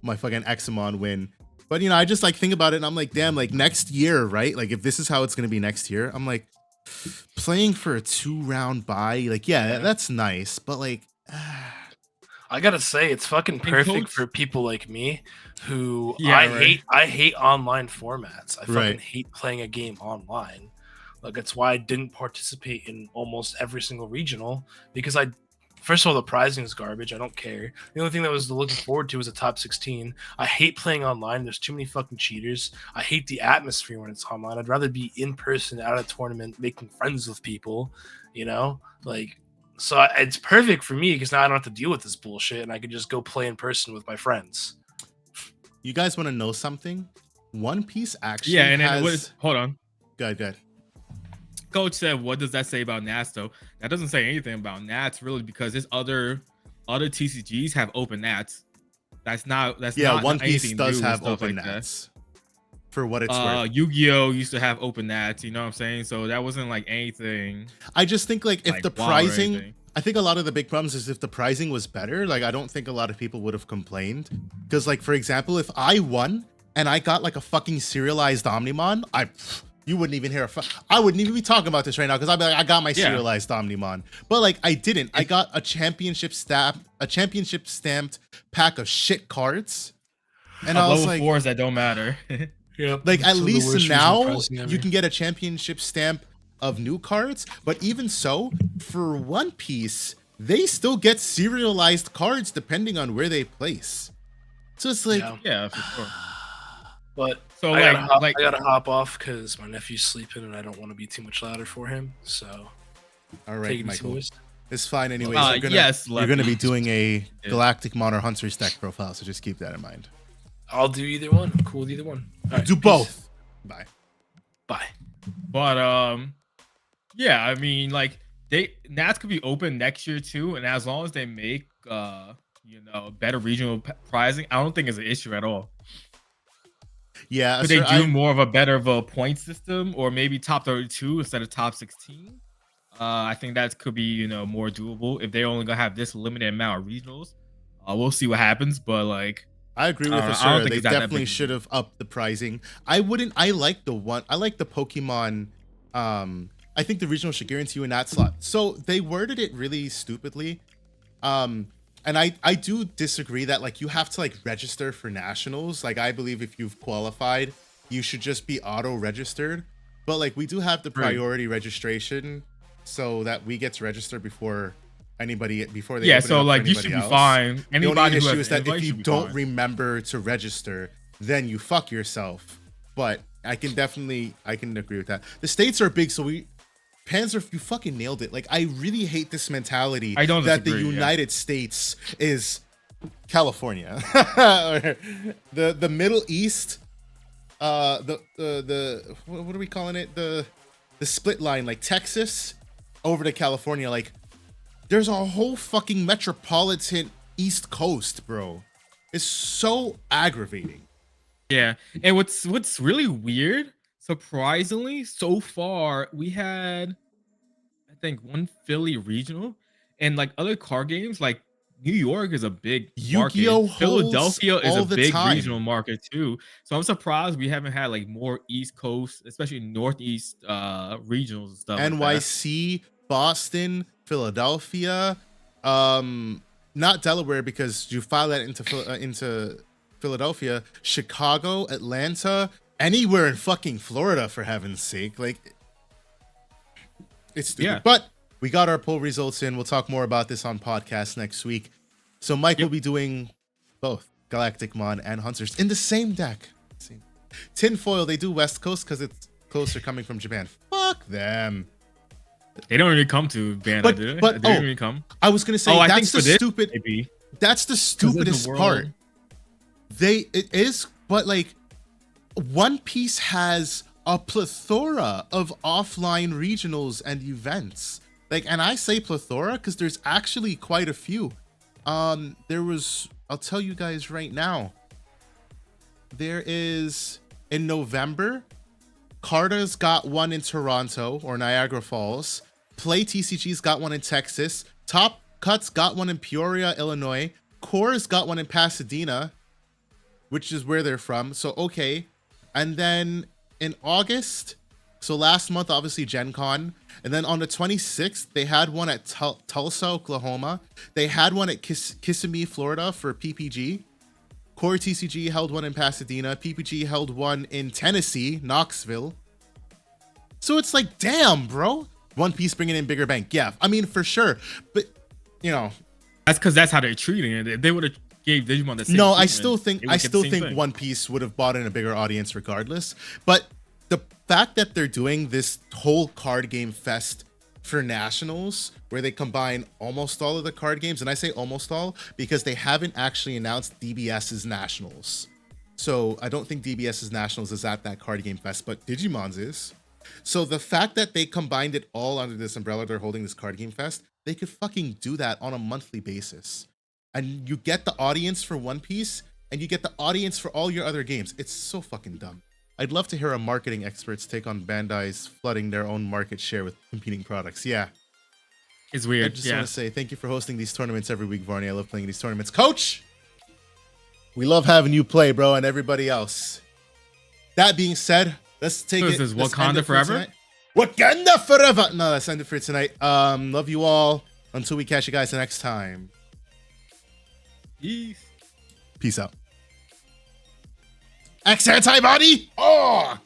my fucking Examon win. But I just like think about it and I'm like, damn, like next year, right? Like if this is how it's gonna be next year, I'm like, playing for a 2-round bye, like, yeah, that's nice, but like, I gotta say, it's fucking perfect for people like me who I hate online formats. I fucking hate playing a game online. Like, that's why I didn't participate in almost every single regional, because first of all, the pricing is garbage. I don't care. The only thing that was looking forward to was a top 16. I hate playing online. There's too many fucking cheaters. I hate the atmosphere when it's online. I'd rather be in person at a tournament, making friends with people, like, so it's perfect for me because now I don't have to deal with this bullshit and I can just go play in person with my friends. You guys want to know something? One Piece actually has... Hold on. Go ahead. Coach said, what does that say about Nats though? That doesn't say anything about Nats really, because there's other TCGs have open Nats. That's not One Piece does have open Nats. For what it's worth. Yu-Gi-Oh used to have open Nats, you know what I'm saying? So that wasn't like anything. I just think like if the pricing, I think a lot of the big problems is if the pricing was better, like I don't think a lot of people would have complained. Because like, for example, if I won and I got like a fucking serialized Omnimon, you wouldn't even hear I wouldn't even be talking about this right now because I'd be like, I got my serialized Omnimon. But like I didn't. I got a championship stamped pack of shit cards. And I was like, level 4s that don't matter. Like at least now you can get a championship stamp of new cards, but even so, for One Piece, they still get serialized cards depending on where they place. So it's like, yeah, for sure. But so I gotta hop off because my nephew's sleeping and I don't want to be too much louder for him. So all right, Michael. It's fine anyways. Yes, you're gonna be Lefty. doing a Yeah. Galactic Monarch Hunters deck profile, so just keep that in mind. I'll do either one. I'm cool with either one. All right, Do peace. both. Bye. Bye. But yeah, I mean, like Nats could be open next year too, and as long as they make better regional prizing, I don't think it's an issue at all. Yeah, Could they do more of a better of a point system, or maybe top 32 instead of top 16? I think that could be more doable if they only gonna have this limited amount of regionals. We'll see what happens, but like I agree with I don't Asura. think They it's that big definitely of a should deal. have upped the pricing. I like the Pokemon. I think the regional should guarantee you in that slot. So they worded it really stupidly. And I do disagree that like you have to like register for nationals. Like I believe if you've qualified, you should just be auto registered. But like we do have the Right. priority registration, so that we get to register before before they Yeah, open it so up for like you anybody should be else. fine. The only Anybody who issue has is that invite if you should be don't fine. remember to register, then you fuck yourself. But I can agree with that. The states are big, so Panzer, you fucking nailed it. Like I really hate this mentality I don't that the disagree, yeah. United States is California. the Middle East, the what are we calling it? The split line, like Texas over to California. Like there's a whole fucking metropolitan East Coast, bro. It's so aggravating. Yeah, and what's really weird, surprisingly, so far we had, I think, one Philly regional, and like other card games, like New York is a big Yu-Gi-Oh! market. Philadelphia holds is all a the big time. regional market too. So I'm surprised we haven't had like more East Coast, especially Northeast regionals and stuff. Like that. NYC, Boston, Philadelphia, not Delaware because you file that into Philadelphia, Chicago, Atlanta, anywhere in fucking Florida for heaven's sake. Like it's stupid. Yeah. But we got our poll results in. We'll talk more about this on podcast next week. So Mike will be doing both Galactic Mon and Hunters in the same deck. Tinfoil, they do West Coast because it's closer coming from Japan. Fuck them. They don't even come to Banner, But- do they? but- They don't oh, even come. I was gonna say I think that's for the this, stupid. maybe. That's the 'Cause of the stupidest world. part. It is, but like One Piece has a plethora of offline regionals and events. Like, and I say plethora because there's actually quite a few. I'll tell you guys right now. There is in November, Carta's got one in Toronto or Niagara Falls. Play TCG's got one in Texas. Top Cuts got one in Peoria, Illinois. Core's got one in Pasadena, which is where they're from. So, okay. And then in August, so last month, obviously Gen Con. And then on the 26th, they had one at Tulsa, Oklahoma. They had one at Kissimmee, Florida for PPG. Core TCG held one in Pasadena. PPG held one in Tennessee, Knoxville. So it's like, damn, bro. One Piece bringing in bigger bank. Yeah, I mean, for sure. But, That's because that's how they're treating it. If they would have gave Digimon the same. no, I treatment, still think they would get the same thing. One Piece would have brought in a bigger audience regardless. But the fact that they're doing this whole card game fest for nationals, where they combine almost all of the card games, and I say almost all because they haven't actually announced DBS's nationals. So I don't think DBS's nationals is at that card game fest, but Digimon's is. So the fact that they combined it all under this umbrella, they're holding this card game fest, they could fucking do that on a monthly basis. And you get the audience for One Piece, and you get the audience for all your other games. It's so fucking dumb. I'd love to hear a marketing expert's take on Bandai's flooding their own market share with competing products. Yeah. It's I weird. just Yeah. want to say thank you for hosting these tournaments every week, Varney. I love playing these tournaments. Coach! We love having you play, bro, and everybody else. That being said, let's take So it. is this let's Wakanda end it for forever? tonight. Wakanda forever! No, that's end it for tonight. Love you all. Until we catch you guys the next time. Peace. Peace out. X antibody! Oh!